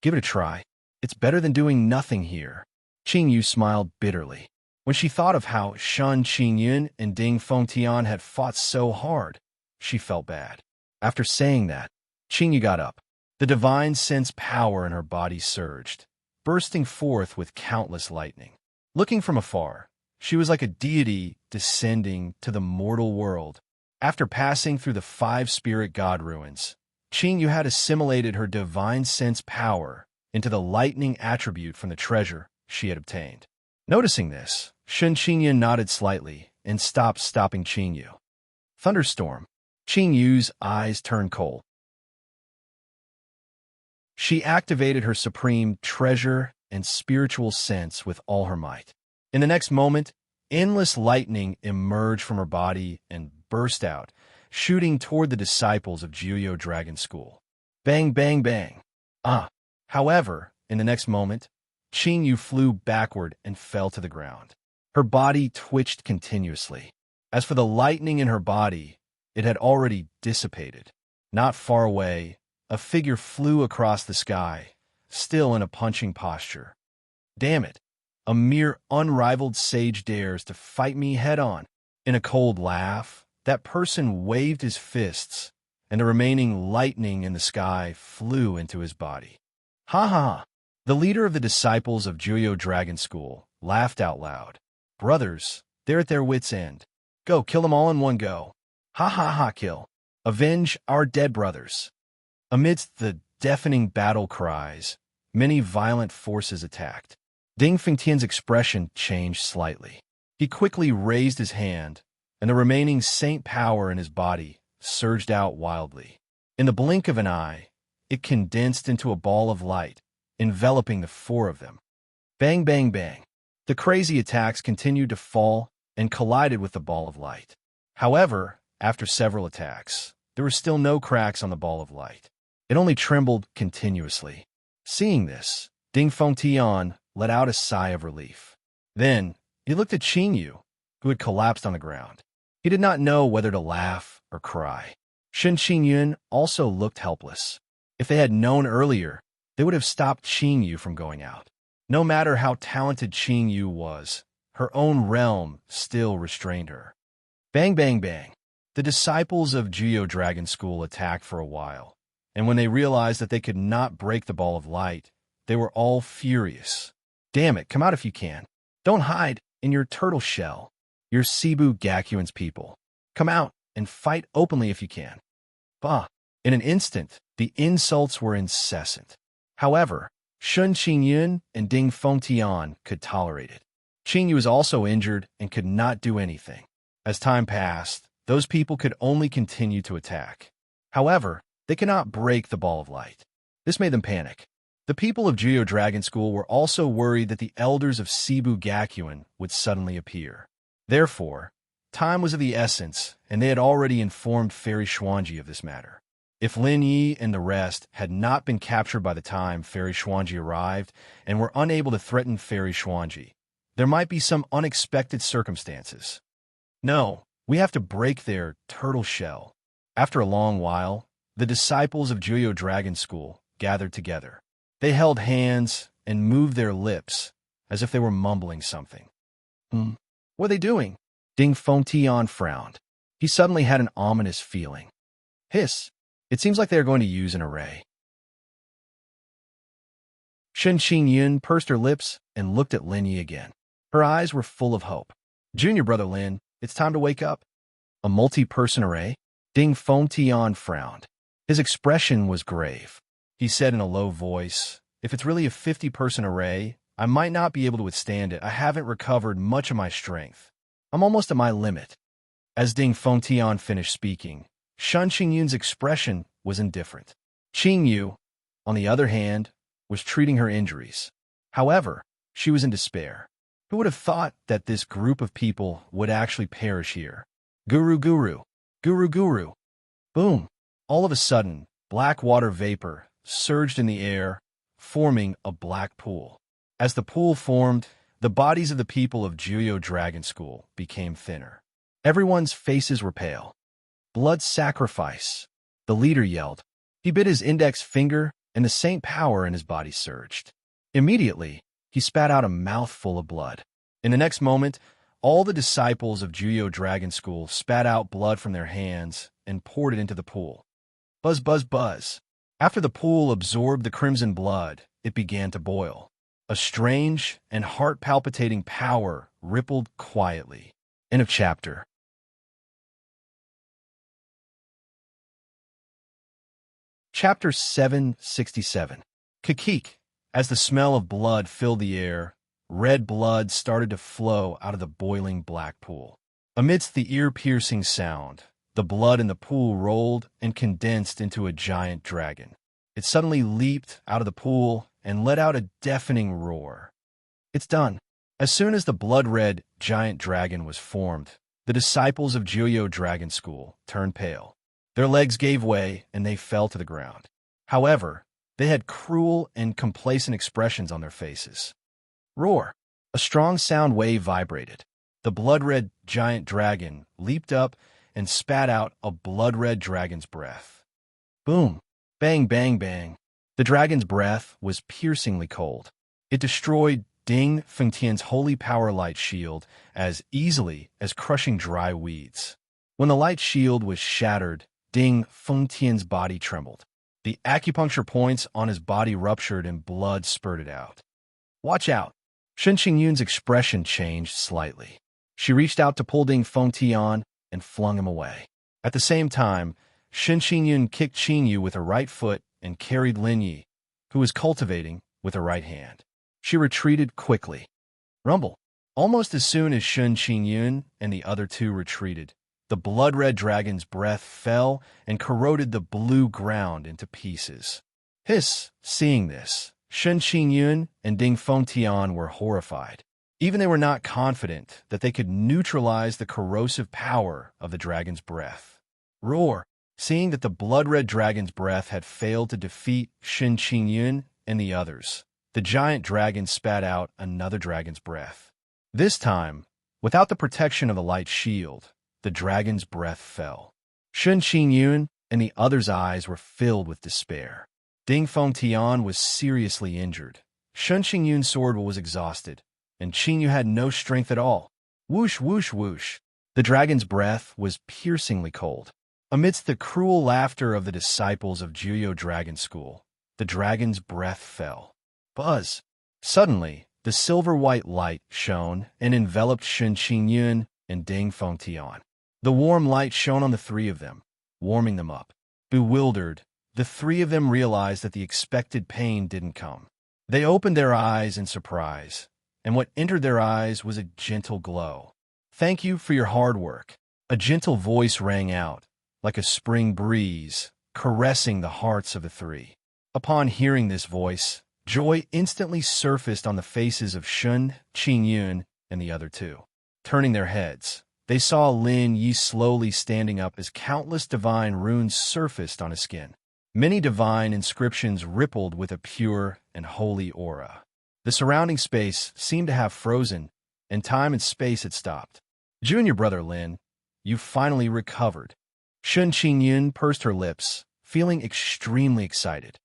Give it a try. It's better than doing nothing here. Qin Yu smiled bitterly. When she thought of how Shun Qinyun and Ding Feng Tian had fought so hard, she felt bad. After saying that, Qin Yu got up. The divine sense power in her body surged, bursting forth with countless lightning. Looking from afar, she was like a deity descending to the mortal world. After passing through the 5 spirit god ruins, Qin Yu had assimilated her divine sense power into the lightning attribute from the treasure she had obtained. Noticing this, Shun Qinyun nodded slightly and stopped stopping Qingyu. Thunderstorm. Qingyu's eyes turned cold. She activated her supreme treasure and spiritual sense with all her might. In the next moment, endless lightning emerged from her body and burst out, shooting toward the disciples of Juyo Dragon School. Bang, bang, bang. However, in the next moment, Qingyu flew backward and fell to the ground. Her body twitched continuously. As for the lightning in her body, it had already dissipated. Not far away, a figure flew across the sky, still in a punching posture. Damn it! A mere unrivaled sage dares to fight me head-on. In a cold laugh, that person waved his fists, and the remaining lightning in the sky flew into his body. Ha ha ha! The leader of the disciples of Juyo Dragon School laughed out loud. Brothers, they're at their wits' end. Go, kill them all in one go. Ha ha ha, kill. Avenge our dead brothers. Amidst the deafening battle cries, many violent forces attacked. Ding Fengtian's expression changed slightly. He quickly raised his hand, and the remaining saint power in his body surged out wildly. In the blink of an eye, it condensed into a ball of light, enveloping the four of them. Bang, bang, bang. The crazy attacks continued to fall and collided with the ball of light. However, after several attacks, there were still no cracks on the ball of light. It only trembled continuously. Seeing this, Ding Fengtian let out a sigh of relief. Then, he looked at Qingyu, who had collapsed on the ground. He did not know whether to laugh or cry. Shen Qingyun also looked helpless. If they had known earlier, they would have stopped Qingyu from going out. No matter how talented Qingyu was, her own realm still restrained her. Bang, bang, bang. The disciples of Juyo Dragon School attacked for a while, and when they realized that they could not break the ball of light, they were all furious. Damn it, come out if you can. Don't hide in your turtle shell. You're Cebu Gakuin's people. Come out and fight openly if you can. Bah! In an instant, the insults were incessant. However, Shen Qingyun and Ding Fengtian could tolerate it. Qingyu was also injured and could not do anything. As time passed, those people could only continue to attack. However, they could not break the ball of light. This made them panic. The people of Juyo Dragon School were also worried that the elders of Cebu Gakuin would suddenly appear. Therefore, time was of the essence, and they had already informed Fairy Xuanji of this matter. If Lin Yi and the rest had not been captured by the time Fairy Xuanji arrived and were unable to threaten Fairy Xuanji, there might be some unexpected circumstances. No, we have to break their turtle shell. After a long while, the disciples of Juyo Dragon School gathered together. They held hands and moved their lips as if they were mumbling something. What are they doing? Ding Fengtian frowned. He suddenly had an ominous feeling. Hiss! It seems like they are going to use an array. Shen Qingyun pursed her lips and looked at Lin Yi again. Her eyes were full of hope. Junior brother Lin, it's time to wake up. A multi-person array? Ding Fengtian frowned. His expression was grave. He said in a low voice, if it's really a 50-person array, I might not be able to withstand it. I haven't recovered much of my strength. I'm almost at my limit. As Ding Fengtian finished speaking, Shen Qingyun's expression was indifferent. Qingyu, on the other hand, was treating her injuries. However, she was in despair. Who would have thought that this group of people would actually perish here? Guru, guru, guru, guru. Boom! All of a sudden, black water vapor surged in the air, forming a black pool. As the pool formed, the bodies of the people of Juyo Dragon School became thinner. Everyone's faces were pale. Blood sacrifice, the leader yelled. He bit his index finger, and the saint power in his body surged. Immediately, he spat out a mouthful of blood. In the next moment, all the disciples of Juyo Dragon School spat out blood from their hands and poured it into the pool. Buzz, buzz, buzz. After the pool absorbed the crimson blood, it began to boil. A strange and heart-palpitating power rippled quietly. End of chapter. Chapter 767. Kakik. As the smell of blood filled the air, red blood started to flow out of the boiling black pool. Amidst the ear-piercing sound, the blood in the pool rolled and condensed into a giant dragon. It suddenly leaped out of the pool and let out a deafening roar. It's done. As soon as the blood-red giant dragon was formed, the disciples of Juyo Dragon School turned pale. Their legs gave way and they fell to the ground. However, they had cruel and complacent expressions on their faces. Roar! A strong sound wave vibrated. The blood-red giant dragon leaped up and spat out a blood-red dragon's breath. Boom! Bang, bang, bang. The dragon's breath was piercingly cold. It destroyed Ding Fengtian's holy power light shield as easily as crushing dry weeds. When the light shield was shattered, Ding Fengtian's body trembled. The acupuncture points on his body ruptured and blood spurted out. Watch out! Shen Qingyun's expression changed slightly. She reached out to pull Ding Fengtian and flung him away. At the same time, Shen Qingyun kicked Qinyu with her right foot and carried Lin Yi, who was cultivating, with her right hand. She retreated quickly. Rumble. Almost as soon as Shen Qingyun and the other two retreated, the blood-red dragon's breath fell and corroded the blue ground into pieces. Hiss! Seeing this, Shen Qingyun and Ding Fengtian were horrified. Even they were not confident that they could neutralize the corrosive power of the dragon's breath. Roar! Seeing that the blood-red dragon's breath had failed to defeat Shen Qingyun and the others, the giant dragon spat out another dragon's breath. This time, without the protection of the light shield, the dragon's breath fell. Shen Qingyun and the others' eyes were filled with despair. Ding Fengtian was seriously injured. Shen Qingyun's sword was exhausted, and Qinyu had no strength at all. Whoosh, whoosh, whoosh. The dragon's breath was piercingly cold. Amidst the cruel laughter of the disciples of Juyo Dragon School, the dragon's breath fell. Buzz! Suddenly, the silver-white light shone and enveloped Shen Qingyun and Ding Fengtian. The warm light shone on the three of them, warming them up. Bewildered, the three of them realized that the expected pain didn't come. They opened their eyes in surprise, and what entered their eyes was a gentle glow. Thank you for your hard work. A gentle voice rang out, like a spring breeze, caressing the hearts of the three. Upon hearing this voice, joy instantly surfaced on the faces of Shen Qingyun and the other two. Turning their heads, they saw Lin Yi slowly standing up as countless divine runes surfaced on his skin. Many divine inscriptions rippled with a pure and holy aura. The surrounding space seemed to have frozen, and time and space had stopped. Junior brother Lin, you finally recovered. Shen Qingyun pursed her lips, feeling extremely excited.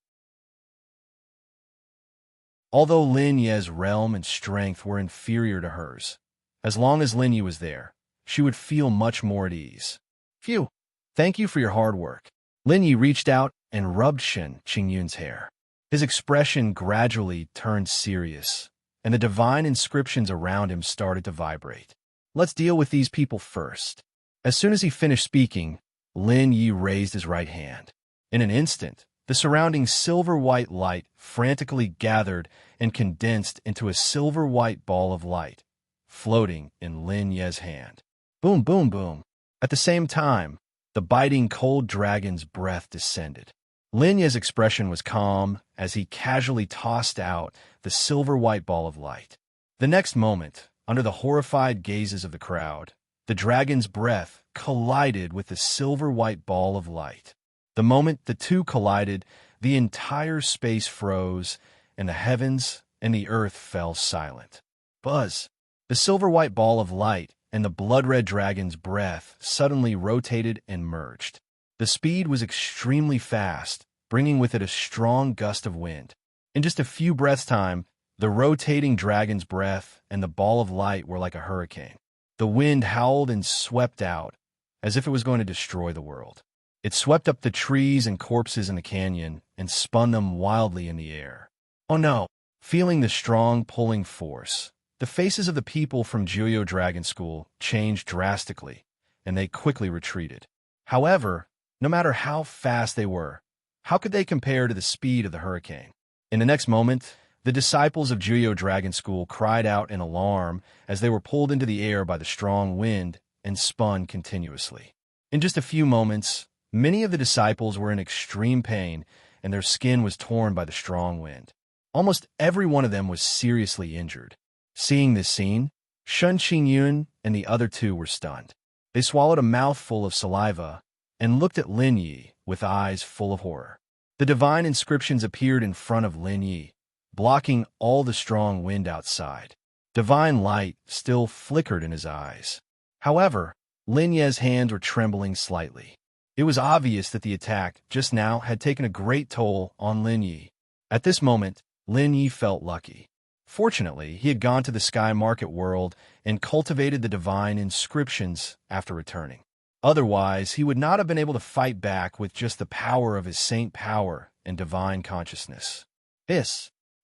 Although Lin Ye's realm and strength were inferior to hers, as long as Lin Yi was there, she would feel much more at ease. Phew! Thank you for your hard work. Lin Yi reached out and rubbed Shen Qingyun's hair. His expression gradually turned serious, and the divine inscriptions around him started to vibrate. Let's deal with these people first. As soon as he finished speaking, Lin Yi raised his right hand. In an instant, the surrounding silver-white light frantically gathered and condensed into a silver-white ball of light, floating in Lin Ye's hand. Boom, boom, boom. At the same time, the biting cold dragon's breath descended. Lin Ye's expression was calm as he casually tossed out the silver-white ball of light. The next moment, under the horrified gazes of the crowd, the dragon's breath collided with the silver-white ball of light. The moment the two collided, the entire space froze, and the heavens and the earth fell silent. Buzz! The silver-white ball of light and the blood-red dragon's breath suddenly rotated and merged. The speed was extremely fast, bringing with it a strong gust of wind. In just a few breaths' time, the rotating dragon's breath and the ball of light were like a hurricane. The wind howled and swept out, as if it was going to destroy the world. It swept up the trees and corpses in the canyon and spun them wildly in the air. Oh no! Feeling the strong pulling force, the faces of the people from Juyo Dragon School changed drastically, and they quickly retreated. However, no matter how fast they were, how could they compare to the speed of the hurricane? In the next moment, the disciples of Juyo Dragon School cried out in alarm as they were pulled into the air by the strong wind and spun continuously. In just a few moments, many of the disciples were in extreme pain, and their skin was torn by the strong wind. Almost every one of them was seriously injured. Seeing this scene, Shun Qingyun and the other two were stunned. They swallowed a mouthful of saliva and looked at Lin Yi with eyes full of horror. The divine inscriptions appeared in front of Lin Yi, blocking all the strong wind outside. Divine light still flickered in his eyes. However, Lin Yi's hands were trembling slightly. It was obvious that the attack just now had taken a great toll on Lin Yi. At this moment, Lin Yi felt lucky. Fortunately, he had gone to the sky market world and cultivated the divine inscriptions after returning. Otherwise, he would not have been able to fight back with just the power of his saint power and divine consciousness.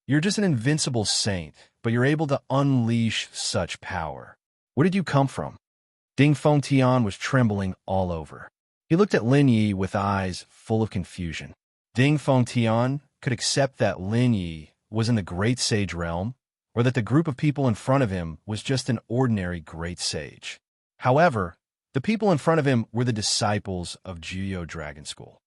You're just an invincible saint, but you're able to unleash such power. Where did you come from? Ding Fengtian was trembling all over. He looked at Lin Yi with eyes full of confusion. Ding Fengtian could accept that Lin Yi was in the great sage realm, or that the group of people in front of him was just an ordinary great sage. However, the people in front of him were the disciples of Juyo Dragon School.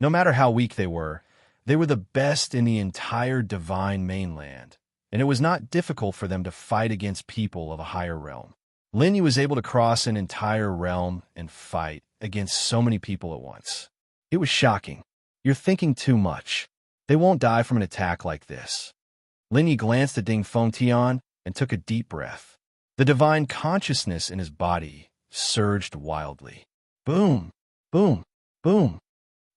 No matter how weak they were the best in the entire divine mainland, and it was not difficult for them to fight against people of a higher realm. Lin Yi was able to cross an entire realm and fight against so many people at once. It was shocking. You're thinking too much. They won't die from an attack like this. Lin Yi glanced at Ding Fengtian and took a deep breath. The divine consciousness in his body surged wildly. Boom! Boom! Boom!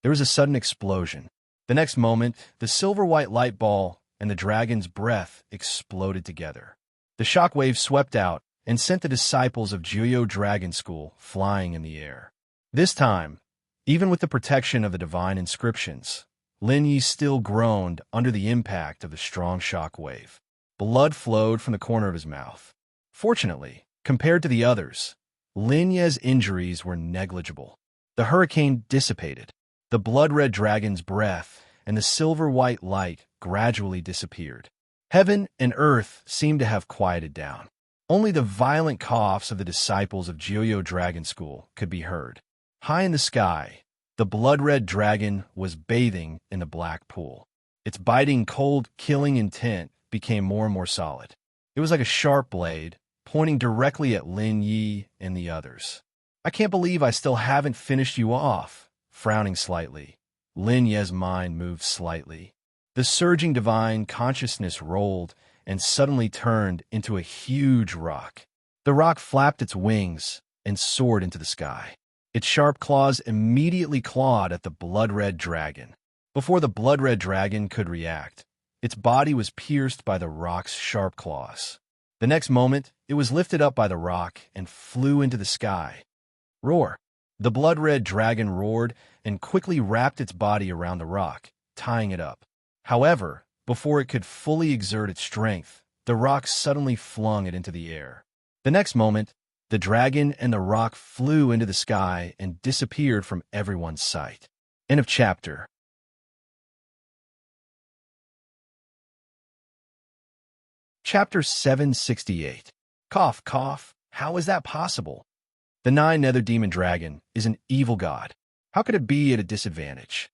There was a sudden explosion. The next moment, the silver-white light ball and the dragon's breath exploded together. The shockwave swept out and sent the disciples of Juyo Dragon School flying in the air. This time, even with the protection of the divine inscriptions, Lin Yi still groaned under the impact of the strong shockwave. Blood flowed from the corner of his mouth. Fortunately, compared to the others, Lin Yi's injuries were negligible. The hurricane dissipated. The blood-red dragon's breath and the silver-white light gradually disappeared. Heaven and earth seemed to have quieted down. Only the violent coughs of the disciples of Juyo Dragon School could be heard. High in the sky, the blood-red dragon was bathing in the black pool. Its biting, cold, killing intent became more and more solid. It was like a sharp blade, pointing directly at Lin Yi and the others. I can't believe I still haven't finished you off. Frowning slightly, Lin Yi's mind moved slightly. The surging divine consciousness rolled and suddenly turned into a huge rock. The rock flapped its wings and soared into the sky. Its sharp claws immediately clawed at the blood-red dragon. Before the blood-red dragon could react, its body was pierced by the rock's sharp claws. The next moment, it was lifted up by the rock and flew into the sky. Roar! The blood-red dragon roared and quickly wrapped its body around the rock, tying it up. However, before it could fully exert its strength, the rock suddenly flung it into the air. The next moment, the dragon and the rock flew into the sky and disappeared from everyone's sight. End of chapter. Chapter 768. Cough, cough. How is that possible? The nine-nether demon dragon is an evil god. How could it be at a disadvantage?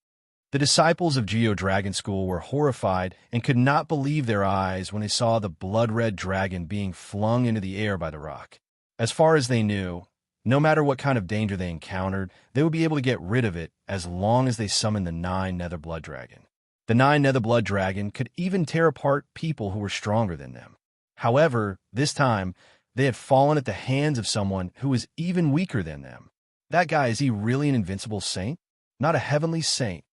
The disciples of Juyo Dragon School were horrified and could not believe their eyes when they saw the blood-red dragon being flung into the air by the rock. As far as they knew, no matter what kind of danger they encountered, they would be able to get rid of it as long as they summoned the nine-nether blood dragon. The nine-nether blood dragon could even tear apart people who were stronger than them. However, this time, they had fallen at the hands of someone who was even weaker than them. That guy, is he really an invincible saint? Not a heavenly saint.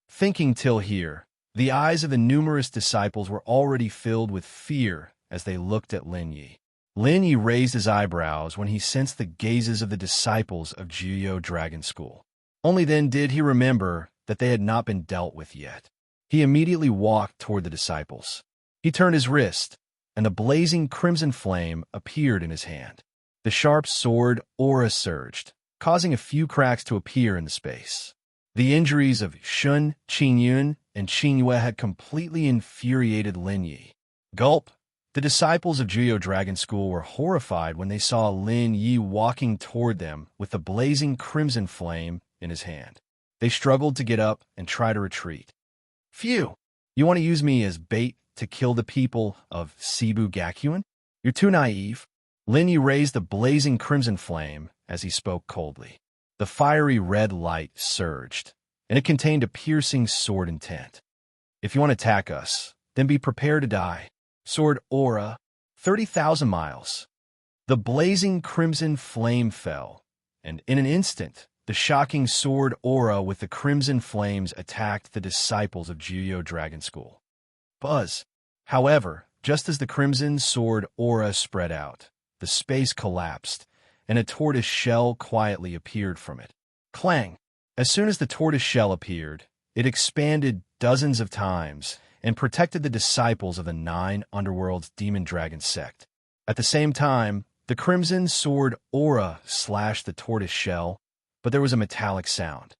Thinking till here, the eyes of the numerous disciples were already filled with fear as they looked at Lin Yi. Lin Yi raised his eyebrows when he sensed the gazes of the disciples of Juyo Dragon School. Only then did he remember that they had not been dealt with yet. He immediately walked toward the disciples. He turned his wrist, and the blazing crimson flame appeared in his hand. The sharp sword aura surged, causing a few cracks to appear in the space. The injuries of Shun, Qingyun, and Qingyue had completely infuriated Lin Yi. Gulp! The disciples of Juyo Dragon School were horrified when they saw Lin Yi walking toward them with the blazing crimson flame in his hand. They struggled to get up and try to retreat. Phew! You want to use me as bait to kill the people of Cebu Gakuen? You're too naive. Lin Yi raised the blazing crimson flame as he spoke coldly. The fiery red light surged, and it contained a piercing sword intent. If you want to attack us, then be prepared to die. Sword aura, 30,000 miles. The blazing crimson flame fell, and in an instant, the shocking sword aura with the crimson flames attacked the disciples of Juyo Dragon School. Buzz. However, just as the crimson sword aura spread out, the space collapsed, and a tortoise shell quietly appeared from it. Clang! As soon as the tortoise shell appeared, it expanded dozens of times and protected the disciples of the 9 underworld's demon dragon sect. At the same time, the crimson sword aura slashed the tortoise shell, but there was a metallic sound.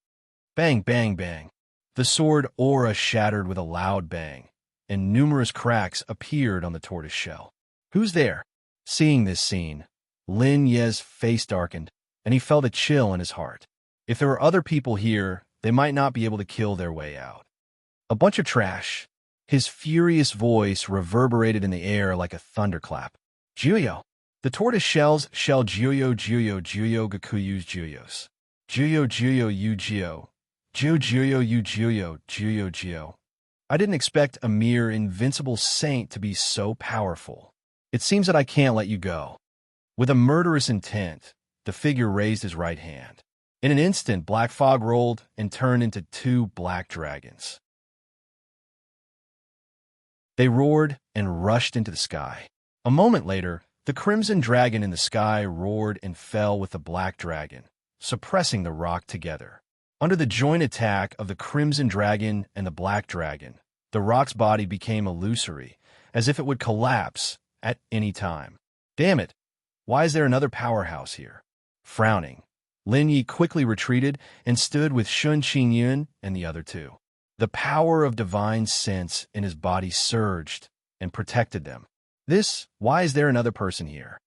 Bang, bang, bang. The sword aura shattered with a loud bang, and numerous cracks appeared on the tortoise shell. Who's there? Seeing this scene, Lin Yi's face darkened, and he felt a chill in his heart. If there were other people here, they might not be able to kill their way out. A bunch of trash. His furious voice reverberated in the air like a thunderclap. Juyo. The tortoise shells shell Juyo Juyo Juyo Gakuyu's Juyos. Juyo Juyo Yu Jio. Ju Juyo Yu Juyo Juyo Jio. I didn't expect a mere invincible saint to be so powerful. It seems that I can't let you go. With a murderous intent, the figure raised his right hand. In an instant, black fog rolled and turned into 2 black dragons. They roared and rushed into the sky. A moment later, the crimson dragon in the sky roared and fell with the black dragon, suppressing the rock together. Under the joint attack of the crimson dragon and the black dragon, the rock's body became illusory, as if it would collapse at any time. Damn it! Why is there another powerhouse here? Frowning, Lin Yi quickly retreated and stood with Shun Qingyun and the other 2. The power of divine sense in his body surged and protected them. Why is there another person here?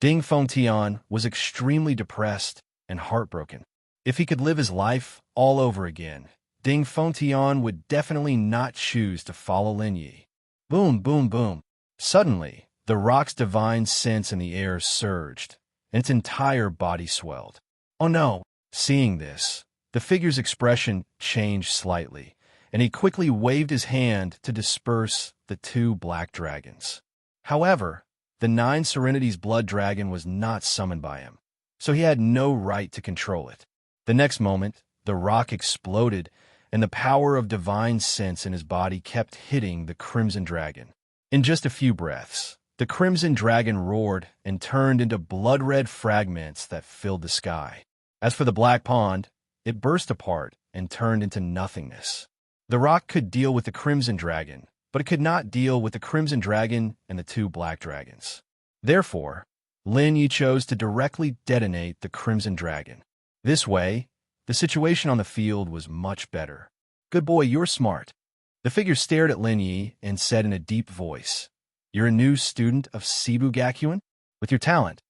Ding Fengtian was extremely depressed and heartbroken. If he could live his life all over again, Ding Fengtian would definitely not choose to follow Lin Yi. Boom, boom, boom. Suddenly, the rock's divine sense in the air surged, and its entire body swelled. Oh no! Seeing this, the figure's expression changed slightly, and he quickly waved his hand to disperse the 2 black dragons. However, the 9 Serenity's blood dragon was not summoned by him, so he had no right to control it. The next moment, the rock exploded, and the power of divine sense in his body kept hitting the crimson dragon. In just a few breaths, the crimson dragon roared and turned into blood-red fragments that filled the sky. As for the black pond, it burst apart and turned into nothingness. The rock could deal with the crimson dragon, but it could not deal with the crimson dragon and the 2 black dragons. Therefore, Lin Yi chose to directly detonate the crimson dragon. This way, the situation on the field was much better. Good boy, you're smart. The figure stared at Lin Yi and said in a deep voice, You're a new student of Cebu Gakuen? With your talent,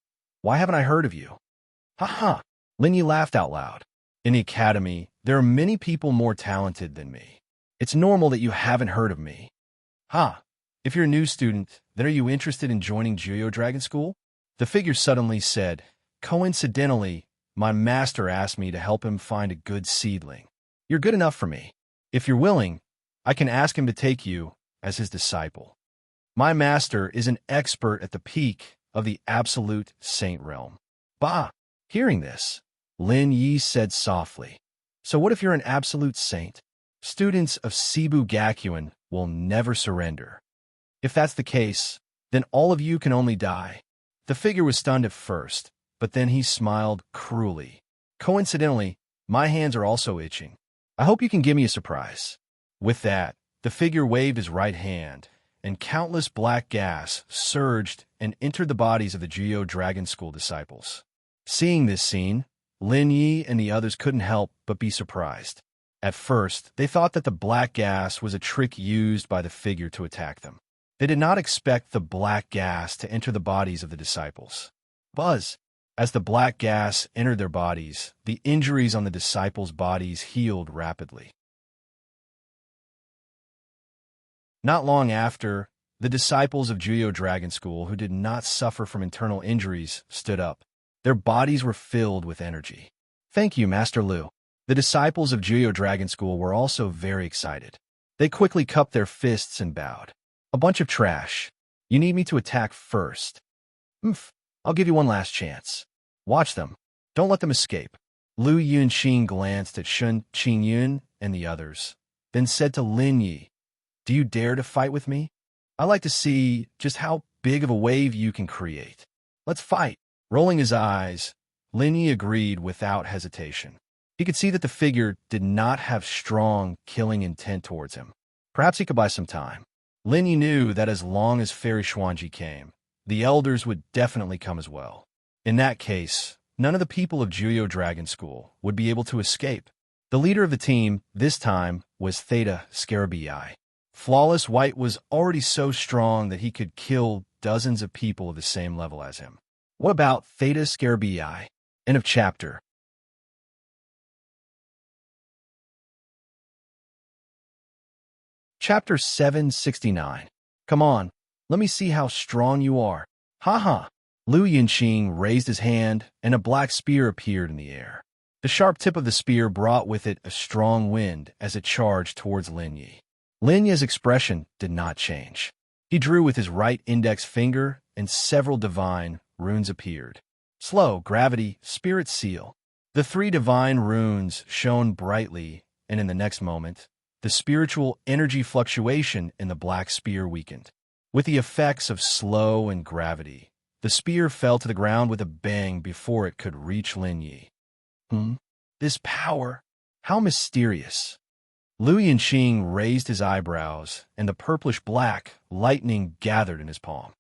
why haven't I heard of you? Ha ha! Lin Yi laughed out loud. In the academy, there are many people more talented than me. It's normal that you haven't heard of me. Ha! If you're a new student, then are you interested in joining Juyo Dragon School? The figure suddenly said, Coincidentally, my master asked me to help him find a good seedling. You're good enough for me. If you're willing, I can ask him to take you as his disciple. My master is an expert at the peak of the absolute saint realm. Bah! Hearing this, Lin Yi said softly, So what if you're an absolute saint? Students of Cebu Gakuen will never surrender. If that's the case, then all of you can only die. The figure was stunned at first, but then he smiled cruelly. Coincidentally, my hands are also itching. I hope you can give me a surprise. With that, the figure waved his right hand, and countless black gas surged and entered the bodies of the Juyo Dragon School disciples. Seeing this scene, Lin Yi and the others couldn't help but be surprised. At first, they thought that the black gas was a trick used by the figure to attack them. They did not expect the black gas to enter the bodies of the disciples. Buzz! As the black gas entered their bodies, the injuries on the disciples' bodies healed rapidly. Not long after, the disciples of Juyo Dragon School who did not suffer from internal injuries stood up. Their bodies were filled with energy. Thank you, Master Lu. The disciples of Juyo Dragon School were also very excited. They quickly cupped their fists and bowed. A bunch of trash. You need me to attack first. I'll give you one last chance. Watch them. Don't let them escape. Lu Yunqing glanced at Shun Qingyun and the others, then said to Lin Yi, "Do you dare to fight with me? I like to see just how big of a wave you can create. Let's fight." Rolling his eyes, Lin Yi agreed without hesitation. He could see that the figure did not have strong, killing intent towards him. Perhaps he could buy some time. Lin Yi knew that as long as Fairy Xuanji came, the elders would definitely come as well. In that case, none of the people of Juyo Dragon School would be able to escape. The leader of the team, this time, was Theta Scarabii. Flawless White was already so strong that he could kill dozens of people of the same level as him. What about Theta Scarabii? End of chapter. Chapter 769. Come on, let me see how strong you are. Ha! Lu Yunqing raised his hand, and a black spear appeared in the air. The sharp tip of the spear brought with it a strong wind as it charged towards Lin Yi. Lin Yi's expression did not change. He drew with his right index finger, and several divine runes appeared. Slow, gravity, spirit seal. The 3 divine runes shone brightly, and in the next moment, the spiritual energy fluctuation in the black spear weakened. With the effects of slow and gravity, the spear fell to the ground with a bang before it could reach Lin Yi. This power, how mysterious. Lu Yunqing raised his eyebrows, and the purplish-black lightning gathered in his palm.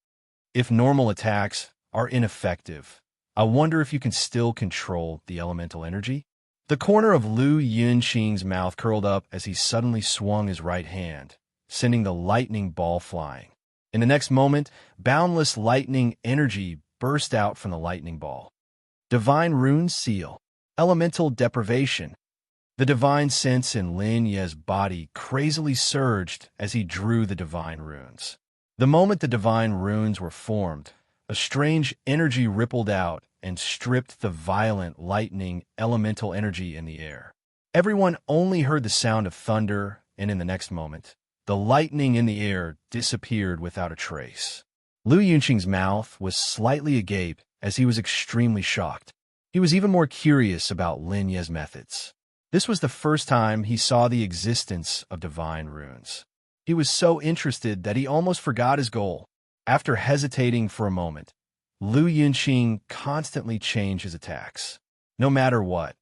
If normal attacks are ineffective, I wonder if you can still control the elemental energy? The corner of Lu Yunqing's mouth curled up as he suddenly swung his right hand, sending the lightning ball flying. In the next moment, boundless lightning energy burst out from the lightning ball. Divine Rune Seal. Elemental Deprivation. The divine sense in Lin Yi's body crazily surged as he drew the divine runes. The moment the divine runes were formed, a strange energy rippled out and stripped the violent lightning elemental energy in the air. Everyone only heard the sound of thunder, and in the next moment, the lightning in the air disappeared without a trace. Lu Yunqing's mouth was slightly agape as he was extremely shocked. He was even more curious about Lin Yi's methods. This was the first time he saw the existence of divine runes. He was so interested that he almost forgot his goal. After hesitating for a moment, Lu Yunqing constantly changed his attacks. No matter what,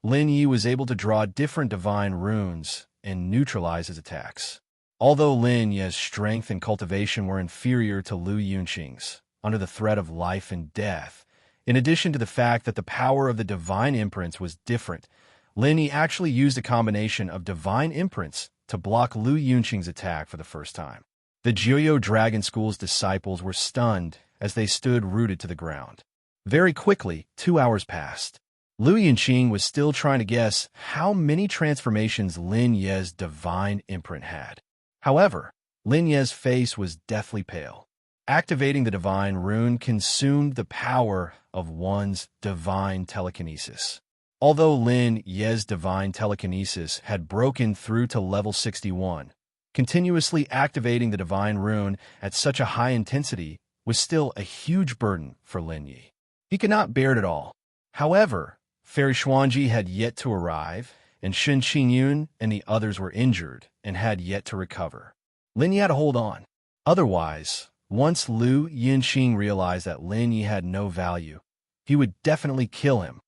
Lin Yi was able to draw different divine runes and neutralize his attacks. Although Lin Yi's strength and cultivation were inferior to Lu Yunqing's, under the threat of life and death, in addition to the fact that the power of the divine imprints was different, Lin Yi actually used a combination of divine imprints to block Lu Yunqing's attack for the first time. The Juyo Dragon School's disciples were stunned as they stood rooted to the ground. Very quickly, 2 hours passed. Lu Yunqing was still trying to guess how many transformations Lin Yi's divine imprint had. However, Lin Yi's face was deathly pale. Activating the divine rune consumed the power of one's divine telekinesis. Although Lin Yi's divine telekinesis had broken through to level 61, continuously activating the divine rune at such a high intensity was still a huge burden for Lin Yi. He could not bear it at all. However, Fairy Xuanji had yet to arrive, and Shun Qingyun and the others were injured and had yet to recover. Lin Yi had to hold on. Otherwise, once Lu Yunqing realized that Lin Yi had no value, he would definitely kill him.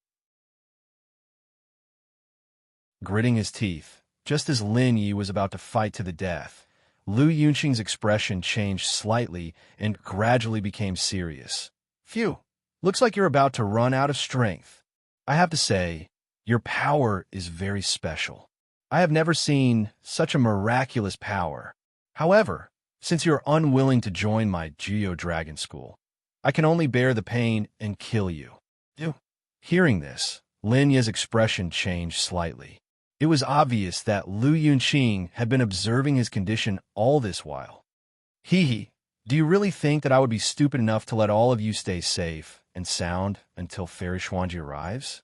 Gritting his teeth, just as Lin Yi was about to fight to the death, Lu Yunqing's expression changed slightly and gradually became serious. Phew, looks like you're about to run out of strength. I have to say, your power is very special. I have never seen such a miraculous power. However, Since you're unwilling to join my Geo-Dragon school, I can only bear the pain and kill you. You. Hearing this, Lin Ye's expression changed slightly. It was obvious that Lu Yunqing had been observing his condition all this while. Hee, do you really think that I would be stupid enough to let all of you stay safe and sound until Fairy Xuanji arrives?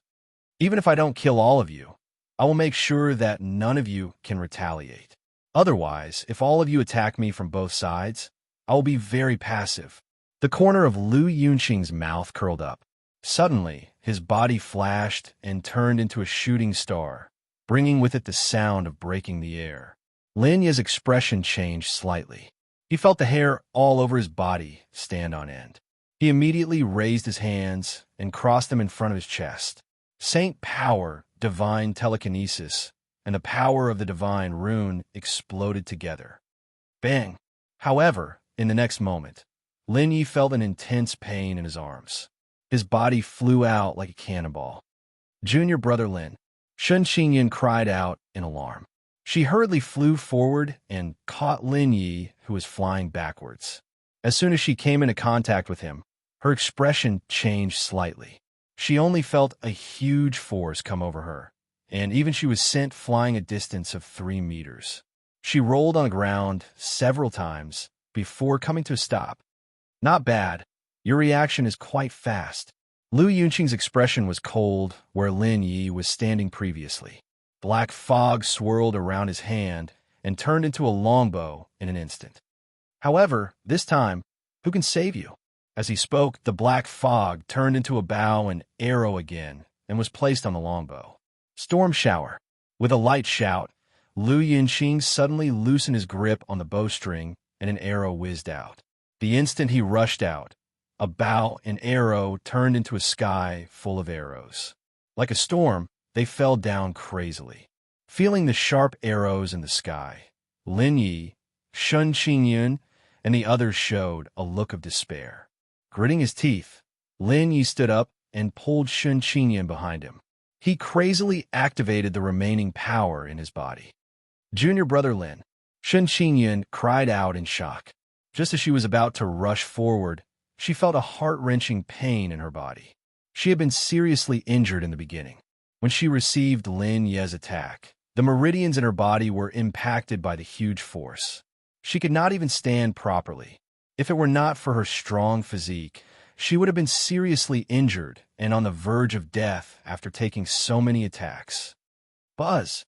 Even if I don't kill all of you, I will make sure that none of you can retaliate. Otherwise, if all of you attack me from both sides, I will be very passive. The corner of Lu Yunqing's mouth curled up. Suddenly, his body flashed and turned into a shooting star, bringing with it the sound of breaking the air. Lin Ye's expression changed slightly. He felt the hair all over his body stand on end. He immediately raised his hands and crossed them in front of his chest. Saint Power, Divine Telekinesis, and the power of the Divine Rune exploded together. Bang! However, in the next moment, Lin Yi felt an intense pain in his arms. His body flew out like a cannonball. Junior brother Lin. Shun Qingyan cried out in alarm. She hurriedly flew forward and caught Lin Yi, who was flying backwards. As soon as she came into contact with him, her expression changed slightly. She only felt a huge force come over her, and even she was sent flying a distance of 3 meters. She rolled on the ground several times before coming to a stop. Not bad. Your reaction is quite fast. Lu Yunqing's expression was cold where Lin Yi was standing previously. Black fog swirled around his hand and turned into a longbow in an instant. However, this time, who can save you? As he spoke, the black fog turned into a bow and arrow again and was placed on the longbow. Storm shower. With a light shout, Lu Yunqing suddenly loosened his grip on the bowstring and an arrow whizzed out. The instant he rushed out, a bow and arrow turned into a sky full of arrows. Like a storm, they fell down crazily. Feeling the sharp arrows in the sky, Lin Yi, Shun Qingyun, and the others showed a look of despair. Gritting his teeth, Lin Yi stood up and pulled Shun Qingyun behind him. He crazily activated the remaining power in his body. Junior brother Lin. Shun Qingyun cried out in shock. Just as she was about to rush forward, she felt a heart-wrenching pain in her body. She had been seriously injured in the beginning. When she received Lin Ye's attack, the meridians in her body were impacted by the huge force. She could not even stand properly. If it were not for her strong physique, she would have been seriously injured and on the verge of death after taking so many attacks. Buzz!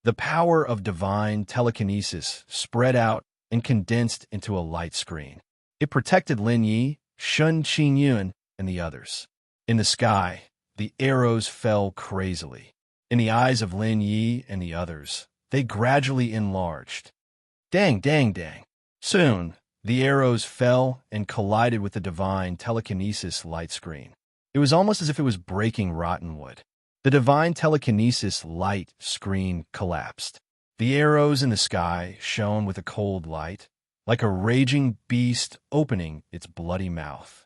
The power of divine telekinesis spread out and condensed into a light screen. It protected Lin Yi, Shun Qingyun, and the others. In the sky, the arrows fell crazily. In the eyes of Lin Yi and the others, they gradually enlarged. Dang, dang, dang. Soon, the arrows fell and collided with the divine telekinesis light screen. It was almost as if it was breaking rotten wood. The divine telekinesis light screen collapsed. The arrows in the sky shone with a cold light, like a raging beast opening its bloody mouth.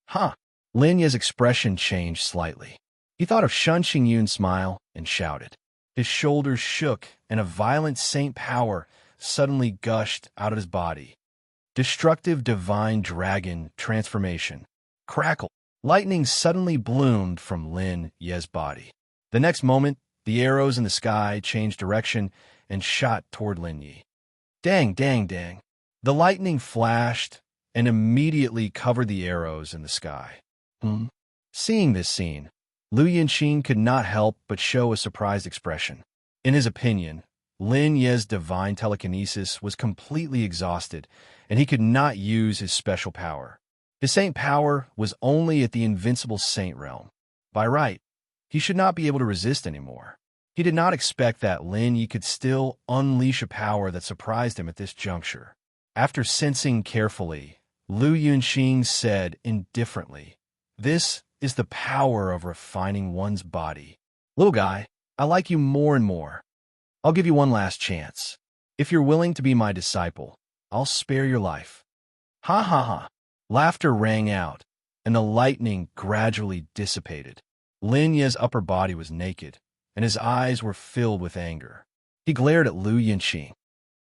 Huh! Lin Ye's expression changed slightly. He thought of Shun Qingyun's smile and shouted. His shoulders shook, and a violent saint power suddenly gushed out of his body. Destructive divine dragon transformation. Crackle! Lightning suddenly bloomed from Lin Ye's body. The next moment, the arrows in the sky changed direction and shot toward Lin Yi. Dang, dang, dang. The lightning flashed and immediately covered the arrows in the sky. Seeing this scene, Lu Yunqing could not help but show a surprised expression. In his opinion, Lin Ye's divine telekinesis was completely exhausted, and he could not use his special power. His saint power was only at the invincible saint realm. By right, he should not be able to resist anymore. He did not expect that Lin Yi could still unleash a power that surprised him at this juncture. After sensing carefully, Lu Yunqing said indifferently, "This is the power of refining one's body. Little guy, I like you more and more. I'll give you one last chance. If you're willing to be my disciple, I'll spare your life." Ha ha ha. Laughter rang out, and the lightning gradually dissipated. Lin Ye's upper body was naked, and his eyes were filled with anger. He glared at Lu Yinqing.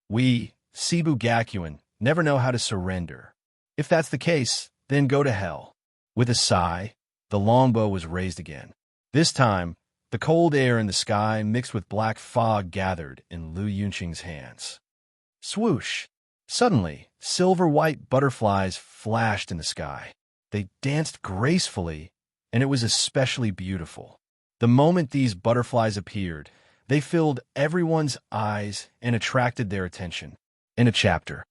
We, Cebu Gakuin, never know how to surrender. If that's the case, then go to hell. With a sigh, the longbow was raised again. This time, the cold air in the sky mixed with black fog gathered in Lu Yunqing's hands. Swoosh! Suddenly, silver-white butterflies flashed in the sky. They danced gracefully, and it was especially beautiful. The moment these butterflies appeared, they filled everyone's eyes and attracted their attention. In a chapter.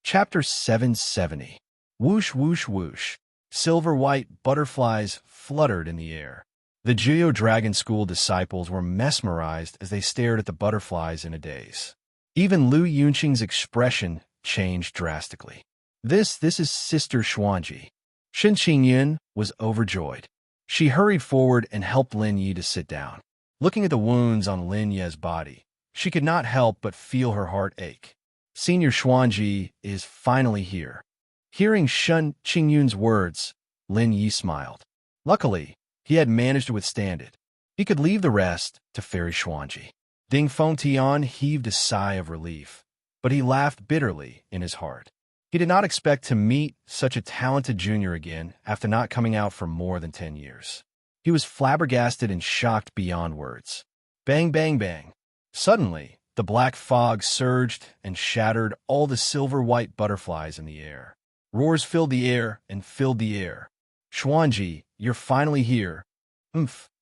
Chapter 770. Whoosh, whoosh, whoosh. Silver-white butterflies fluttered in the air. The Juyo Dragon School disciples were mesmerized as they stared at the butterflies in a daze. Even Lu Yunqing's expression changed drastically. This is Sister Xuanji. Shen Qingyun was overjoyed. She hurried forward and helped Lin Yi to sit down. Looking at the wounds on Lin Ye's body, she could not help but feel her heart ache. Senior Xuanji is finally here. Hearing Shen Qingyun's words, Lin Yi smiled. Luckily, he had managed to withstand it. He could leave the rest to Fairy Xuanji. Ding Fengtian heaved a sigh of relief, but he laughed bitterly in his heart. He did not expect to meet such a talented junior again after not coming out for more than 10 years. He was flabbergasted and shocked beyond words. Bang, bang, bang. Suddenly, the black fog surged and shattered all the silver-white butterflies in the air. Roars filled the air and filled the air. Xuanji, you're finally here.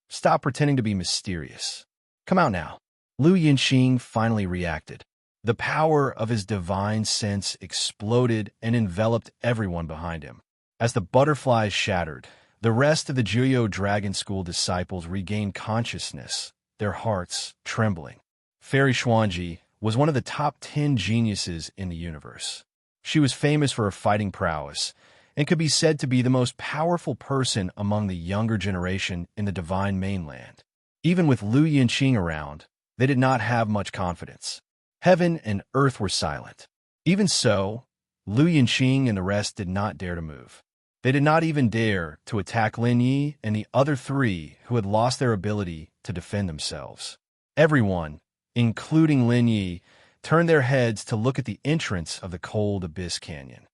Stop pretending to be mysterious. Come out now. Lu Yinqing finally reacted. The power of his divine sense exploded and enveloped everyone behind him. As the butterflies shattered, the rest of the Juyo Dragon School disciples regained consciousness, their hearts trembling. Fairy Xuanji was one of the top 10 geniuses in the universe. She was famous for her fighting prowess and could be said to be the most powerful person among the younger generation in the Divine Mainland. Even with Lu Yinqing around, they did not have much confidence. Heaven and earth were silent. Even so, Lu Yinqing and the rest did not dare to move. They did not even dare to attack Lin Yi and the other three who had lost their ability to defend themselves. Everyone, including Lin Yi, turned their heads to look at the entrance of the cold abyss canyon.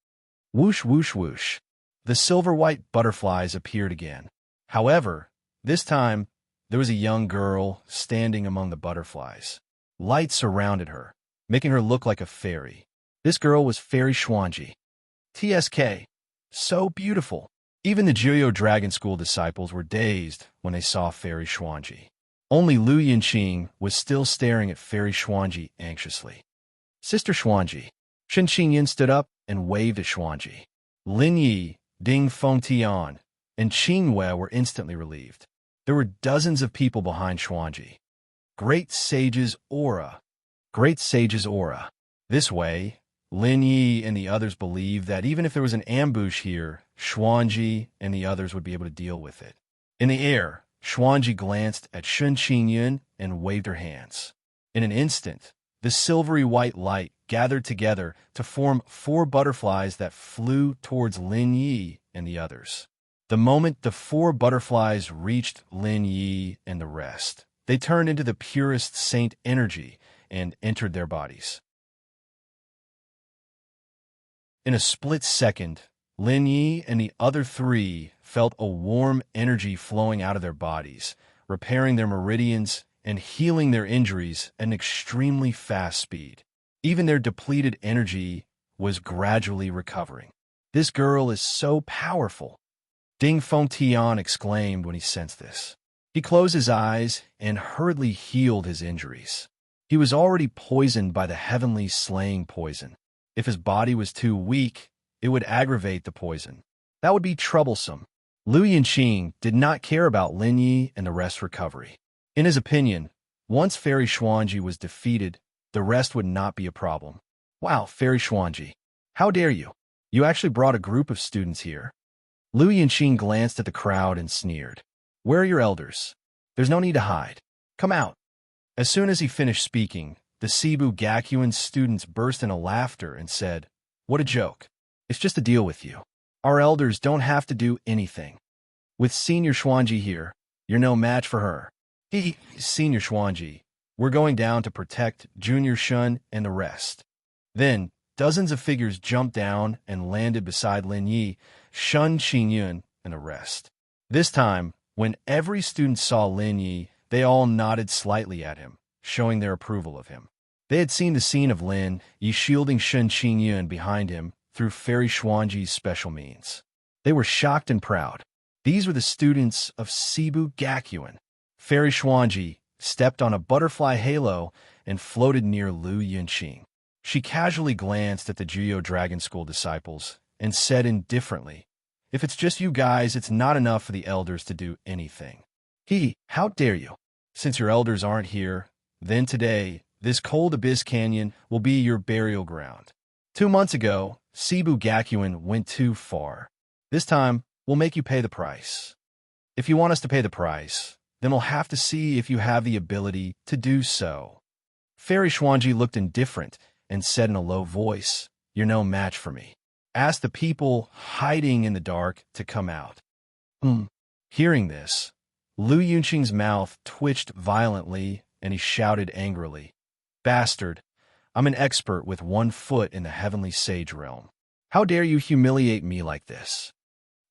Whoosh, whoosh, whoosh. The silver-white butterflies appeared again. However, this time, there was a young girl standing among the butterflies. Light surrounded her, making her look like a fairy. This girl was Fairy Xuanji. TSK. So beautiful. Even the Juyo Dragon School disciples were dazed when they saw Fairy Xuanji. Only Lu Yinqing was still staring at Fairy Xuanji anxiously. Sister Xuanji. Shen Qingyun stood up and waved at Xuanji. Lin Yi, Ding Fengtian, and Qingwei were instantly relieved. There were dozens of people behind Xuanji. Great Sage's aura. Great Sage's aura. This way, Lin Yi and the others believed that even if there was an ambush here, Xuanji and the others would be able to deal with it. In the air, Xuanji glanced at Shen Qingyun and waved her hands. In an instant, the silvery white light gathered together to form 4 butterflies that flew towards Lin Yi and the others. The moment the 4 butterflies reached Lin Yi and the rest, they turned into the purest saint energy and entered their bodies. In a split second, Lin Yi and the other 3 felt a warm energy flowing out of their bodies, repairing their meridians and healing their injuries at an extremely fast speed. Even their depleted energy was gradually recovering. This girl is so powerful. Ding Fengtian exclaimed when he sensed this. He closed his eyes and hurriedly healed his injuries. He was already poisoned by the heavenly slaying poison. If his body was too weak, it would aggravate the poison. That would be troublesome. Lu Yinqing did not care about Lin Yi and the rest's recovery. In his opinion, once Fairy Xuanji was defeated, the rest would not be a problem. Wow, Fairy Xuanji, how dare you? You actually brought a group of students here. Lu Yinqing glanced at the crowd and sneered. Where are your elders? There's no need to hide. Come out. As soon as he finished speaking, the Cebu Gakuin students burst into laughter and said, What a joke. It's just a deal with you. Our elders don't have to do anything. With Senior Xuanji here, you're no match for her. Senior Xuanji, we're going down to protect Junior Shun and the rest. Then, dozens of figures jumped down and landed beside Lin Yi, Shun Qingyun, and the rest. This time, when every student saw Lin Yi, they all nodded slightly at him, showing their approval of him. They had seen the scene of Lin Yi shielding Shun Qingyun behind him through Fairy Xuanji's special means. They were shocked and proud. These were the students of Sibu Gakuin. Fairy Xuanji stepped on a butterfly halo and floated near Lu Yunqing. She casually glanced at the Juyo Dragon School disciples and said indifferently, "If it's just you guys, it's not enough for the elders to do anything." How dare you? Since your elders aren't here, then today, this cold abyss canyon will be your burial ground. 2 months ago, Sibu Gakuin went too far. This time, we'll make you pay the price. If you want us to pay the price, then we'll have to see if you have the ability to do so. Fairy Xuanji looked indifferent and said in a low voice, "You're no match for me. Ask the people hiding in the dark to come out." Hearing this, Lu Yunqing's mouth twitched violently and he shouted angrily, "Bastard, I'm an expert with 1 foot in the heavenly sage realm. How dare you humiliate me like this?"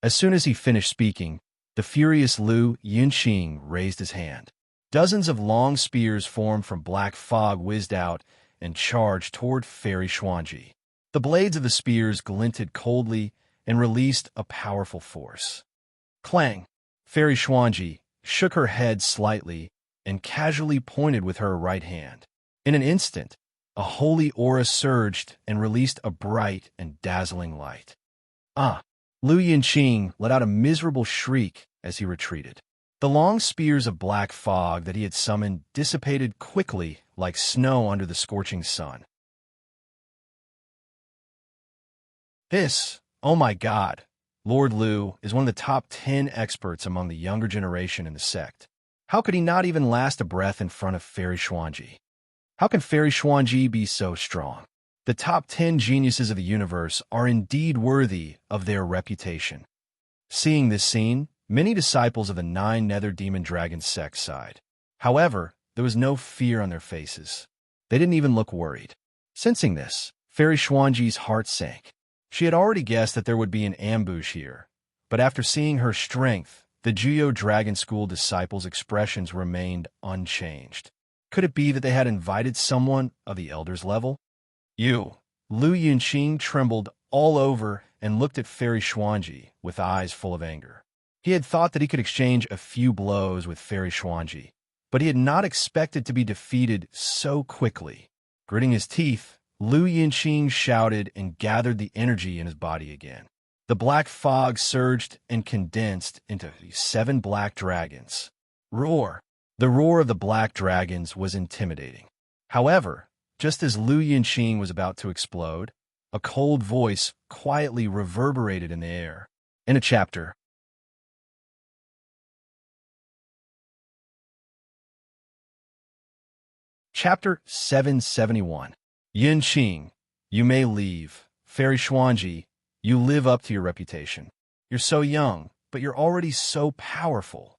As soon as he finished speaking, the furious Lu Yunqing raised his hand. Dozens of long spears formed from black fog whizzed out and charged toward Fairy Xuanji. The blades of the spears glinted coldly and released a powerful force. Clang! Fairy Xuanji shook her head slightly and casually pointed with her right hand. In an instant, a holy aura surged and released a bright and dazzling light. Lu Yunqing let out a miserable shriek as he retreated. The long spears of black fog that he had summoned dissipated quickly like snow under the scorching sun. This, oh my God, Lord Lu is one of the top 10 experts among the younger generation in the sect. How could he not even last a breath in front of Fairy Xuanji? How can Fairy Xuanji be so strong? The top 10 geniuses of the universe are indeed worthy of their reputation. Seeing this scene, many disciples of the 9 Nether Demon Dragon sect sighed. However, there was no fear on their faces. They didn't even look worried. Sensing this, Fairy Xuanji's heart sank. She had already guessed that there would be an ambush here, but after seeing her strength, the Juyo Dragon School disciples' expressions remained unchanged. Could it be that they had invited someone of the Elder's level? Lu Yunqing trembled all over and looked at Fairy Xuanji with eyes full of anger. He had thought that he could exchange a few blows with Fairy Xuanji, but he had not expected to be defeated so quickly. Gritting his teeth, Lu Yunqing shouted and gathered the energy in his body again. The black fog surged and condensed into 7 black dragons. Roar! The roar of the black dragons was intimidating. However, just as Lu Yunqing was about to explode, a cold voice quietly reverberated in the air. In a chapter. Chapter 771. Yunqing, you may leave. Fairy Xuanji, you live up to your reputation. You're so young, but you're already so powerful.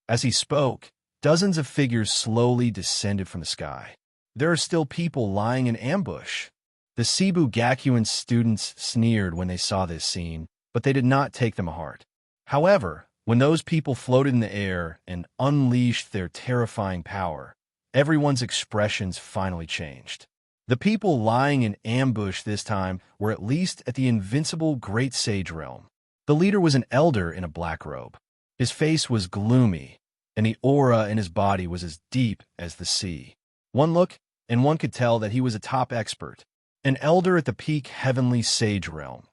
As he spoke, dozens of figures slowly descended from the sky. There are still people lying in ambush. The Sibu Gakuin students sneered when they saw this scene, but they did not take them to heart. However, when those people floated in the air and unleashed their terrifying power, everyone's expressions finally changed. The people lying in ambush this time were at least at the invincible Great Sage Realm. The leader was an elder in a black robe. His face was gloomy, and the aura in his body was as deep as the sea. One look, and one could tell that he was a top expert, an elder at the peak heavenly sage realm.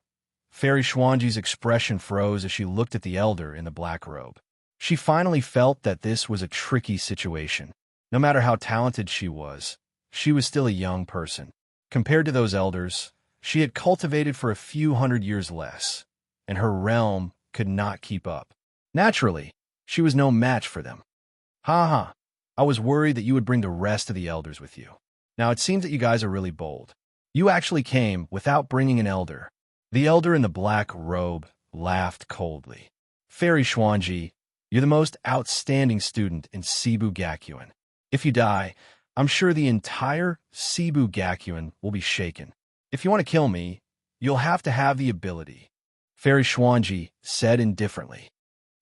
Fairy Xuanji's expression froze as she looked at the elder in the black robe. She finally felt that this was a tricky situation. No matter how talented she was still a young person. Compared to those elders, she had cultivated for a few hundred years less, and her realm could not keep up. Naturally, she was no match for them. I was worried that you would bring the rest of the elders with you. Now it seems that you guys are really bold. You actually came without bringing an elder. The elder in the black robe laughed coldly. Fairy Xuanji, you're the most outstanding student in Cebu Gakuen. If you die, I'm sure the entire Cebu Gakuen will be shaken. If you want to kill me, you'll have to have the ability, Fairy Xuanji said indifferently.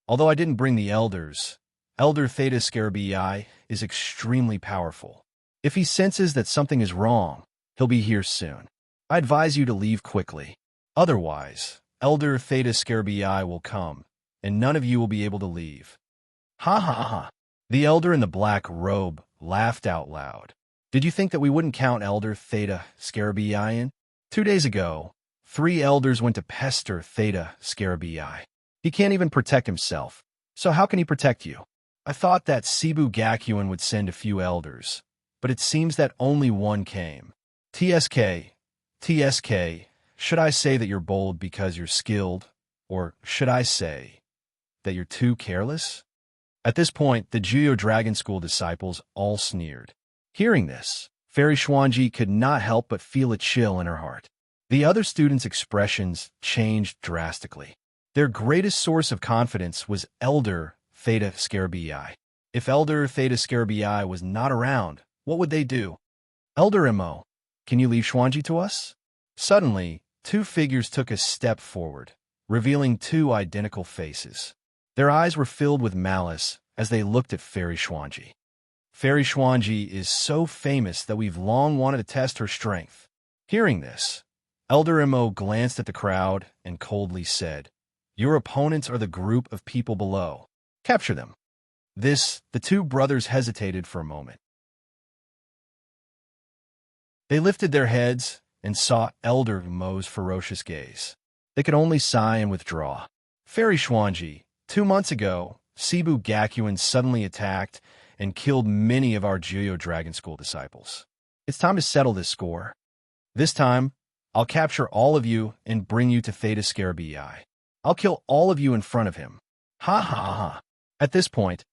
Although I didn't bring the elders, Elder Theta Scarabii is extremely powerful. If he senses that something is wrong, he'll be here soon. I advise you to leave quickly. Otherwise, Elder Theta Scarabii will come, and none of you will be able to leave. Ha ha ha. The elder in the black robe laughed out loud. Did you think that we wouldn't count Elder Theta Scarabii in? 2 days ago, 3 elders went to pester Theta Scarabii. He can't even protect himself, so how can he protect you? I thought that Cebu Gakuen would send a few elders, but it seems that only one came. TSK, should I say that you're bold because you're skilled, or should I say that you're too careless? At this point, the Juyo Dragon School disciples all sneered. Hearing this, Fairy Xuanji could not help but feel a chill in her heart. The other students' expressions changed drastically. Their greatest source of confidence was Elder Theta Scarabii. If Elder Theta Scarabii was not around, what would they do? Elder Mo, can you leave Xuanji to us? Suddenly, 2 figures took a step forward, revealing 2 identical faces. Their eyes were filled with malice as they looked at Fairy Xuanji. Fairy Xuanji is so famous that we've long wanted to test her strength. Hearing this, Elder Mo glanced at the crowd and coldly said, "Your opponents are the group of people below. Capture them." The 2 brothers hesitated for a moment. They lifted their heads and saw Elder Mo's ferocious gaze. They could only sigh and withdraw. Fairy Xuanji, 2 months ago, Cebu Gakuen suddenly attacked and killed many of our Juyo Dragon School disciples. It's time to settle this score. This time, I'll capture all of you and bring you to Theta Scarabii. I'll kill all of you in front of him. Ha ha ha. At this point,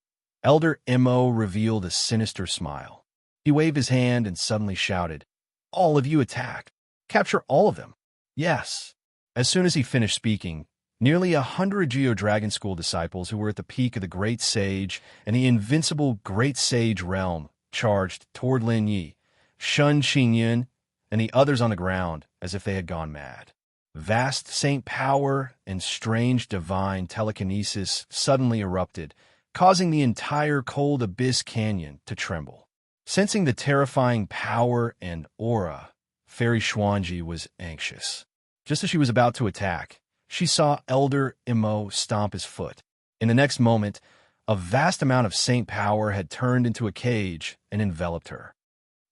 Elder Mo revealed a sinister smile. He waved his hand and suddenly shouted, "All of you attack. Capture all of them." Yes. As soon as he finished speaking, nearly 100 Juyo Dragon School disciples who were at the peak of the Great Sage and the invincible Great Sage realm charged toward Lin Yi, Shun Qingyun, and the others on the ground as if they had gone mad. Vast saint power and strange divine telekinesis suddenly erupted, causing the entire cold abyss canyon to tremble. Sensing the terrifying power and aura, Fairy Xuanji was anxious. Just as she was about to attack, she saw Elder Mo stomp his foot. In the next moment, a vast amount of saint power had turned into a cage and enveloped her.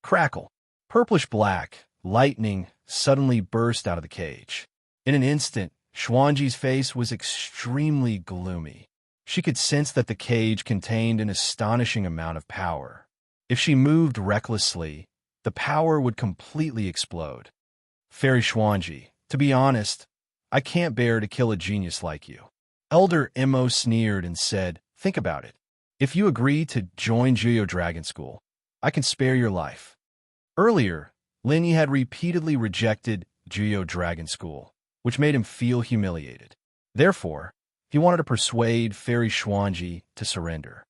Crackle! Purplish-black lightning suddenly burst out of the cage. In an instant, Xuanji's face was extremely gloomy. She could sense that the cage contained an astonishing amount of power. If she moved recklessly, the power would completely explode. Fairy Xuanji, to be honest, I can't bear to kill a genius like you. Elder Mo sneered and said, "Think about it. If you agree to join Juyo Dragon School, I can spare your life." Earlier, Lin Yi had repeatedly rejected Juyo Dragon School, which made him feel humiliated. Therefore, he wanted to persuade Fairy Xuanji to surrender.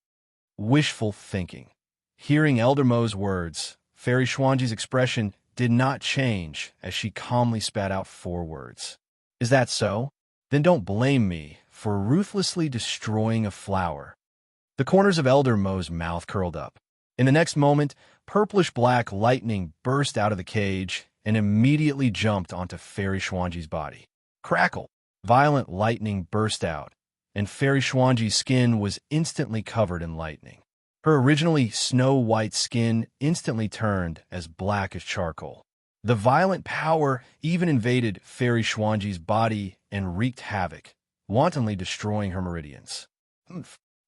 Wishful thinking. Hearing Elder Mo's words, Fairy Xuanji's expression did not change as she calmly spat out 4 words. "Is that so? Then don't blame me for ruthlessly destroying a flower." The corners of Elder Mo's mouth curled up. In the next moment, purplish-black lightning burst out of the cage and immediately jumped onto Fairy Xuanji's body. Crackle! Violent lightning burst out, and Fairy Xuanji's skin was instantly covered in lightning. Her originally snow-white skin instantly turned as black as charcoal. The violent power even invaded Fairy Xuanji's body and wreaked havoc, wantonly destroying her meridians.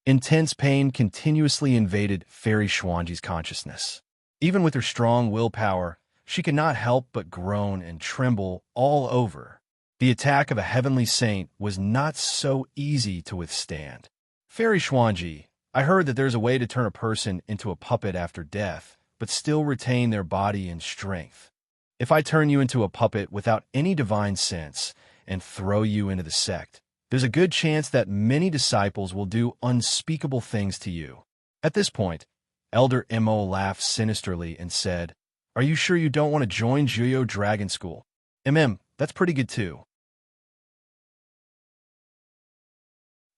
Intense pain continuously invaded Fairy Xuanji's consciousness. Even with her strong willpower, she could not help but groan and tremble all over. The attack of a heavenly saint was not so easy to withstand. "Fairy Xuanji, I heard that there's a way to turn a person into a puppet after death, but still retain their body and strength. If I turn you into a puppet without any divine sense and throw you into the sect, there's a good chance that many disciples will do unspeakable things to you. At this point, Elder Mo laughed sinisterly and said, "Are you sure you don't want to join Juyo Dragon School? That's pretty good too.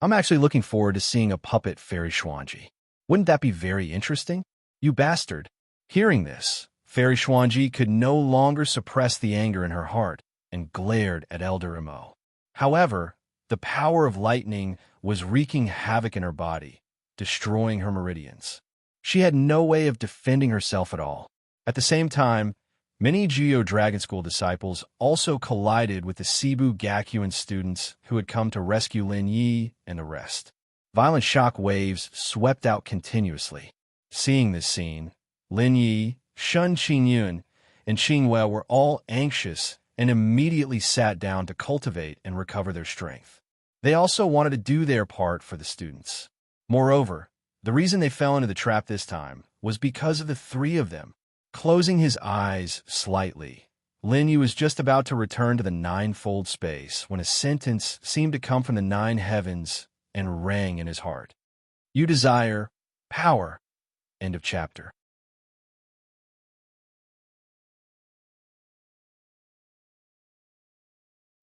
I'm actually looking forward to seeing a puppet fairy Xuanji. Wouldn't that be very interesting? You bastard." Hearing this, Fairy Xuanji could no longer suppress the anger in her heart and glared at Elder Mo. However, the power of lightning was wreaking havoc in her body, destroying her meridians. She had no way of defending herself at all. At the same time, many Juyo Dragon School disciples also collided with the Cebu Gakuen students who had come to rescue Lin Yi and the rest. Violent shock waves swept out continuously. Seeing this scene, Lin Yi, Shun Qingyun, and Qingwei were all anxious and immediately sat down to cultivate and recover their strength. They also wanted to do their part for the students. Moreover, the reason they fell into the trap this time was because of the three of them. Closing his eyes slightly, Lin Yi was just about to return to the ninefold space when a sentence seemed to come from the nine heavens and rang in his heart. "You desire power." End of chapter.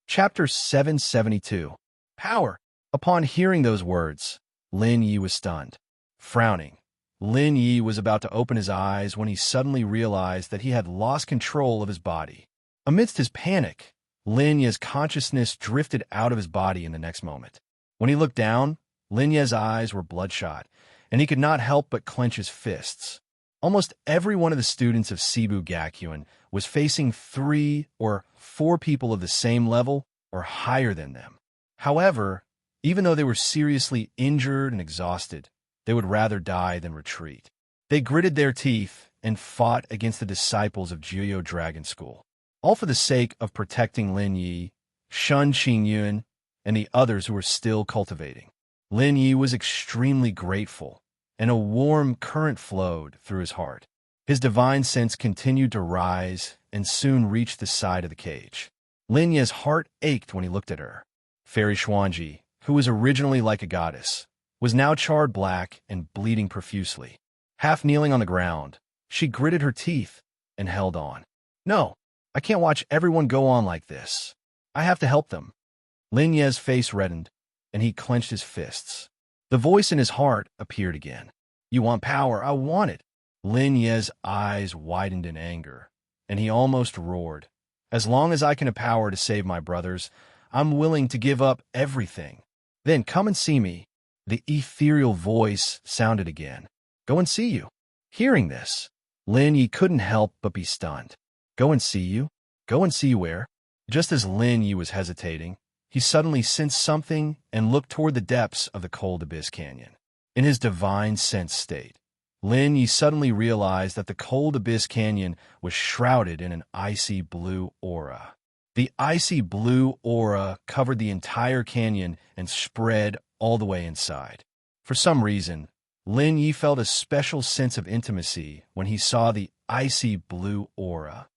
Chapter 772. Power. Upon hearing those words, Lin Yi was stunned. Frowning, Lin Yi was about to open his eyes when he suddenly realized that he had lost control of his body. Amidst his panic, Lin Yi's consciousness drifted out of his body in the next moment. When he looked down, Lin Yi's eyes were bloodshot, and he could not help but clench his fists. Almost every one of the students of Cebu Gakuen was facing 3 or 4 people of the same level or higher than them. However, even though they were seriously injured and exhausted, they would rather die than retreat. They gritted their teeth and fought against the disciples of Juyo Dragon School, all for the sake of protecting Lin Yi, Shun Qingyun, and the others who were still cultivating. Lin Yi was extremely grateful, and a warm current flowed through his heart. His divine sense continued to rise and soon reached the side of the cage. Lin Yi's heart ached when he looked at her. Fairy Xuanji, who was originally like a goddess, was now charred black and bleeding profusely. Half kneeling on the ground, she gritted her teeth and held on. "No, I can't watch everyone go on like this. I have to help them." Lin Yi's face reddened, and he clenched his fists. The voice in his heart appeared again. "You want power? I want it." Lin Yi's eyes widened in anger, and he almost roared. "As long as I can have power to save my brothers, I'm willing to give up everything. Then come and see me." The ethereal voice sounded again. "Go and see you." Hearing this, Lin Yi couldn't help but be stunned. "Go and see you? Go and see you where?" Just as Lin Yi was hesitating, he suddenly sensed something and looked toward the depths of the cold abyss canyon. In his divine sense state, Lin Yi suddenly realized that the cold abyss canyon was shrouded in an icy blue aura. The icy blue aura covered the entire canyon and spread all the way inside. For some reason, Lin Yi felt a special sense of intimacy when he saw the icy blue aura.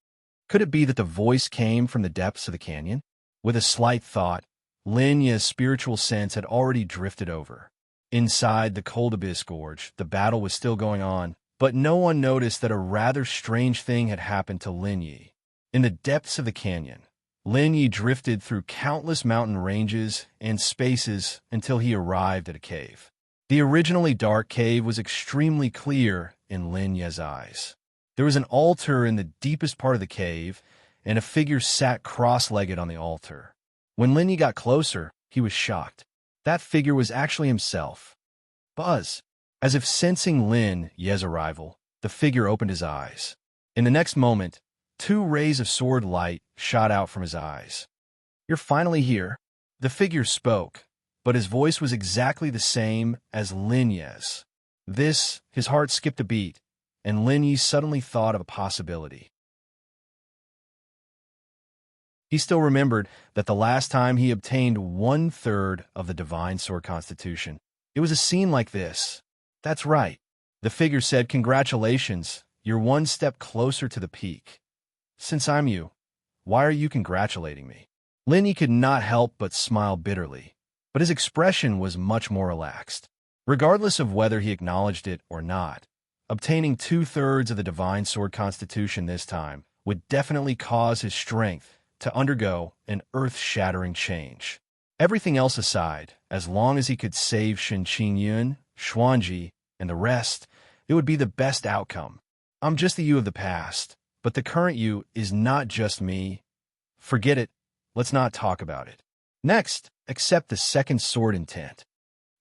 Could it be that the voice came from the depths of the canyon? With a slight thought, Lin Yi's spiritual sense had already drifted over. Inside the cold abyss gorge, the battle was still going on, but no one noticed that a rather strange thing had happened to Lin Yi. In the depths of the canyon, Lin Yi drifted through countless mountain ranges and spaces until he arrived at a cave. The originally dark cave was extremely clear in Lin Yi's eyes. There was an altar in the deepest part of the cave, and a figure sat cross-legged on the altar. When Lin Yi got closer, he was shocked. That figure was actually himself. Buzz. As if sensing Lin Yi's arrival, the figure opened his eyes. In the next moment, 2 rays of sword light shot out from his eyes. "You're finally here." The figure spoke, but his voice was exactly the same as Lin Yi's. His heart skipped a beat, and Lin Yi suddenly thought of a possibility. He still remembered that the last time he obtained 1/3 of the Divine Sword Constitution, it was a scene like this. "That's right." The figure said, "Congratulations, you're 1 step closer to the peak." "Since I'm you, why are you congratulating me?" Lin Yi could not help but smile bitterly. but his expression was much more relaxed. Regardless of whether he acknowledged it or not, obtaining 2/3 of the divine sword constitution this time would definitely cause his strength to undergo an earth-shattering change. Everything else aside, as long as he could save Shen Qingyun, Xuanji, and the rest, it would be the best outcome. I'm just the you of the past, but the current you is not just me. Forget it. Let's not talk about it. Next, accept the second sword intent.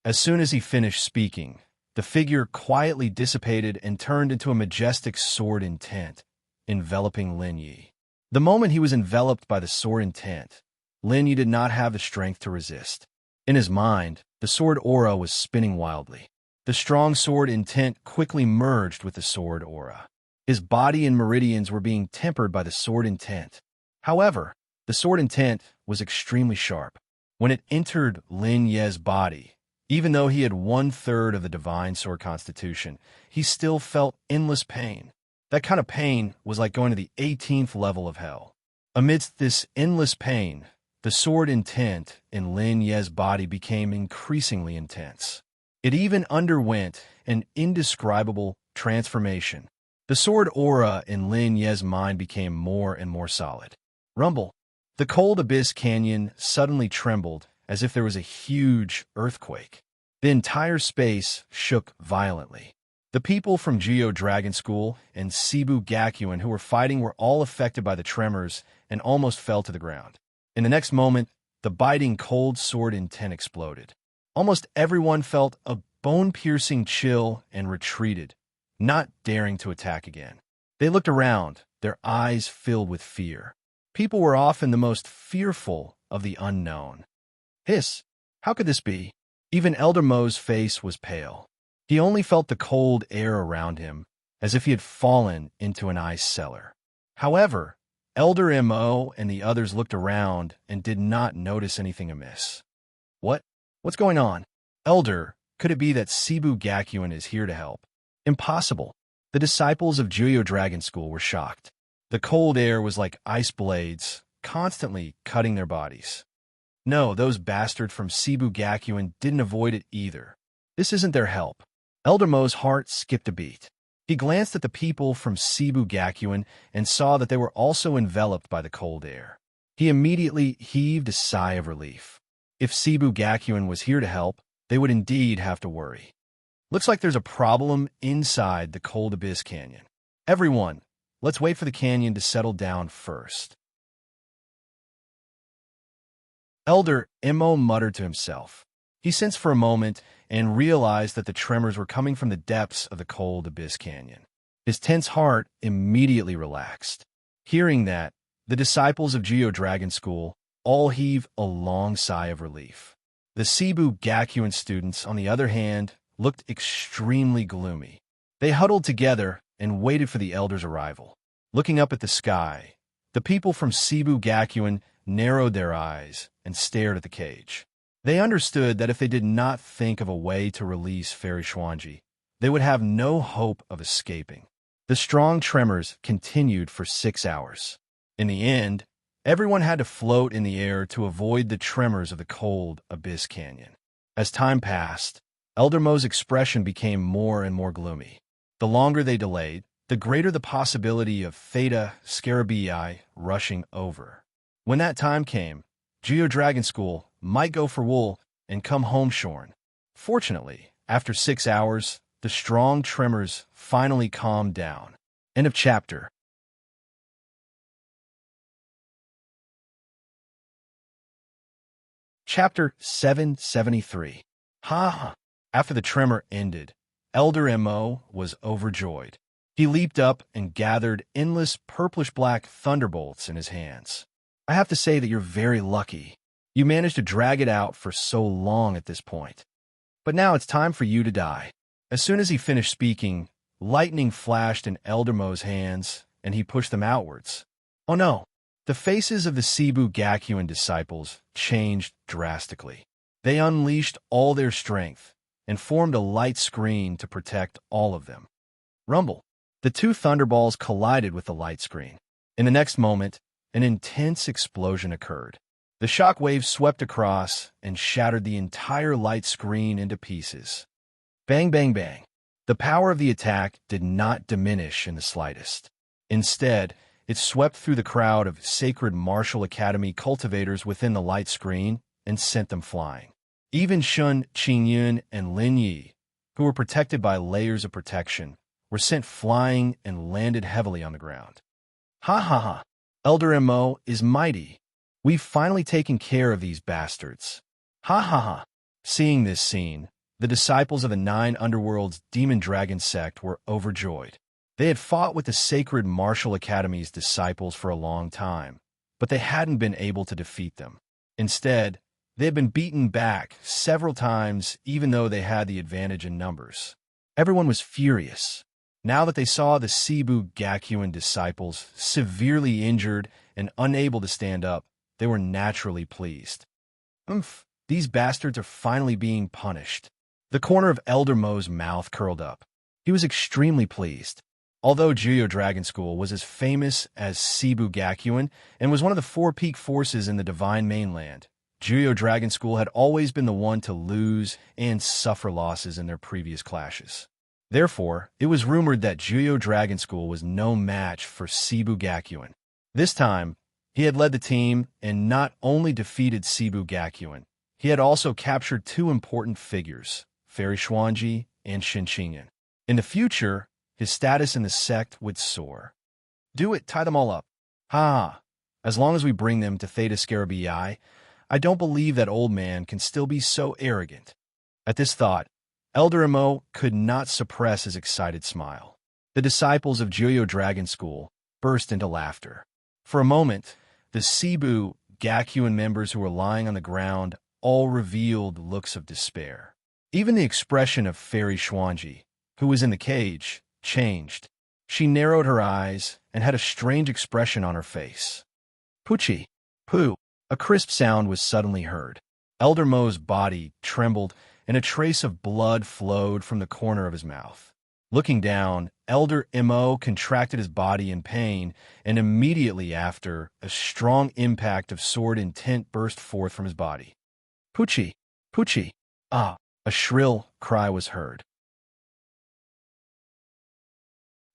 As soon as he finished speaking, the figure quietly dissipated and turned into a majestic sword intent, enveloping Lin Yi. The moment he was enveloped by the sword intent, Lin Yi did not have the strength to resist. In his mind, the sword aura was spinning wildly. The strong sword intent quickly merged with the sword aura. His body and meridians were being tempered by the sword intent. However, the sword intent was extremely sharp. When it entered Lin Ye's body, even though he had 1/3 of the divine sword constitution, he still felt endless pain. That kind of pain was like going to the 18th level of hell. Amidst this endless pain, the sword intent in Lin Ye's body became increasingly intense. It even underwent an indescribable transformation. The sword aura in Lin Ye's mind became more and more solid. Rumble. The cold abyss canyon suddenly trembled as if there was a huge earthquake. The entire space shook violently. The people from Geo Dragon School and Cebu Gakuen who were fighting were all affected by the tremors and almost fell to the ground. In the next moment, the biting cold sword intent exploded. Almost everyone felt a bone-piercing chill and retreated, not daring to attack again. They looked around, their eyes filled with fear. People were often the most fearful of the unknown. Hiss! How could this be? Even Elder Mo's face was pale. He only felt the cold air around him, as if he had fallen into an ice cellar. However, Elder Mo and the others looked around and did not notice anything amiss. What's going on? Elder, could it be that Cebu Gakuen is here to help? Impossible. The disciples of Juyo Dragon School were shocked. The cold air was like ice blades, constantly cutting their bodies. No, those bastards from Cebu Gakuen didn't avoid it either. This isn't their help. Elder Mo's heart skipped a beat. He glanced at the people from Cebu Gakuen and saw that they were also enveloped by the cold air. He immediately heaved a sigh of relief. If Cebu Gakuen was here to help, they would indeed have to worry. Looks like there's a problem inside the Cold Abyss Canyon. Everyone, let's wait for the canyon to settle down first. Elder Mo muttered to himself. He sensed for a moment and realized that the tremors were coming from the depths of the Cold Abyss Canyon. His tense heart immediately relaxed. Hearing that, the disciples of Geo Dragon School all heaved a long sigh of relief. The Cebu Gakuen students, on the other hand, looked extremely gloomy. They huddled together and waited for the elder's arrival. Looking up at the sky, the people from Cebu Gakuen narrowed their eyes and stared at the cage. They understood that if they did not think of a way to release Fairy Xuanji, they would have no hope of escaping. The strong tremors continued for 6 hours. In the end, everyone had to float in the air to avoid the tremors of the Cold Abyss Canyon. As time passed, Elder Mo's expression became more and more gloomy. The longer they delayed, the greater the possibility of Theta Scarabii rushing over. When that time came, Geo Dragon School might go for wool and come home shorn. Fortunately, after 6 hours, the strong tremors finally calmed down. End of chapter. Chapter 773. Ha! After the tremor ended, Elder Mo was overjoyed. He leaped up and gathered endless purplish-black thunderbolts in his hands. I have to say that you're very lucky. You managed to drag it out for so long at this point. But now it's time for you to die. As soon as he finished speaking, lightning flashed in Elder Mo's hands, and he pushed them outwards. Oh no! The faces of the Cebu Gakuen disciples changed drastically. They unleashed all their strength and formed a light screen to protect all of them. Rumble. The two thunderballs collided with the light screen. In the next moment, an intense explosion occurred. The shock wave swept across and shattered the entire light screen into pieces. Bang, bang, bang. The power of the attack did not diminish in the slightest. Instead, it swept through the crowd of sacred martial academy cultivators within the light screen and sent them flying. Even Shun Qingyun and Lin Yi, who were protected by layers of protection, were sent flying and landed heavily on the ground. Ha ha ha! Elder Mo is mighty. We've finally taken care of these bastards. Ha ha ha! Seeing this scene, the disciples of the 9 Underworld's Demon Dragon sect were overjoyed. They had fought with the Sacred Martial Academy's disciples for a long time, but they hadn't been able to defeat them. Instead, they had been beaten back several times even though they had the advantage in numbers. Everyone was furious. Now that they saw the Cebu Gakuin disciples severely injured and unable to stand up, they were naturally pleased. These bastards are finally being punished. The corner of Elder Mo's mouth curled up. He was extremely pleased. Although Juyo Dragon School was as famous as Cebu Gakuin and was one of the 4 peak forces in the Divine Mainland, Juyo Dragon School had always been the one to lose and suffer losses in their previous clashes. Therefore, it was rumored that Juyo Dragon School was no match for Cebu Gakuin. This time, he had led the team and not only defeated Cebu Gakuin, he had also captured 2 important figures, Fairy Xuanji and Shinchingen. In the future, his status in the sect would soar. Do it, tie them all up. Ha! As long as we bring them to Theta Scarabii, I don't believe that old man can still be so arrogant. At this thought, Elder Mo could not suppress his excited smile. The disciples of Juyo Dragon School burst into laughter. For a moment, the Cebu Gakuin members who were lying on the ground all revealed looks of despair. Even the expression of Fairy Xuanji, who was in the cage, changed. She narrowed her eyes and had a strange expression on her face. Poochie, poo. A crisp sound was suddenly heard. Elder Mo's body trembled, and a trace of blood flowed from the corner of his mouth. Looking down, Elder Mo contracted his body in pain, and immediately after, a strong impact of sword intent burst forth from his body. Poochie! Poochie! Ah! A shrill cry was heard.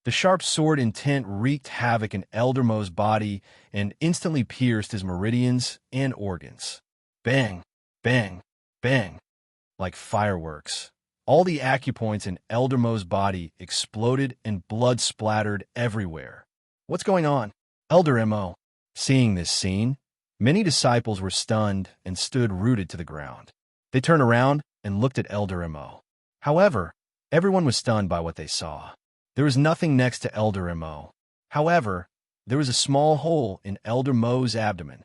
The sharp sword intent wreaked havoc in Elder Mo's body and instantly pierced his meridians and organs. Bang! Bang! Bang! Like fireworks. All the acupoints in Elder Mo's body exploded and blood splattered everywhere. What's going on? Elder Mo. Seeing this scene, many disciples were stunned and stood rooted to the ground. They turned around and looked at Elder Mo. However, everyone was stunned by what they saw. There was nothing next to Elder Mo. However, there was a small hole in Elder Mo's abdomen.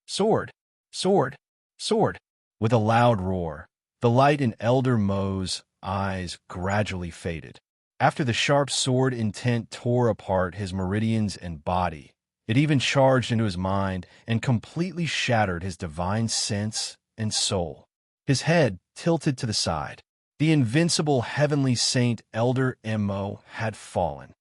Sword! Sword! Sword! With a loud roar, the light in Elder Mo's eyes gradually faded. After the sharp sword intent tore apart his meridians and body, it even charged into his mind and completely shattered his divine sense and soul. His head tilted to the side. The invincible heavenly saint Elder Mo had fallen.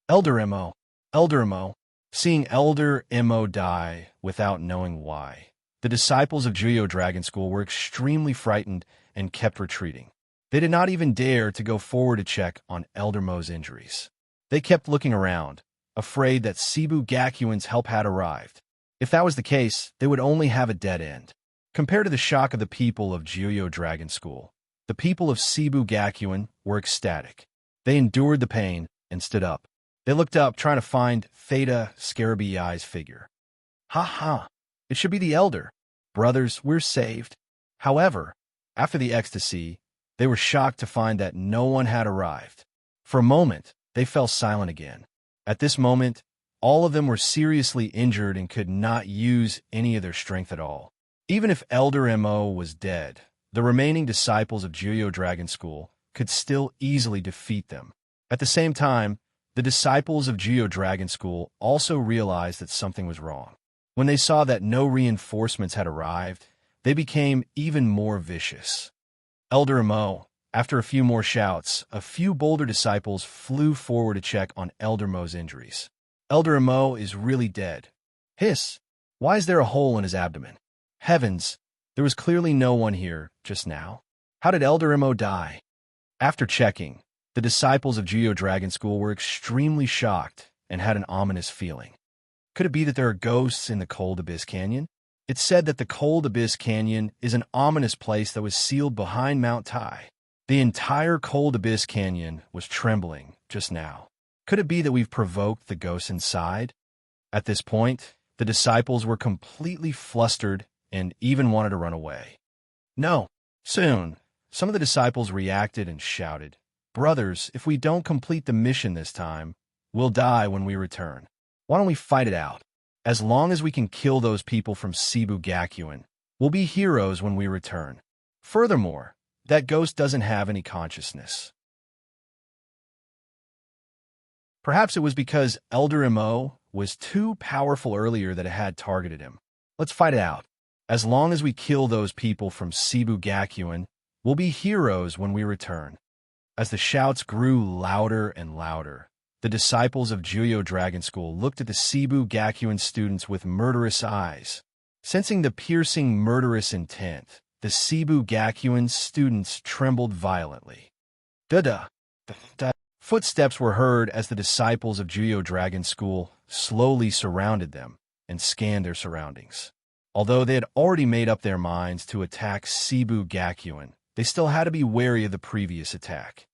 Elder Mo, Elder Mo. Seeing Elder Mo die without knowing why, the disciples of Juyo Dragon School were extremely frightened and kept retreating. They did not even dare to go forward to check on Elder Mo's injuries. They kept looking around, afraid that Cebu Gakuin's help had arrived. If that was the case, they would only have a dead end. Compared to the shock of the people of Juyo Dragon School, the people of Cebu Gakuin were ecstatic. They endured the pain and stood up. They looked up, trying to find Theta Scarabii's figure. Ha ha! It should be the Elder. Brothers, we're saved. However, after the ecstasy, they were shocked to find that no one had arrived. For a moment, they fell silent again. At this moment, all of them were seriously injured and could not use any of their strength at all. Even if Elder Mo was dead, the remaining disciples of Juyo Dragon School could still easily defeat them. At the same time, the disciples of Juyo Dragon School also realized that something was wrong. When they saw that no reinforcements had arrived, they became even more vicious. Elder Mo, after a few more shouts, a few bolder disciples flew forward to check on Elder Mo's injuries. Elder Mo is really dead. Hiss! Why is there a hole in his abdomen? Heavens, there was clearly no one here just now. How did Elder Mo die? After checking, the disciples of Geo Dragon School were extremely shocked and had an ominous feeling. Could it be that there are ghosts in the Cold Abyss Canyon? It's said that the Cold Abyss Canyon is an ominous place that was sealed behind Mount Tai. The entire Cold Abyss Canyon was trembling just now. Could it be that we've provoked the ghosts inside? At this point, the disciples were completely flustered and even wanted to run away. No. Soon, some of the disciples reacted and shouted, "Brothers, if we don't complete the mission this time, we'll die when we return. Why don't we fight it out? As long as we can kill those people from Cebu Gakuen, we'll be heroes when we return. Furthermore, that ghost doesn't have any consciousness." Perhaps it was because Elder Mo was too powerful earlier that it had targeted him. Let's fight it out. As long as we kill those people from Cebu Gakuen, we'll be heroes when we return. As the shouts grew louder and louder, the disciples of Juyo Dragon School looked at the Cebu Gakuen students with murderous eyes. Sensing the piercing murderous intent, the Cebu Gakuen students trembled violently. Da-da! Da-da! Footsteps were heard as the disciples of Juyo Dragon School slowly surrounded them and scanned their surroundings. Although they had already made up their minds to attack Cebu Gakuen, they still had to be wary of the previous attack.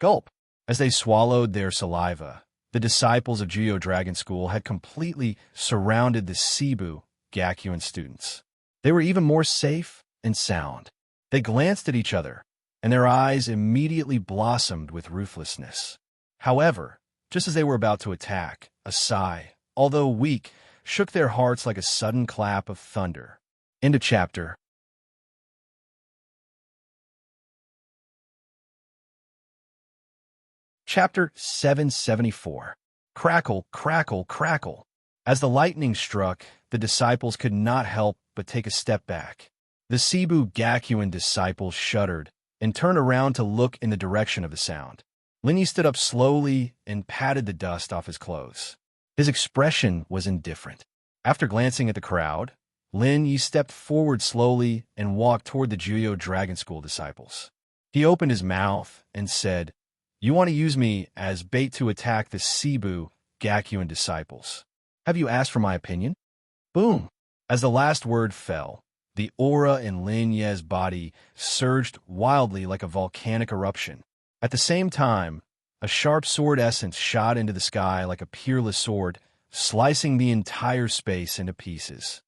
Gulp! As they swallowed their saliva, the disciples of Juyo Dragon School had completely surrounded the Cebu Gakuen students. They were even more safe and sound. They glanced at each other, and their eyes immediately blossomed with ruthlessness. However, just as they were about to attack, a sigh, although weak, shook their hearts like a sudden clap of thunder. End of chapter. Chapter 774. Crackle, crackle, crackle. As the lightning struck, the disciples could not help but take a step back. The Cebu Gakuen disciples shuddered and turned around to look in the direction of the sound. Linyi stood up slowly and patted the dust off his clothes. His expression was indifferent. After glancing at the crowd, Linyi stepped forward slowly and walked toward the Juyo Dragon School disciples. He opened his mouth and said, "You want to use me as bait to attack the Cebu Gakuen disciples. Have you asked for my opinion?" Boom! As the last word fell, the aura in Lin Ye's body surged wildly like a volcanic eruption. At the same time, a sharp sword essence shot into the sky like a peerless sword, slicing the entire space into pieces.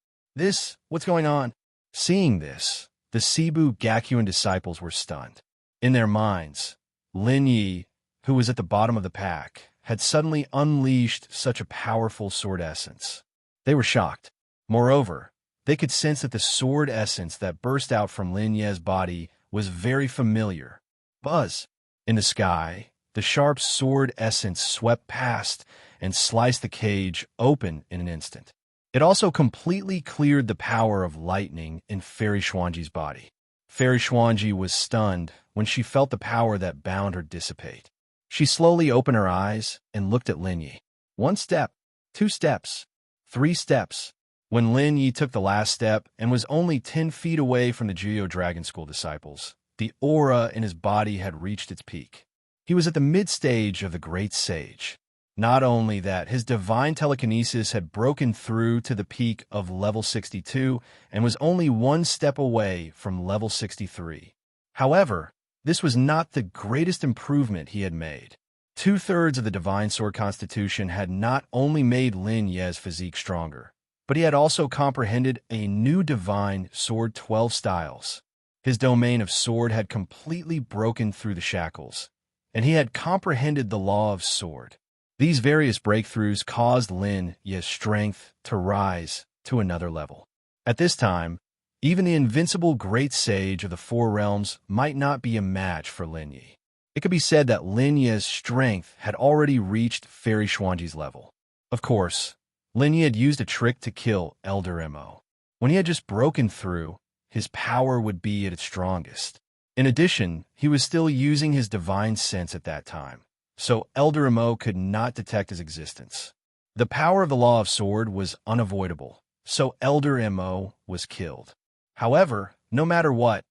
What's going on? Seeing this, the Cebu Gakuen disciples were stunned. In their minds, Lin Yi, who was at the bottom of the pack, had suddenly unleashed such a powerful sword essence. They were shocked. Moreover, they could sense that the sword essence that burst out from Lin Ye's body was very familiar. Buzz! In the sky, the sharp sword essence swept past and sliced the cage open in an instant. It also completely cleared the power of lightning in Fairy Xuanji's body. Fairy Xuanji was stunned when she felt the power that bound her dissipate. She slowly opened her eyes and looked at Lin Yi. 1 step, 2 steps, 3 steps. When Lin Yi took the last step and was only 10 feet away from the Juyo Dragon School disciples, the aura in his body had reached its peak. He was at the mid-stage of the Great Sage. Not only that, his divine telekinesis had broken through to the peak of level 62 and was only 1 step away from level 63. However, this was not the greatest improvement he had made. 2/3 of the Divine Sword Constitution had not only made Lin Ye's physique stronger, but he had also comprehended a new Divine Sword 12 styles. His domain of sword had completely broken through the shackles, and he had comprehended the law of sword. These various breakthroughs caused Lin Ye's strength to rise to another level. At this time, even the invincible Great Sage of the Four Realms might not be a match for Lin Yi. It could be said that Lin Ye's strength had already reached Fairy Xuanji's level. Of course, Lin Yi had used a trick to kill Elder Mo. When he had just broken through, his power would be at its strongest. In addition, he was still using his divine sense at that time, so Elder Mo could not detect his existence. The power of the Law of Sword was unavoidable, so Elder Mo was killed. However, no matter what,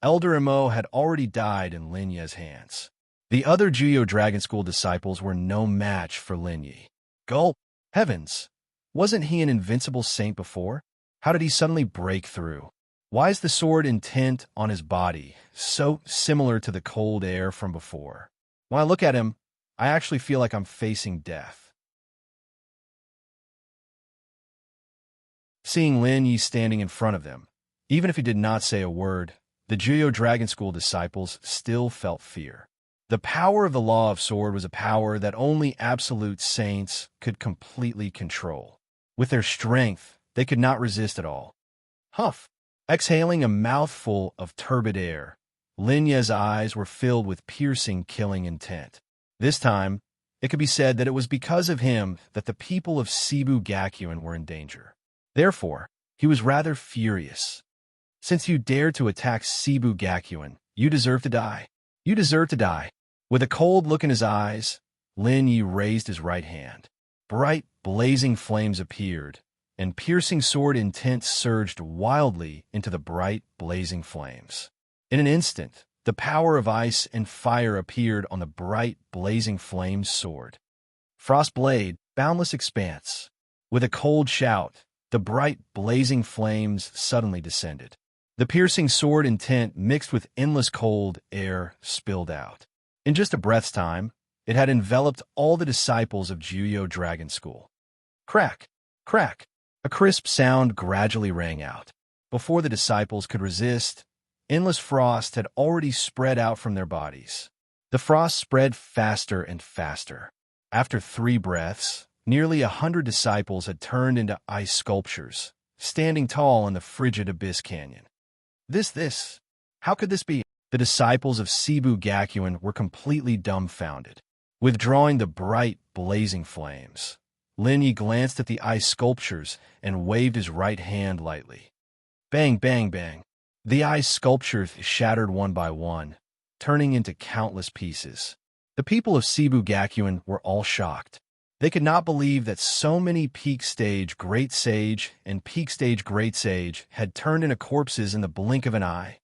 Elder Mo had already died in Lin Ye's hands. The other Juyo Dragon School disciples were no match for Lin Yi. Gulp! Heavens! Wasn't he an invincible saint before? How did he suddenly break through? Why is the sword intent on his body so similar to the cold air from before? When I look at him, I actually feel like I'm facing death. Seeing Lin Yi standing in front of them, even if he did not say a word, the Juyo Dragon School disciples still felt fear. The power of the Law of Sword was a power that only absolute saints could completely control. With their strength, they could not resist at all. Huff! Exhaling a mouthful of turbid air, Lin Ye's eyes were filled with piercing, killing intent. This time, it could be said that it was because of him that the people of Cebu Gakuen were in danger. Therefore, he was rather furious. Since you dared to attack Cebu Gakuen, you deserve to die. You deserve to die. With a cold look in his eyes, Lin Yi raised his right hand. Bright, blazing flames appeared, and piercing sword intent surged wildly into the bright, blazing flames. In an instant, the power of ice and fire appeared on the bright, blazing flames sword. Frost blade, boundless expanse. With a cold shout, the bright, blazing flames suddenly descended. The piercing sword intent mixed with endless cold air spilled out. In just a breath's time, it had enveloped all the disciples of Juyo Dragon School. Crack! Crack! A crisp sound gradually rang out. Before the disciples could resist, endless frost had already spread out from their bodies. The frost spread faster and faster. After 3 breaths, nearly 100 disciples had turned into ice sculptures, standing tall in the frigid abyss canyon. How could this be? The disciples of Cebu Gakuen were completely dumbfounded. Withdrawing the bright, blazing flames, Lin Yi glanced at the ice sculptures and waved his right hand lightly. Bang, bang, bang. The ice sculptures shattered one by one, turning into countless pieces. The people of Cebu Gakuen were all shocked. They could not believe that so many Peak Stage Great Sage and Peak Stage Great Sage had turned into corpses in the blink of an eye.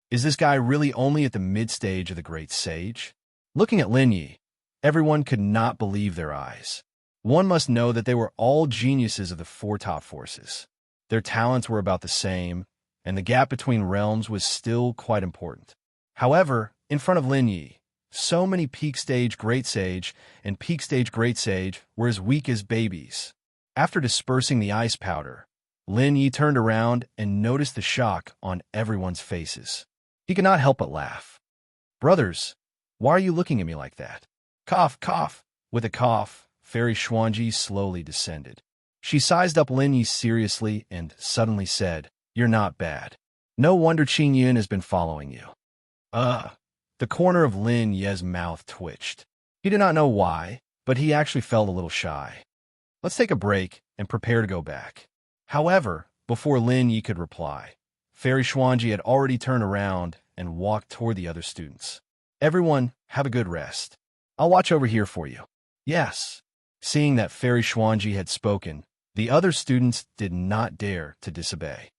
Is this guy really only at the mid-stage of the Great Sage? Looking at Lin Yi, everyone could not believe their eyes. One must know that they were all geniuses of the 4 top forces. Their talents were about the same, and the gap between realms was still quite important. However, in front of Lin Yi, so many Peak Stage Great Sage and Peak Stage Great Sage were as weak as babies. After dispersing the ice powder, Lin Yi turned around and noticed the shock on everyone's faces. He could not help but laugh. Brothers, why are you looking at me like that? Cough, cough. With a cough, Fairy Xuanji slowly descended. She sized up Lin Yi seriously and suddenly said, "You're not bad. No wonder Qing Yun has been following you." The corner of Lin Ye's mouth twitched. He did not know why, but he actually felt a little shy. Let's take a break and prepare to go back. However, before Lin Yi could reply, Fairy Xuanji had already turned around and walked toward the other students. Everyone, have a good rest. I'll watch over here for you. Yes. Seeing that Fairy Xuanji had spoken, the other students did not dare to disobey.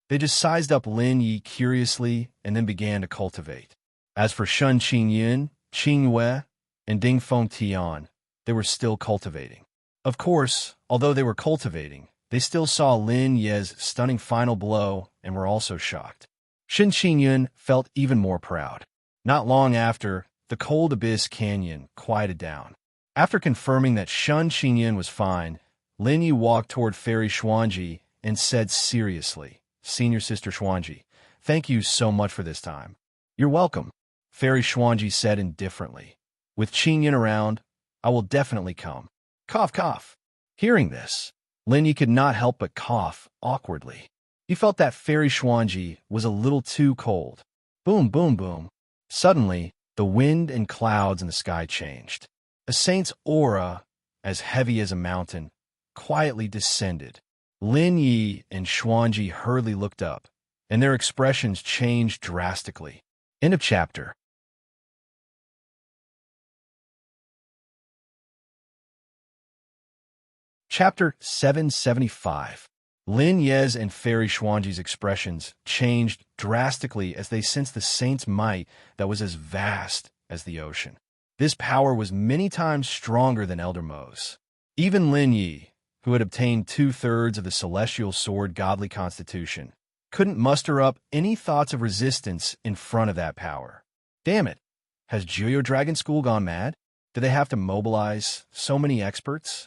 They just sized up Lin Yi curiously and then began to cultivate. As for Shun Qingyun, Qing Yue, and Ding Feng Tian, they were still cultivating. Of course, although they were cultivating, they still saw Lin Ye's stunning final blow and were also shocked. Shin Qingyun felt even more proud. Not long after, the cold abyss canyon quieted down. After confirming that Shun Qingyun was fine, Lin Yi walked toward Fairy Xuanji and said seriously, "Senior Sister Xuanji, thank you so much for this time." "You're welcome," Fairy Xuanji said indifferently. "With Qingyun around, I will definitely come." Cough, cough. Hearing this, Lin Yi could not help but cough awkwardly. He felt that Fairy Xuanji was a little too cold. Boom, boom, boom. Suddenly, the wind and clouds in the sky changed. A saint's aura, as heavy as a mountain, quietly descended. Lin Yi and Xuanji hurriedly looked up, and their expressions changed drastically. End of chapter. Chapter 775. Lin Ye's and Fairy Xuanji's expressions changed drastically as they sensed the saint's might that was as vast as the ocean. This power was many times stronger than Elder Mo's. Even Lin Yi, who had obtained 2/3 of the celestial sword godly constitution, couldn't muster up any thoughts of resistance in front of that power. Damn it! Has Juyo Dragon School gone mad? Do they have to mobilize so many experts?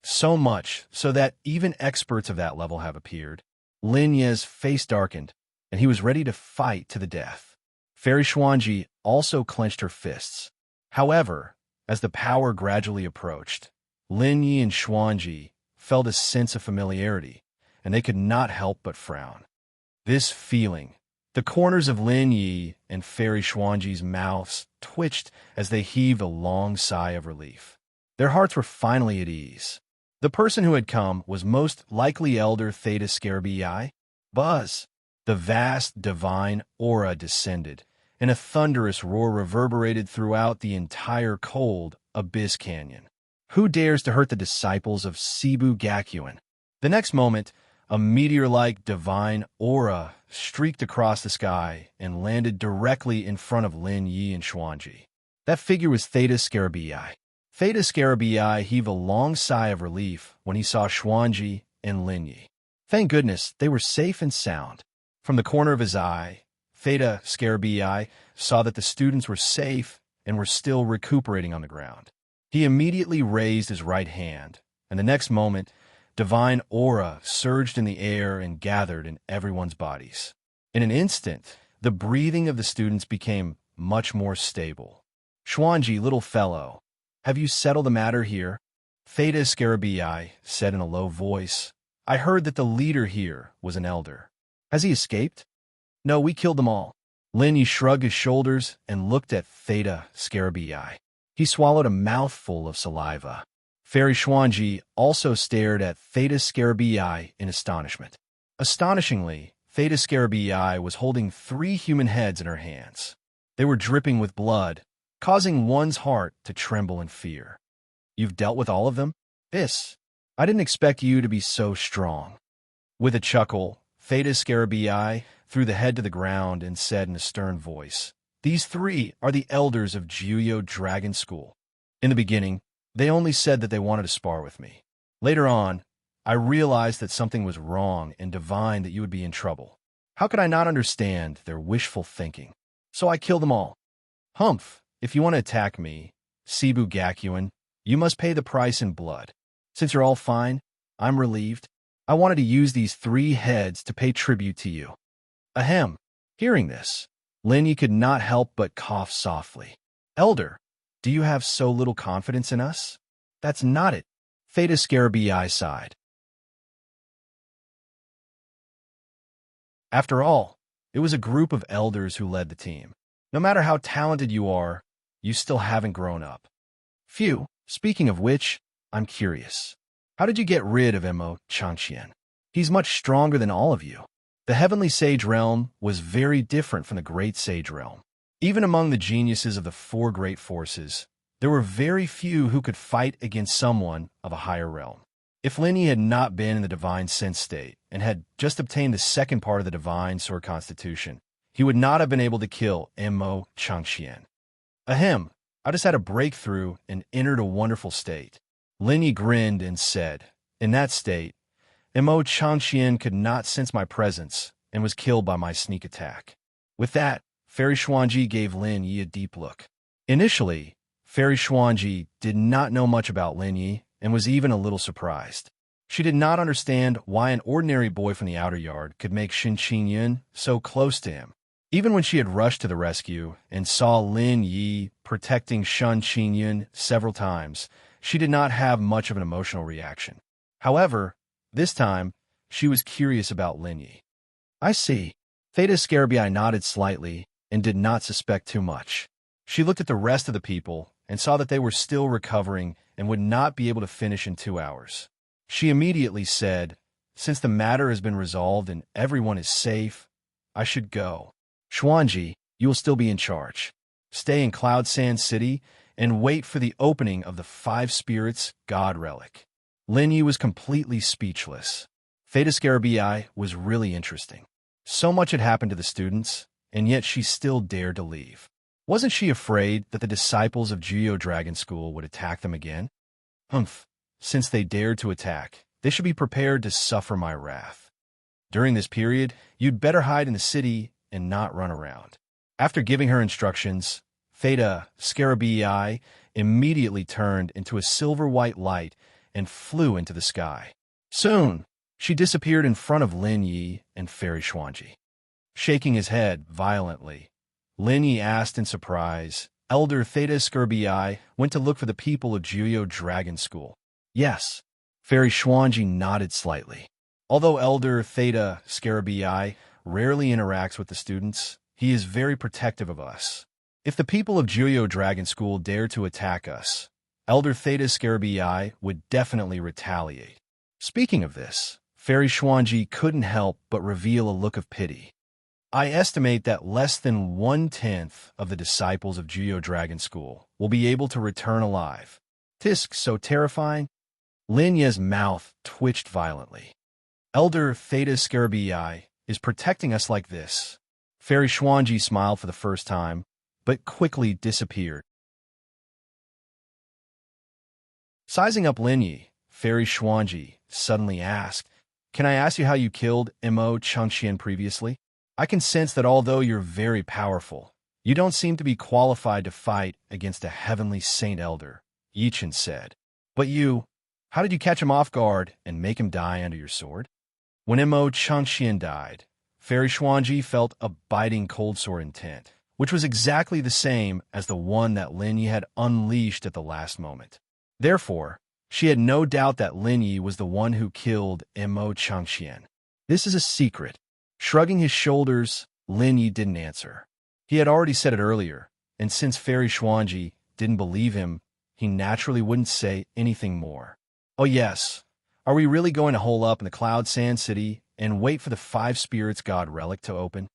So much so that even experts of that level have appeared. Lin Ye's face darkened, and he was ready to fight to the death. Fairy Xuanji also clenched her fists. However, as the power gradually approached, Lin Yi and Xuanji felt a sense of familiarity, and they could not help but frown. This feeling, the corners of Lin Yi and Fairy Xuanji's mouths twitched as they heaved a long sigh of relief. Their hearts were finally at ease. The person who had come was most likely Elder Theta Scarabii. Buzz! The vast divine aura descended, and a thunderous roar reverberated throughout the entire cold abyss canyon. Who dares to hurt the disciples of Cebu Gakuen? The next moment, a meteor-like divine aura streaked across the sky and landed directly in front of Lin Yi and Xuanji. That figure was Theta Scarabii. Theta Scarabii heaved a long sigh of relief when he saw Xuanji and Lin Yi. Thank goodness they were safe and sound. From the corner of his eye, Theta Scarabii saw that the students were safe and were still recuperating on the ground. He immediately raised his right hand, and the next moment, divine aura surged in the air and gathered in everyone's bodies. In an instant, the breathing of the students became much more stable. Xuanji, little fellow, have you settled the matter here? Theta Scarabii said in a low voice. I heard that the leader here was an elder. Has he escaped? No, we killed them all. Lin Yi shrugged his shoulders and looked at Theta Scarabii. He swallowed a mouthful of saliva. Fairy Xuanji also stared at Theta Scarabii in astonishment. Astonishingly, Theta Scarabii was holding 3 human heads in her hands. They were dripping with blood, causing one's heart to tremble in fear. You've dealt with all of them? I didn't expect you to be so strong. With a chuckle, Theta Scarabii threw the head to the ground and said in a stern voice, These 3 are the elders of Juyo Dragon School. In the beginning, they only said that they wanted to spar with me. Later on, I realized that something was wrong and divined that you would be in trouble. How could I not understand their wishful thinking? So I killed them all. Humph, if you want to attack me, Cebu Gakuen, you must pay the price in blood. Since you're all fine, I'm relieved. I wanted to use these 3 heads to pay tribute to you. Ahem. Hearing this, Lin Yi could not help but cough softly. Elder, do you have so little confidence in us? That's not it. Theta Scarabii sighed. After all, it was a group of elders who led the team. No matter how talented you are, you still haven't grown up. Phew, speaking of which, I'm curious. How did you get rid of Mo Changqian? He's much stronger than all of you. The Heavenly Sage Realm was very different from the Great Sage Realm. Even among the geniuses of the 4 great forces, there were very few who could fight against someone of a higher realm. If Lin Yi had not been in the Divine Sense state and had just obtained the second part of the Divine Sword Constitution, he would not have been able to kill Mo Changqian. Ahem, I just had a breakthrough and entered a wonderful state. Lin Yi grinned and said, in that state, Mo Changqian could not sense my presence and was killed by my sneak attack. With that, Fairy Xuanji gave Lin Yi a deep look. Initially, Fairy Xuanji did not know much about Lin Yi and was even a little surprised. She did not understand why an ordinary boy from the outer yard could make Shin Qingyun so close to him. Even when she had rushed to the rescue and saw Lin Yi protecting Shin Qingyun several times, she did not have much of an emotional reaction. However, this time, she was curious about Lin Yi. I see. Theta Scarabii nodded slightly and did not suspect too much. She looked at the rest of the people and saw that they were still recovering and would not be able to finish in 2 hours. She immediately said, since the matter has been resolved and everyone is safe, I should go. Xuanji, you will still be in charge. Stay in Cloud Sand City and wait for the opening of the 5 Spirits God Relic. Lin Yi was completely speechless. Theta Scarabii was really interesting. So much had happened to the students, and yet she still dared to leave. Wasn't she afraid that the disciples of Geo Dragon School would attack them again? Humph, since they dared to attack, they should be prepared to suffer my wrath. During this period, you'd better hide in the city and not run around. After giving her instructions, Theta Scarabii immediately turned into a silver-white light and flew into the sky. Soon, she disappeared in front of Lin Yi and Fairy Xuanji. Shaking his head violently, Lin Yi asked in surprise, Elder Theta Scarabii went to look for the people of Geo Dragon School. Yes, Fairy Xuanji nodded slightly. Although Elder Theta Scarabii rarely interacts with the students, he is very protective of us. If the people of Geo Dragon School dare to attack us, Elder Theta Scarabii would definitely retaliate. Speaking of this, Fairy Xuanji couldn't help but reveal a look of pity. I estimate that less than 1/10 of the disciples of Geo Dragon School will be able to return alive. Tisk, so terrifying. Lin Ye's mouth twitched violently. Elder Theta Scarabii is protecting us like this. Fairy Xuanji smiled for the first time, but quickly disappeared. Sizing up Lin Yi, Fairy Xuanji suddenly asked, Can I ask you how you killed Mo Chengxian previously? I can sense that although you're very powerful, you don't seem to be qualified to fight against a heavenly saint elder, Yichen said. But how did you catch him off guard and make him die under your sword? When Mo Chengxian died, Fairy Xuanji felt a biting cold sore intent, which was exactly the same as the one that Lin Yi had unleashed at the last moment. Therefore, she had no doubt that Lin Yi was the one who killed Mo Chengxian. This is a secret. Shrugging his shoulders, Lin Yi didn't answer. He had already said it earlier, and since Fairy Xuanji didn't believe him, he naturally wouldn't say anything more. Oh yes, are we really going to hole up in the Cloud Sand City and wait for the Five Spirits God relic to open?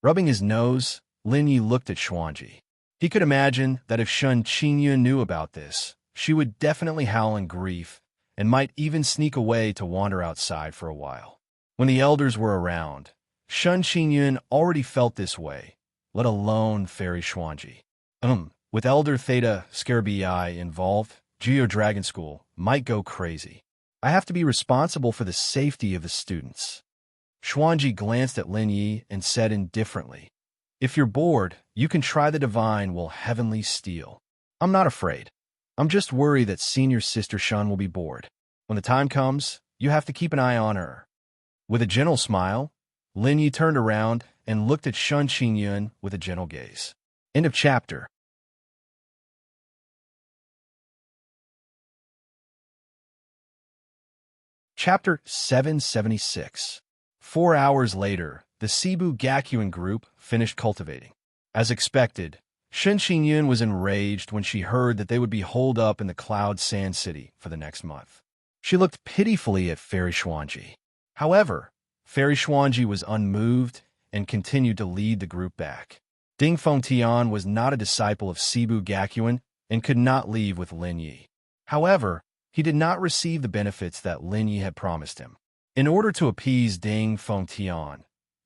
Rubbing his nose, Lin Yi looked at Xuanji. He could imagine that if Shen Qingyun knew about this, she would definitely howl in grief and might even sneak away to wander outside for a while. When the elders were around, Shen Qingyun already felt this way, let alone Fairy Xuanji. With Elder Theta Scarabii involved, Geo Dragon School might go crazy. I have to be responsible for the safety of the students. Xuanji glanced at Lin Yi and said indifferently, If you're bored, you can try the divine will heavenly steel. I'm not afraid. I'm just worried that senior sister Shen will be bored. When the time comes, you have to keep an eye on her. With a gentle smile, Lin Yi turned around and looked at Shen Qingyun with a gentle gaze. End of chapter. Chapter 776. 4 hours later, the Cebu Gakuin group finished cultivating. As expected, Shen Qingyun was enraged when she heard that they would be holed up in the Cloud Sand City for the next month. She looked pitifully at Fairy Xuanji. However, Fairy Xuanji was unmoved and continued to lead the group back. Ding Fengtian was not a disciple of Cebu Gakuin and could not leave with Lin Yi. However, he did not receive the benefits that Lin Yi had promised him. In order to appease Ding Fengtian,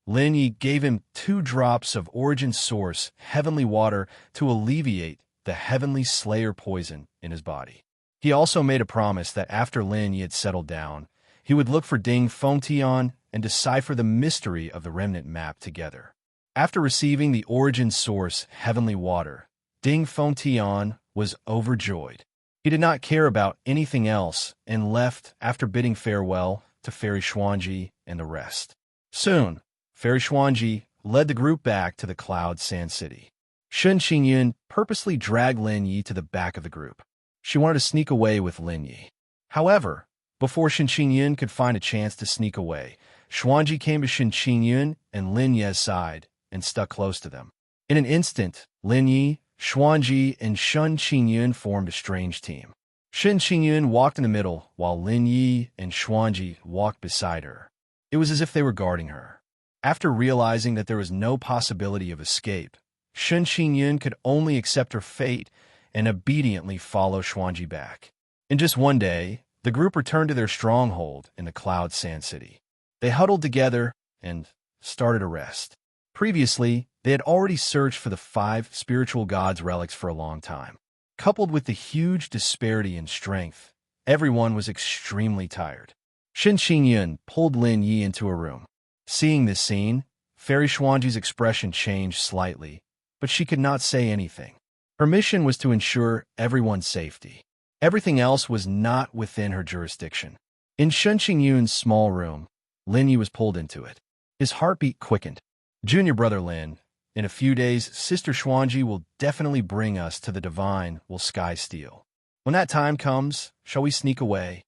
Lin Yi gave him 2 drops of origin source heavenly water to alleviate the heavenly slayer poison in his body. He also made a promise that after Lin Yi had settled down, he would look for Ding Fengtian and decipher the mystery of the remnant map together. After receiving the origin source heavenly water, Ding Fengtian was overjoyed. He did not care about anything else and left after bidding farewell to Fairy Xuanji and the rest. Soon, Fairy Xuanji led the group back to the Cloud Sand City. Shen Qingyun purposely dragged Lin Yi to the back of the group. She wanted to sneak away with Lin Yi. However, before Shen Qingyun could find a chance to sneak away, Xuanji came to Shen Qingyun and Lin Ye's side and stuck close to them. In an instant, Lin Yi, Xuanji, and Shen Qingyun formed a strange team. Shen Qingyun walked in the middle, while Lin Yi and Xuanji walked beside her. It was as if they were guarding her. After realizing that there was no possibility of escape, Shen Qingyun could only accept her fate and obediently follow Xuanji back. In just one day, The group returned to their stronghold in the Cloud Sand City. They huddled together and started a rest. Previously, they had already searched for the 5 spiritual gods' relics for a long time. Coupled with the huge disparity in strength, everyone was extremely tired. Shen Qingyun pulled Lin Yi into a room. Seeing this scene, Fairy Xuanji's expression changed slightly, but she could not say anything. Her mission was to ensure everyone's safety. Everything else was not within her jurisdiction. In Shen Qingyun's small room, Lin Yi was pulled into it. His heartbeat quickened. Junior brother Lin, in a few days, Sister Xuanji will definitely bring us to the divine will sky steal. When that time comes, shall we sneak away?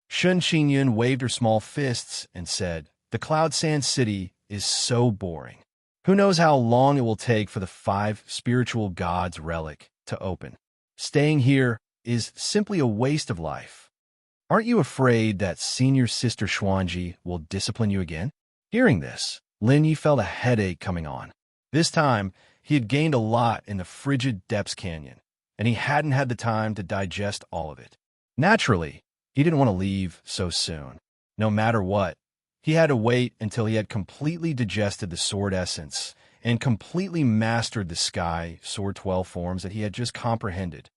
Shen Qingyun waved her small fists and said, "The Cloud Sand City is so boring. Who knows how long it will take for the 5 spiritual gods' relic to open? Staying here is simply a waste of life. Aren't you afraid that senior Sister Xuanji will discipline you again?" Hearing this, Lin Yi felt a headache coming on. This time, he had gained a lot in the frigid depths canyon, and he hadn't had the time to digest all of it. Naturally, he didn't want to leave so soon. No matter what, he had to wait until he had completely digested the sword essence and completely mastered the sky sword 12 forms that he had just comprehended.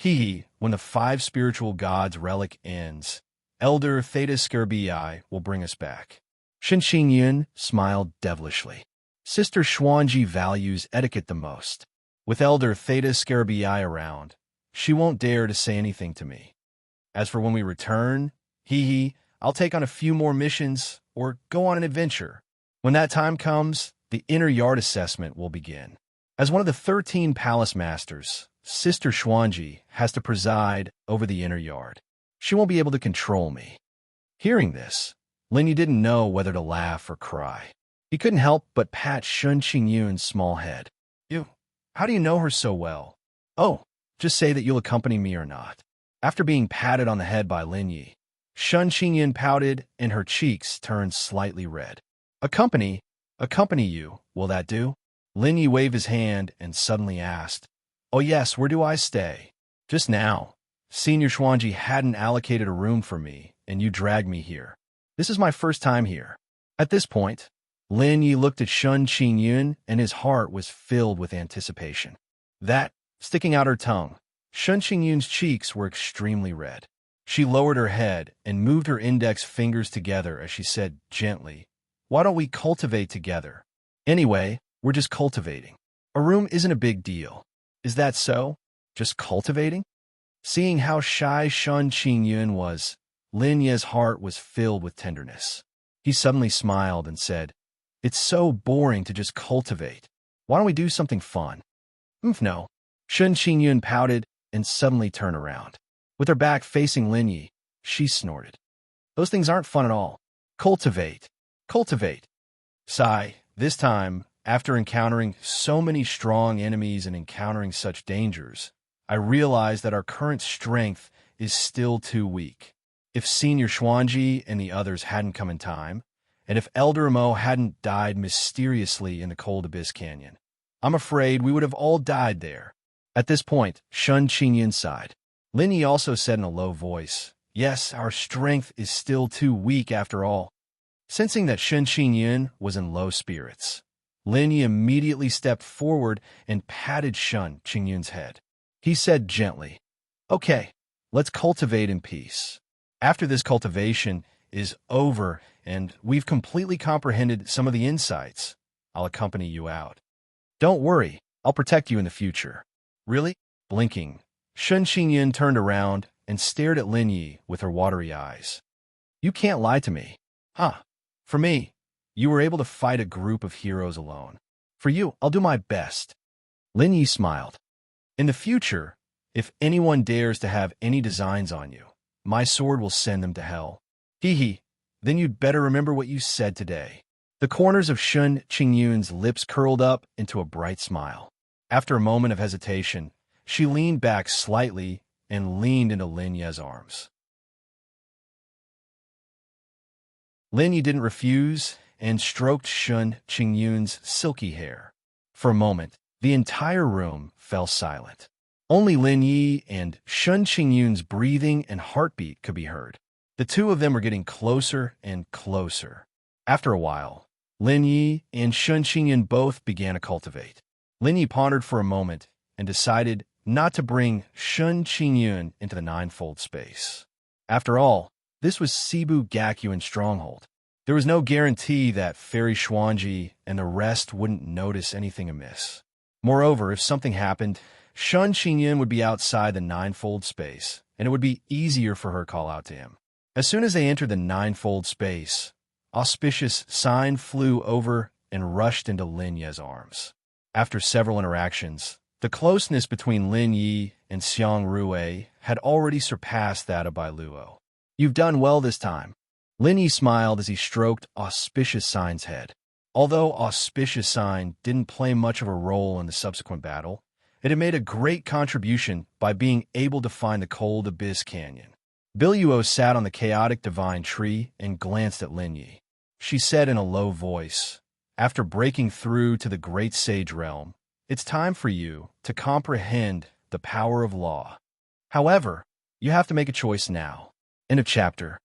When the 5 spiritual gods' relic ends, Elder Theta Scarbii will bring us back. Shen Qingyun smiled devilishly. Sister Xuanji values etiquette the most. With Elder Theta Scarbii around, she won't dare to say anything to me. As for when we return, I'll take on a few more missions or go on an adventure. When that time comes, the inner yard assessment will begin. As one of the 13 palace masters, Sister Xuanji has to preside over the inner yard. She won't be able to control me. Hearing this, Lin Yi didn't know whether to laugh or cry. He couldn't help but pat Shen Qingyun's small head. How do you know her so well? Oh, just say that you'll accompany me or not. After being patted on the head by Lin Yi, Shen Qingyun pouted and her cheeks turned slightly red. Accompany you, will that do? Lin Yi waved his hand and suddenly asked, "Oh yes, where do I stay?" "Just now, Senior Xuanji hadn't allocated a room for me, and you dragged me here. This is my first time here." At this point, Lin Yi looked at Shen Qingyun, and his heart was filled with anticipation. Sticking out her tongue, Shen Qingyun's cheeks were extremely red. She lowered her head and moved her index fingers together as she said gently, "Why don't we cultivate together? Anyway, we're just cultivating. A room isn't a big deal. Is that so? Just cultivating?" Seeing how shy Shen Qingyun was, Lin Yi's heart was filled with tenderness. He suddenly smiled and said, "It's so boring to just cultivate. Why don't we do something fun?" No. Shen Qingyun pouted and suddenly turned around. With her back facing Lin Yi, she snorted. "Those things aren't fun at all. Cultivate. Sigh, this time, after encountering so many strong enemies and encountering such dangers, I realized that our current strength is still too weak. If Senior Xuanji and the others hadn't come in time, and if Elder Mo hadn't died mysteriously in the Cold Abyss Canyon, I'm afraid we would have all died there." At this point, Shen Qingyun sighed. Lin Yi also said in a low voice, "Yes, our strength is still too weak after all." Sensing that Shen Qingyun was in low spirits, Lin Yi immediately stepped forward and patted Shen Qingyun's head. He said gently, "Okay, let's cultivate in peace. After this cultivation is over and we've completely comprehended some of the insights, I'll accompany you out. Don't worry, I'll protect you in the future." "Really?" Blinking, Shen Qingyun turned around and stared at Lin Yi with her watery eyes. "You can't lie to me. For me, you were able to fight a group of heroes alone. For you, I'll do my best." Lin Yi smiled. "In the future, if anyone dares to have any designs on you, my sword will send them to hell." Then you'd better remember what you said today." The corners of Shen Qingyun's lips curled up into a bright smile. After a moment of hesitation, she leaned back slightly and leaned into Lin Yi's arms. Lin Yi didn't refuse and stroked Shen Qingyun's silky hair. For a moment, the entire room fell silent. Only Lin Yi and Shun Qingyun's breathing and heartbeat could be heard. The two of them were getting closer and closer. After a while, Lin Yi and Shun Qingyun both began to cultivate. Lin Yi pondered for a moment and decided not to bring Shun Qingyun into the ninefold space. After all, this was Cebu Gakuin's stronghold. There was no guarantee that Fairy Xuanji and the rest wouldn't notice anything amiss. Moreover, if something happened, Shun Qingyun would be outside the ninefold space, and it would be easier for her to call out to him. As soon as they entered the ninefold space, auspicious sign flew over and rushed into Lin Ye's arms. After several interactions, the closeness between Lin Yi and Xiang Rui had already surpassed that of Bai Luo. "You've done well this time." Lin Yi smiled as he stroked Auspicious Sign's head. Although Auspicious Sign didn't play much of a role in the subsequent battle, it had made a great contribution by being able to find the cold abyss canyon. Biluo sat on the chaotic divine tree and glanced at Lin Yi. She said in a low voice, "After breaking through to the great sage realm, it's time for you to comprehend the power of law. However, you have to make a choice now." End of chapter.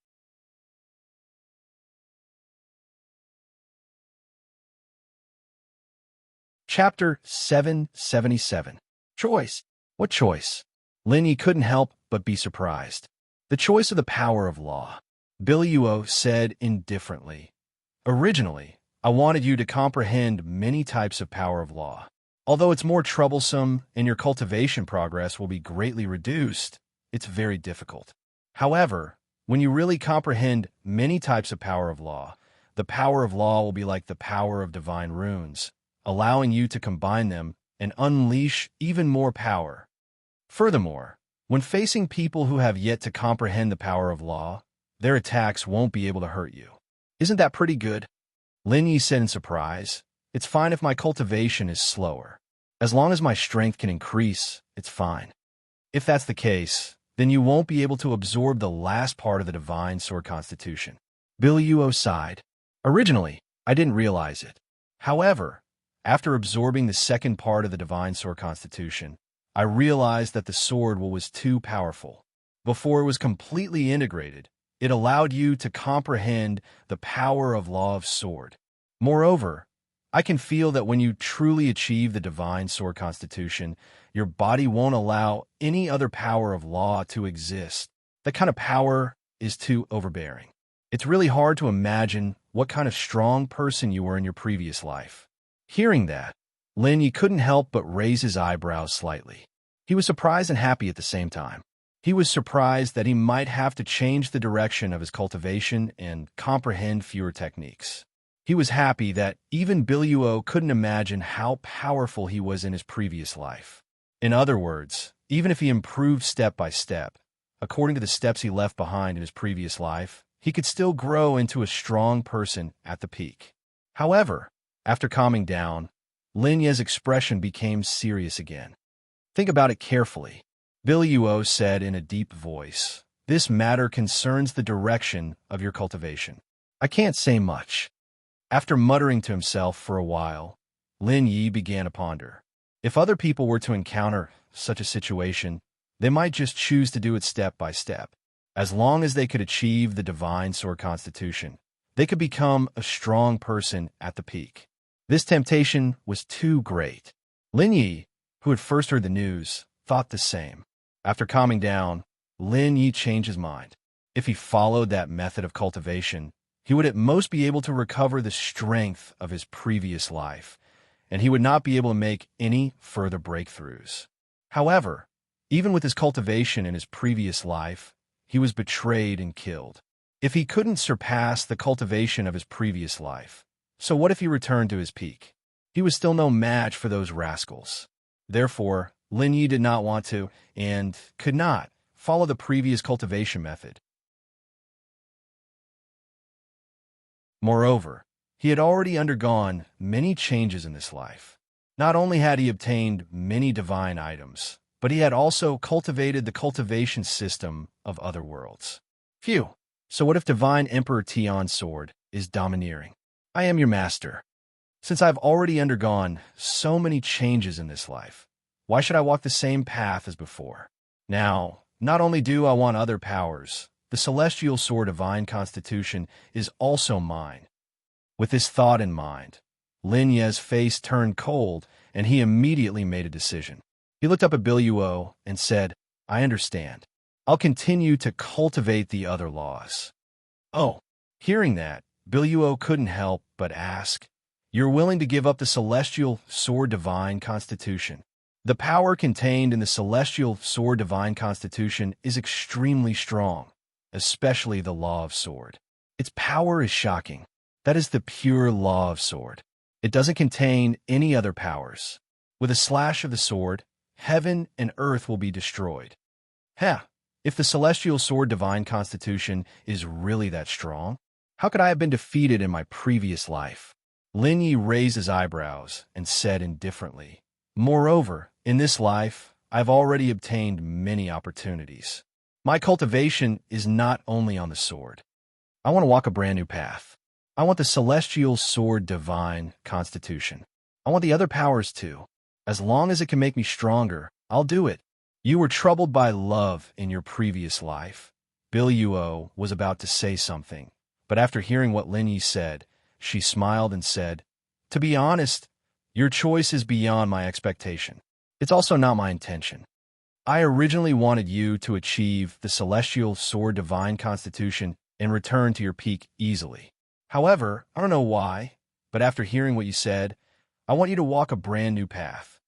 Chapter 777. Choice. What choice? Lin Yi couldn't help but be surprised. The choice of the power of law. Biluo said indifferently, "Originally, I wanted you to comprehend many types of power of law. Although it's more troublesome and your cultivation progress will be greatly reduced, it's very difficult. However, when you really comprehend many types of power of law, the power of law will be like the power of divine runes, allowing you to combine them and unleash even more power. Furthermore, when facing people who have yet to comprehend the power of law, their attacks won't be able to hurt you. Isn't that pretty good?" Lin Yi said in surprise, "It's fine if my cultivation is slower. As long as my strength can increase, it's fine. If that's the case, then you won't be able to absorb the last part of the divine sword constitution." Biluo sighed. "Originally, I didn't realize it. However, after absorbing the second part of the divine sword constitution, I realized that the sword was too powerful. Before it was completely integrated, it allowed you to comprehend the power of law of sword. Moreover, I can feel that when you truly achieve the divine sword constitution, your body won't allow any other power of law to exist. That kind of power is too overbearing. It's really hard to imagine what kind of strong person you were in your previous life." Hearing that, Lin Yi couldn't help but raise his eyebrows slightly. He was surprised and happy at the same time. He was surprised that he might have to change the direction of his cultivation and comprehend fewer techniques. He was happy that even Biluo couldn't imagine how powerful he was in his previous life. In other words, even if he improved step by step, according to the steps he left behind in his previous life, he could still grow into a strong person at the peak. However, after calming down, Lin Ye's expression became serious again. "Think about it carefully," Biluo said in a deep voice. "This matter concerns the direction of your cultivation. I can't say much." After muttering to himself for a while, Lin Yi began to ponder. If other people were to encounter such a situation, they might just choose to do it step by step. As long as they could achieve the divine sword constitution, they could become a strong person at the peak. This temptation was too great. Lin Yi, who had first heard the news, thought the same. After calming down, Lin Yi changed his mind. If he followed that method of cultivation, he would at most be able to recover the strength of his previous life, and he would not be able to make any further breakthroughs. However, even with his cultivation in his previous life, he was betrayed and killed. If he couldn't surpass the cultivation of his previous life, so what if he returned to his peak? He was still no match for those rascals. Therefore, Lin Yi did not want to, and could not, follow the previous cultivation method. Moreover, he had already undergone many changes in this life. Not only had he obtained many divine items, but he had also cultivated the cultivation system of other worlds. Phew! So what if Divine Emperor Tion's sword is domineering? I am your master. Since I've already undergone so many changes in this life, Why should I walk the same path as before? Now, not only do I want other powers, the celestial sword divine constitution is also mine. With this thought in mind, Lin Ye's face turned cold, and he immediately made a decision. He looked up at Biluo and said, I understand. I'll continue to cultivate the other laws. Oh, hearing that, Biluo couldn't help but ask, You're willing to give up the celestial sword divine constitution? The power contained in the celestial sword divine constitution is extremely strong, especially the law of sword. Its power is shocking. That is the pure law of sword. It doesn't contain any other powers. With a slash of the sword, heaven and earth will be destroyed. If the celestial sword divine constitution is really that strong, how could I have been defeated in my previous life? Lin Yi raised his eyebrows and said indifferently, Moreover, in this life, I've already obtained many opportunities. My cultivation is not only on the sword. I want to walk a brand new path. I want the celestial sword divine constitution. I want the other powers too. As long as it can make me stronger, I'll do it. You were troubled by love in your previous life. Biluo was about to say something, but after hearing what Lin Yi said, she smiled and said, To be honest, your choice is beyond my expectation. It's also not my intention. I originally wanted you to achieve the celestial sword divine constitution and return to your peak easily. However, I don't know why, but after hearing what you said, I want you to walk a brand new path.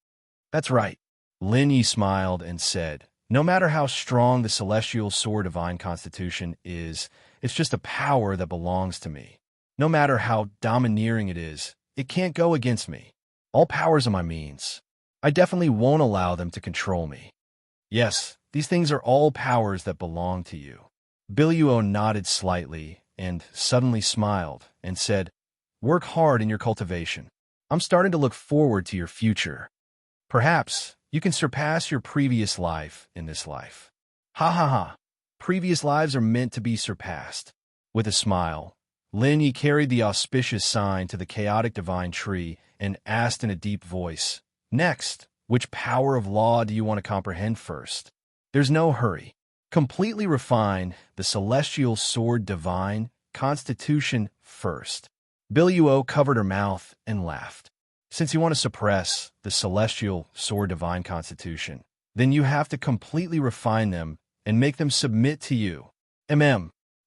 That's right. Lin Yi smiled and said, No matter how strong the celestial sword divine constitution is, it's just a power that belongs to me. No matter how domineering it is, it can't go against me. All powers are my means. I definitely won't allow them to control me. Yes, these things are all powers that belong to you. Biluo nodded slightly and suddenly smiled and said, Work hard in your cultivation. I'm starting to look forward to your future. Perhaps you can surpass your previous life in this life. Ha ha ha. Previous lives are meant to be surpassed. With a smile, Lin Yi carried the auspicious sign to the chaotic divine tree and asked in a deep voice, Next, which power of law do you want to comprehend first? There's no hurry. Completely refine the celestial sword divine constitution first. Biluo covered her mouth and laughed. Since you want to suppress the celestial sword divine constitution, then you have to completely refine them and make them submit to you.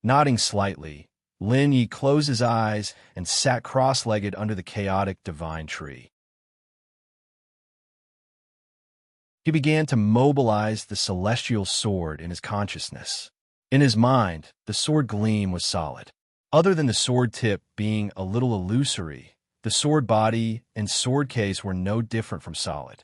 Nodding slightly, Lin Yi closed his eyes and sat cross-legged under the chaotic divine tree. He began to mobilize the celestial sword in his consciousness. In his mind, the sword gleam was solid. Other than the sword tip being a little illusory, the sword body and sword case were no different from solid.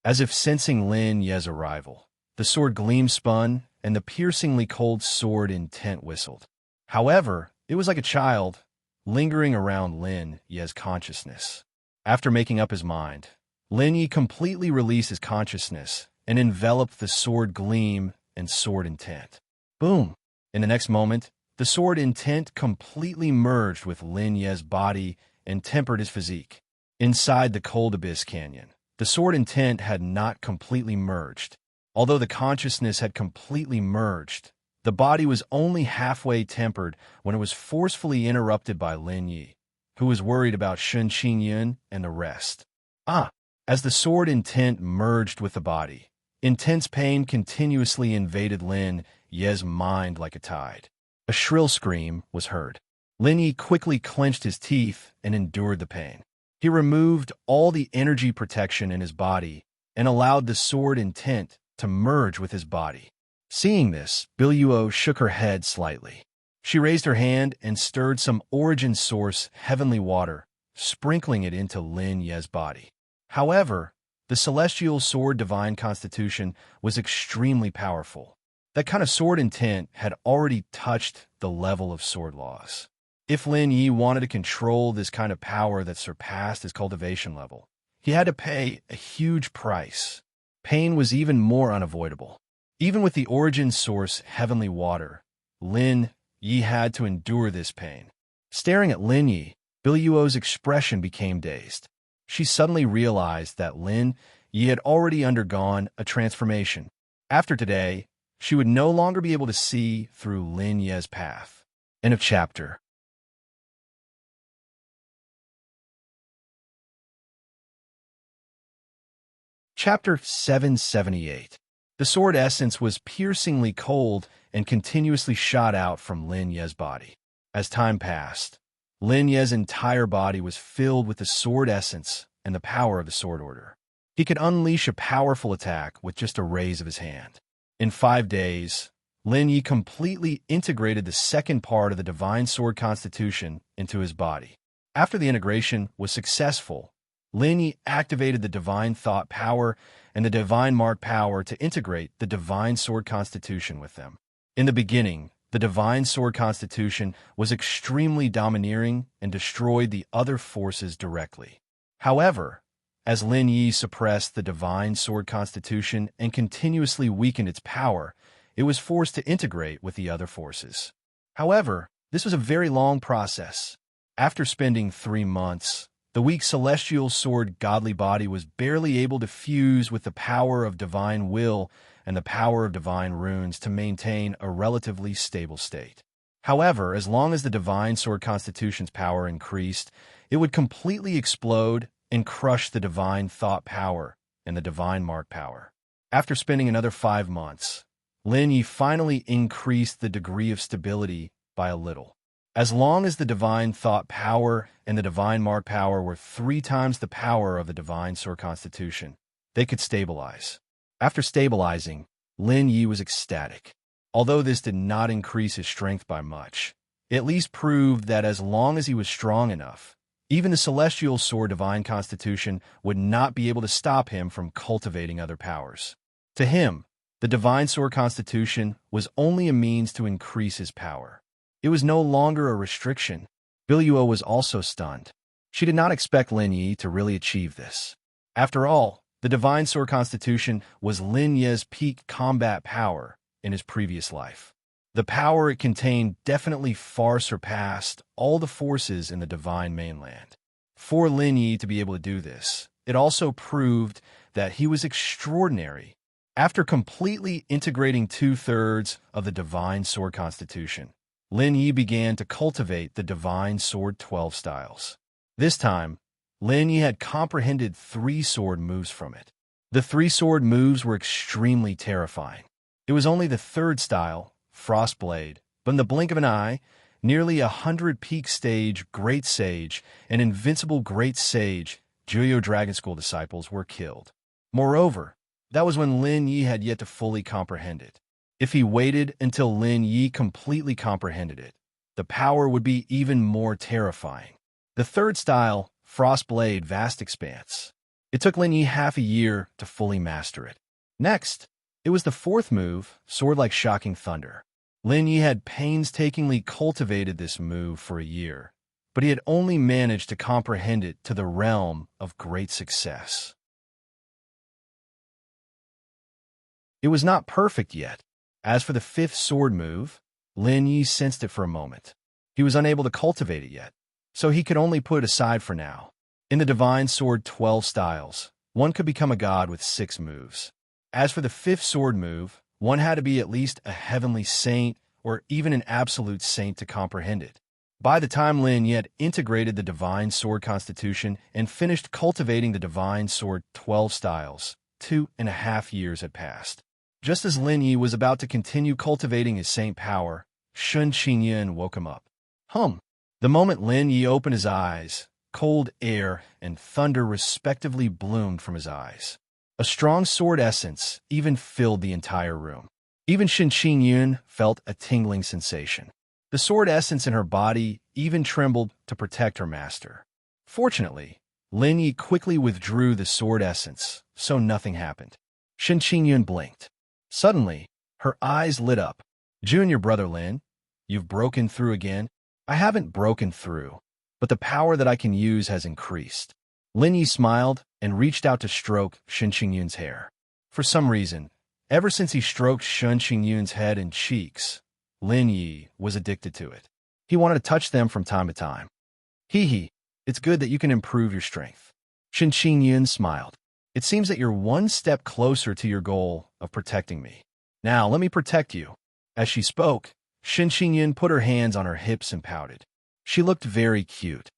As if sensing Lin Ye's arrival, the sword gleam spun and the piercingly cold sword intent whistled. However, it was like a child, lingering around Lin Ye's consciousness. After making up his mind, Lin Yi completely released his consciousness and enveloped the sword gleam and sword intent. Boom! In the next moment, the sword intent completely merged with Lin Ye's body and tempered his physique. Inside the cold abyss canyon, the sword intent had not completely merged. Although the consciousness had completely merged, the body was only halfway tempered when it was forcefully interrupted by Lin Yi, who was worried about Shun Qingyun and the rest. As the sword intent merged with the body, intense pain continuously invaded Lin Ye's mind like a tide. A shrill scream was heard. Lin Yi quickly clenched his teeth and endured the pain. He removed all the energy protection in his body and allowed the sword intent to merge with his body. Seeing this, Biluo shook her head slightly. She raised her hand and stirred some origin source heavenly water, sprinkling it into Lin Ye's body. However, the celestial sword divine constitution was extremely powerful. That kind of sword intent had already touched the level of sword laws. If Lin Yi wanted to control this kind of power that surpassed his cultivation level, he had to pay a huge price. Pain was even more unavoidable. Even with the origin source heavenly water, Lin Yi had to endure this pain. Staring at Lin Yi, Biluo's expression became dazed. She suddenly realized that Lin Yi had already undergone a transformation. After today, she would no longer be able to see through Lin Ye's path. End of chapter. Chapter 778. The sword essence was piercingly cold and continuously shot out from Lin Ye's body. As time passed, Lin Ye's entire body was filled with the sword essence and the power of the sword order. He could unleash a powerful attack with just a raise of his hand. In 5 days, Lin Yi completely integrated the second part of the divine sword constitution into his body. After the integration was successful, Lin Yi activated the divine thought power and the divine mark power to integrate the divine sword constitution with them. In the beginning, the divine sword constitution was extremely domineering and destroyed the other forces directly. However, as Lin Yi suppressed the divine sword constitution and continuously weakened its power, it was forced to integrate with the other forces. However, this was a very long process. After spending 3 months, the weak celestial sword godly body was barely able to fuse with the power of divine will and the power of divine runes to maintain a relatively stable state. However, as long as the divine sword constitution's power increased, it would completely explode and crush the divine thought power and the divine mark power. After spending another 5 months, Lin Yi finally increased the degree of stability by a little. As long as the divine thought power and the divine mark power were 3 times the power of the divine sword constitution, they could stabilize. After stabilizing, Lin Yi was ecstatic. Although this did not increase his strength by much, it at least proved that as long as he was strong enough, even the celestial sword divine constitution would not be able to stop him from cultivating other powers. To him, the divine sword constitution was only a means to increase his power. It was no longer a restriction. Biluo was also stunned. She did not expect Lin Yi to really achieve this. After all, the divine sword constitution was Lin Yi's peak combat power in his previous life. The power it contained definitely far surpassed all the forces in the divine mainland. For Lin Yi to be able to do this, it also proved that he was extraordinary. After completely integrating 2/3 of the divine sword constitution, Lin Yi began to cultivate the divine sword 12 styles. This time, Lin Yi had comprehended 3 sword moves from it. The 3 sword moves were extremely terrifying. It was only the 3rd style, Frostblade, but in the blink of an eye, nearly 100 peak stage Great Sage and invincible Great Sage Juyo Dragon School disciples were killed. Moreover, that was when Lin Yi had yet to fully comprehend it. If he waited until Lin Yi completely comprehended it, the power would be even more terrifying. The 3rd style, Frostblade Vast Expanse. It took Lin Yi half a year to fully master it. Next, it was the 4th move, Sword Like Shocking Thunder. Lin Yi had painstakingly cultivated this move for a year, but he had only managed to comprehend it to the realm of great success. It was not perfect yet. As for the 5th sword move, Lin Yi sensed it for a moment. He was unable to cultivate it yet, so he could only put it aside for now. In the divine sword 12 styles, one could become a god with 6 moves. As for the 5th sword move, one had to be at least a heavenly saint or even an absolute saint to comprehend it. By the time Lin Yi had integrated the divine sword constitution and finished cultivating the divine sword 12 styles, 2.5 years had passed. Just as Lin Yi was about to continue cultivating his saint power, Shun Qingyan woke him up. The moment Lin Yi opened his eyes, cold air and thunder respectively bloomed from his eyes. A strong sword essence even filled the entire room. Even Shun Qingyan felt a tingling sensation. The sword essence in her body even trembled to protect her master. Fortunately, Lin Yi quickly withdrew the sword essence, so nothing happened. Shun Qingyan blinked. Suddenly, her eyes lit up. Junior brother Lin, you've broken through again? I haven't broken through, but the power that I can use has increased. Lin Yi smiled and reached out to stroke Shun Qingyan's hair. For some reason, ever since he stroked Shun Qingyan's head and cheeks, Lin Yi was addicted to it. He wanted to touch them from time to time. Hee hee, it's good that you can improve your strength. Shun Qingyan smiled. It seems that you're one step closer to your goal of protecting me. Now, let me protect you." As she spoke, Shen Qingyun put her hands on her hips and pouted. She looked very cute.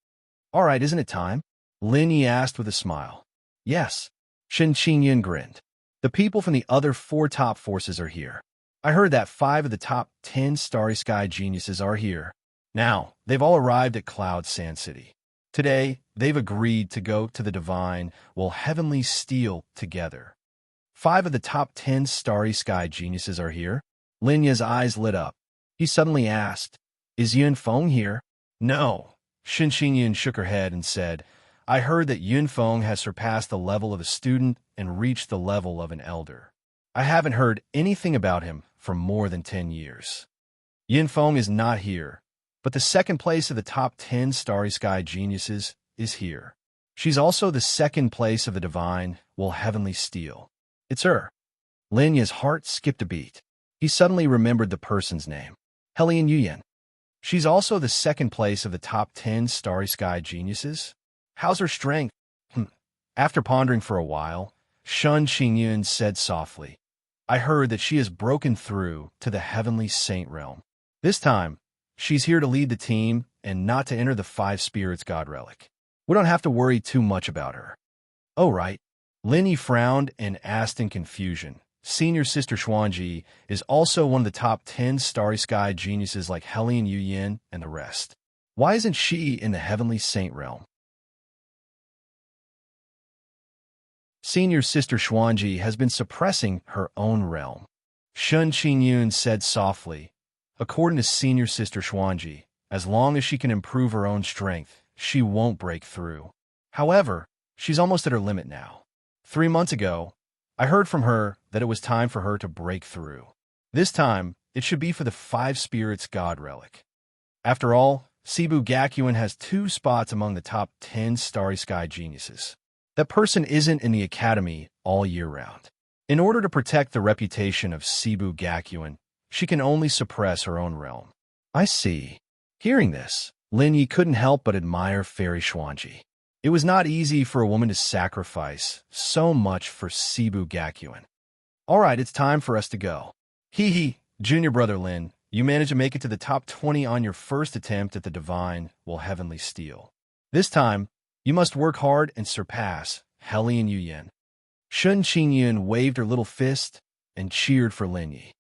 "All right, isn't it time?" Lin Yi asked with a smile. "Yes." Shen Qingyun grinned. "The people from the other 4 top forces are here. I heard that 5 of the top 10 Starry Sky geniuses are here. Now, they've all arrived at Cloud Sand City. Today, they've agreed to go to the divine, well, heavenly steel together. 5 of the top 10 Starry Sky geniuses are here?" Lin Yi's eyes lit up. He suddenly asked, "Is Yunfeng here?" "No." Shen Qingyun shook her head and said, "I heard that Yunfeng has surpassed the level of a student and reached the level of an elder. I haven't heard anything about him for more than 10 years. Yunfeng is not here, but the second place of the top 10 Starry Sky geniuses is here. She's also the second place of the divine, well, heavenly steel. It's her." Lin Yi's heart skipped a beat. He suddenly remembered the person's name. Helian Yuyan. She's also the second place of the top 10 Starry Sky geniuses? How's her strength? After pondering for a while, Shen Qingyun said softly, "I heard that she has broken through to the heavenly saint realm. This time, she's here to lead the team and not to enter the 5 spirits god relic. We don't have to worry too much about her." "Oh, right." Lin Yi frowned and asked in confusion, "Senior Sister Xuanji is also one of the top 10 Starry Sky geniuses like Helian Yuyan and the rest. Why isn't she in the heavenly saint realm?" "Senior Sister Xuanji has been suppressing her own realm," Shen Qingyun said softly. "According to Senior Sister Xuanji, as long as she can improve her own strength, she won't break through. However, she's almost at her limit now. 3 months ago, I heard from her that it was time for her to break through. This time, it should be for the 5 spirits god relic. After all, Cebu Gakuin has 2 spots among the top 10 Starry Sky geniuses. That person isn't in the academy all year round. In order to protect the reputation of Cebu Gakuin, she can only suppress her own realm." "I see." Hearing this, Lin Yi couldn't help but admire Fairy Xuanji. It was not easy for a woman to sacrifice so much for Cebu Gakuin. "All right, it's time for us to go." Hee, junior brother Lin, you managed to make it to the top 20 on your first attempt at the divine, well, heavenly steel. This time, you must work hard and surpass Helian Yuyan." Shen Qingyun waved her little fist and cheered for Lin Yi.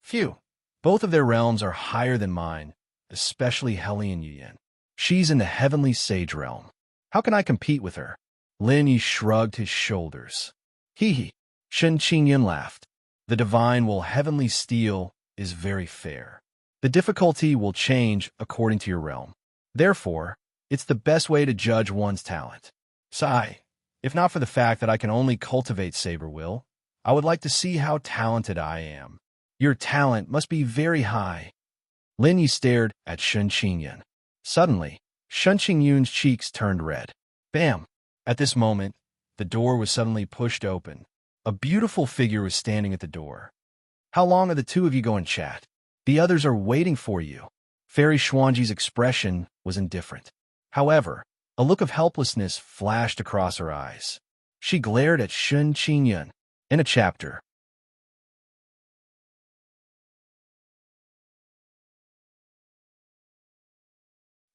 "Phew, both of their realms are higher than mine, especially Helian Yuyan. She's in the heavenly sage realm. How can I compete with her?" Lin Yi shrugged his shoulders. Hee, Shen Qingyun laughed. "The divine, well, heavenly steel is very fair. The difficulty will change according to your realm. Therefore, it's the best way to judge one's talent. Sigh, if not for the fact that I can only cultivate saber will, I would like to see how talented I am. Your talent must be very high." Lin Yi stared at Shen Qingyun. Suddenly, Shen Qingyun's cheeks turned red. Bam! At this moment, the door was suddenly pushed open. A beautiful figure was standing at the door. "How long are the 2 of you going to chat? The others are waiting for you." Fairy Xuanji's expression was indifferent. However, a look of helplessness flashed across her eyes. She glared at Shen Qingyun. In a chapter.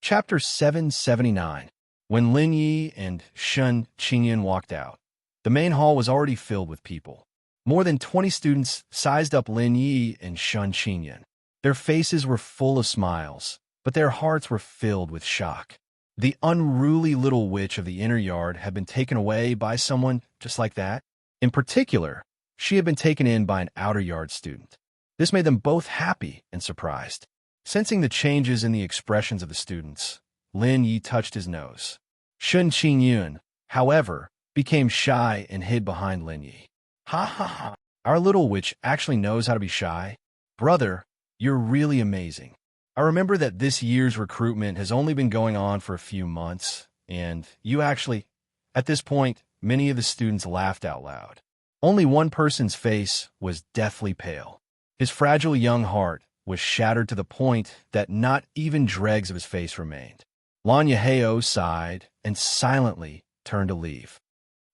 Chapter 779. When Lin Yi and Shen Qingyun walked out, the main hall was already filled with people. More than 20 students sized up Lin Yi and Shen Qingyun. Their faces were full of smiles, but their hearts were filled with shock. The unruly little witch of the inner yard had been taken away by someone just like that. In particular, she had been taken in by an outer yard student. This made them both happy and surprised. Sensing the changes in the expressions of the students, Lin Yi touched his nose. Shen Qingyun, however, became shy and hid behind Lin Yi. "Ha ha ha, our little witch actually knows how to be shy. Brother, you're really amazing. I remember that this year's recruitment has only been going on for a few months, and you actually..." At this point, many of the students laughed out loud. Only one person's face was deathly pale. His fragile young heart was shattered to the point that not even dregs of his face remained. Lan Yeheo sighed and silently turned to leave.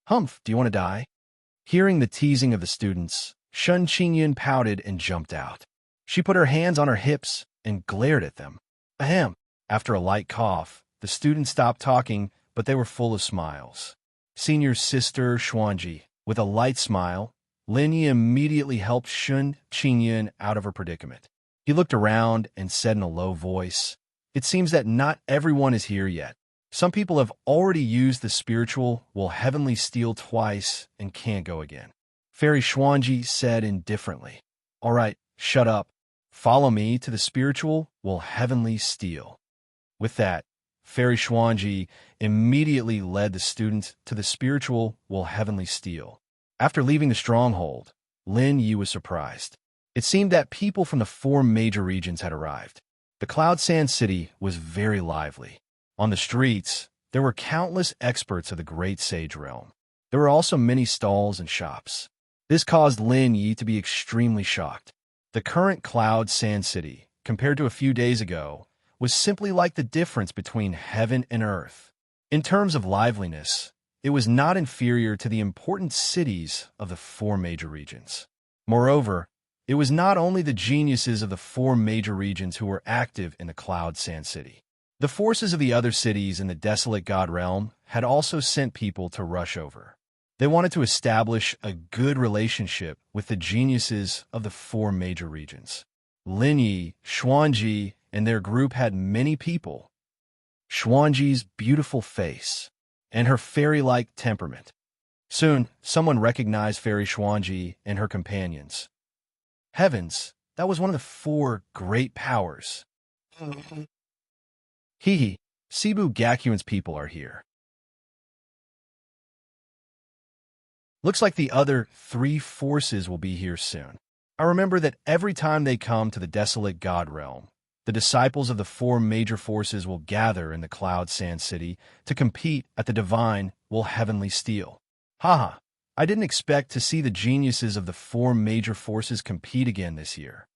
Humph, do you want to die? Hearing the teasing of the students, Shun Qingyun pouted and jumped out. She put her hands on her hips and glared at them. Ahem. After a light cough, the students stopped talking, but they were full of smiles. Senior sister Xuanji, with a light smile, Lin Yi immediately helped Shun Qingyun out of her predicament. He looked around and said in a low voice, "It seems that not everyone is here yet. Some people have already used the spiritual will heavenly steel twice and can't go again." Fairy Xuanji said indifferently, "All right, shut up. Follow me to the spiritual will heavenly steel." With that, Fairy Xuanji immediately led the students to the spiritual will heavenly steel. After leaving the stronghold, Lin Yi was surprised. It seemed that people from the 4 major regions had arrived. The Cloud Sand City was very lively. On the streets, there were countless experts of the Great Sage Realm. There were also many stalls and shops. This caused Lin Yi to be extremely shocked. The current Cloud Sand City, compared to a few days ago, was simply like the difference between heaven and earth. In terms of liveliness, it was not inferior to the important cities of the 4 major regions. Moreover, it was not only the geniuses of the 4 major regions who were active in the Cloud Sand City. The forces of the other cities in the Desolate God Realm had also sent people to rush over. They wanted to establish a good relationship with the geniuses of the 4 major regions. Lin Yi, Xuanji, and their group had many people. Xuanji's beautiful face and her fairy-like temperament. Soon, someone recognized Fairy Xuanji and her companions. Heavens, that was one of the 4 great powers. Hee, Cebu Gakuin's people are here. Looks like the other 3 forces will be here soon. I remember that every time they come to the Desolate God Realm, the disciples of the 4 major forces will gather in the Cloud Sand City to compete at the divine will heavenly steel. Haha, I didn't expect to see the geniuses of the 4 major forces compete again this year.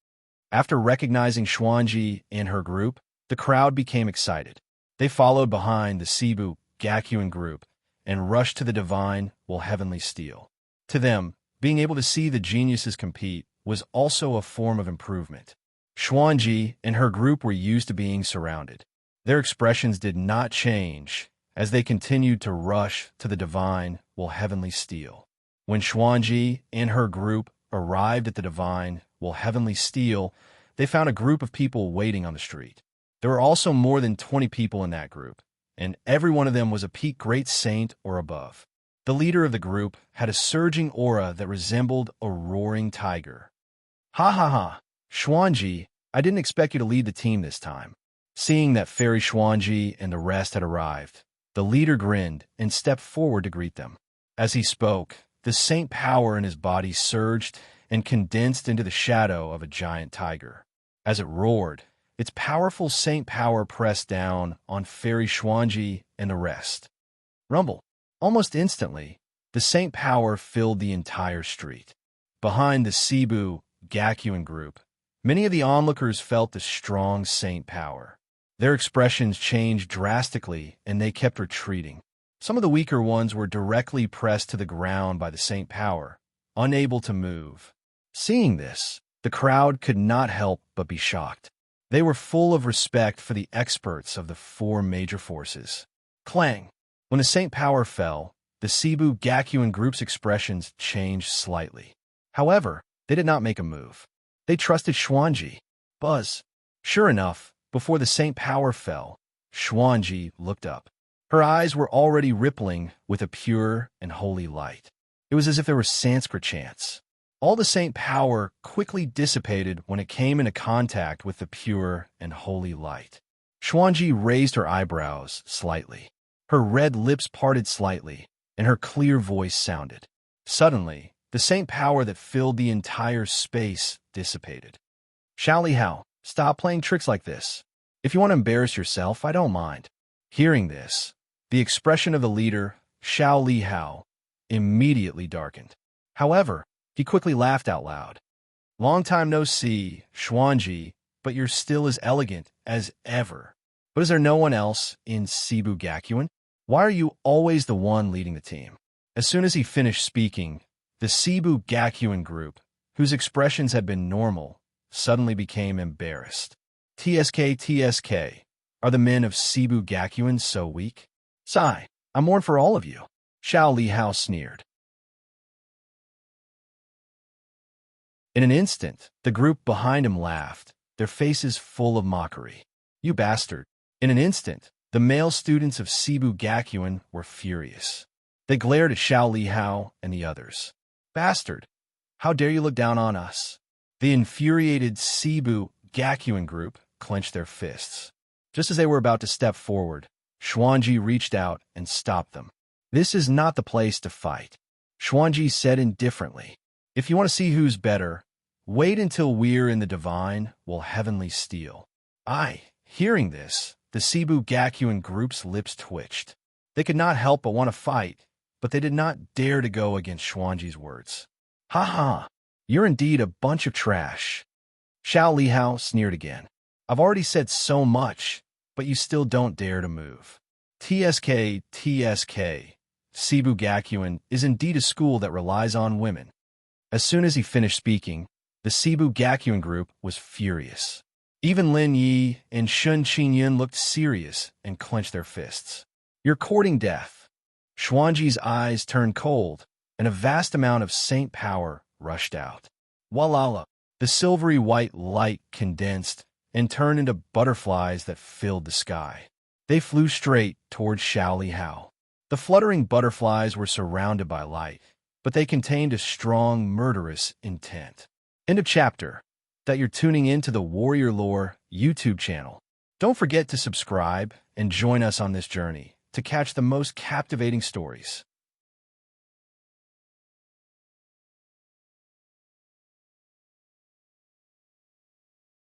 After recognizing Xuanji and her group, the crowd became excited. They followed behind the Cebu Gakuin group and rushed to the divine will heavenly steel. To them, being able to see the geniuses compete was also a form of improvement. Xuanji and her group were used to being surrounded. Their expressions did not change as they continued to rush to the divine will heavenly steel. When Xuanji and her group arrived at the divine will heavenly steel, they found a group of people waiting on the street. There were also more than 20 people in that group, and every one of them was a peak great saint or above. The leader of the group had a surging aura that resembled a roaring tiger. Ha ha ha, Xuanji, I didn't expect you to lead the team this time. Seeing that Fairy Xuanji and the rest had arrived, the leader grinned and stepped forward to greet them. As he spoke, the saint power in his body surged and condensed into the shadow of a giant tiger. As it roared, its powerful saint power pressed down on Fairy Xuanji and the rest. Rumble. Almost instantly, the saint power filled the entire street. Behind the Cebu Gakuin group, many of the onlookers felt the strong saint power. Their expressions changed drastically, and they kept retreating. Some of the weaker ones were directly pressed to the ground by the saint power, unable to move. Seeing this, the crowd could not help but be shocked. They were full of respect for the experts of the 4 major forces. Clang! When the saint power fell, the Cebu Gakuin group's expressions changed slightly. However, they did not make a move. They trusted Xuanji. Buzz. Sure enough, before the saint power fell, Xuanji looked up. Her eyes were already rippling with a pure and holy light. It was as if there were Sanskrit chants. All the saint power quickly dissipated when it came into contact with the pure and holy light. Xuanji raised her eyebrows slightly. Her red lips parted slightly, and her clear voice sounded. Suddenly, the saint power that filled the entire space dissipated. Xiao Li Hao, stop playing tricks like this. If you want to embarrass yourself, I don't mind. Hearing this, the expression of the leader, Xiao Li Hao, immediately darkened. However, he quickly laughed out loud. Long time no see, Xuanji, but you're still as elegant as ever. But is there no one else in Cebu Gakuin? Why are you always the one leading the team? As soon as he finished speaking, the Cebu Gakuin group, whose expressions had been normal, suddenly became embarrassed. TSK, are the men of Cebu Gakuin so weak? Sigh, I mourn for all of you. Xiao Li Hao sneered. In an instant, the group behind him laughed, their faces full of mockery. You bastard. In an instant, the male students of Cebu Gakuin were furious. They glared at Xiao Li Hao and the others. Bastard! How dare you look down on us? The infuriated Cebu Gakuin group clenched their fists. Just as they were about to step forward, Xuanji reached out and stopped them. This is not the place to fight, Xuanji said indifferently. If you want to see who's better, wait until we're in the divine, will heavenly steel. Hearing this, the Cebu Gakuin group's lips twitched. They could not help but want to fight, but they did not dare to go against Xuanji's words. Ha ha, you're indeed a bunch of trash. Xiao Li Hao sneered again. I've already said so much, but you still don't dare to move. TSK, Cebu Gakuin is indeed a school that relies on women. As soon as he finished speaking, the Cebu Gakuin group was furious. Even Lin Yi and Shun Qingyun looked serious and clenched their fists. You're courting death. Xuanji's eyes turned cold, and a vast amount of saint power rushed out. Walala! The silvery white light condensed and turned into butterflies that filled the sky. They flew straight towards Xiao Li Hao. The fluttering butterflies were surrounded by light, but they contained a strong, murderous intent. End of chapter. That you're tuning in to the Warrior Lore YouTube channel. Don't forget to subscribe and join us on this journey to catch the most captivating stories.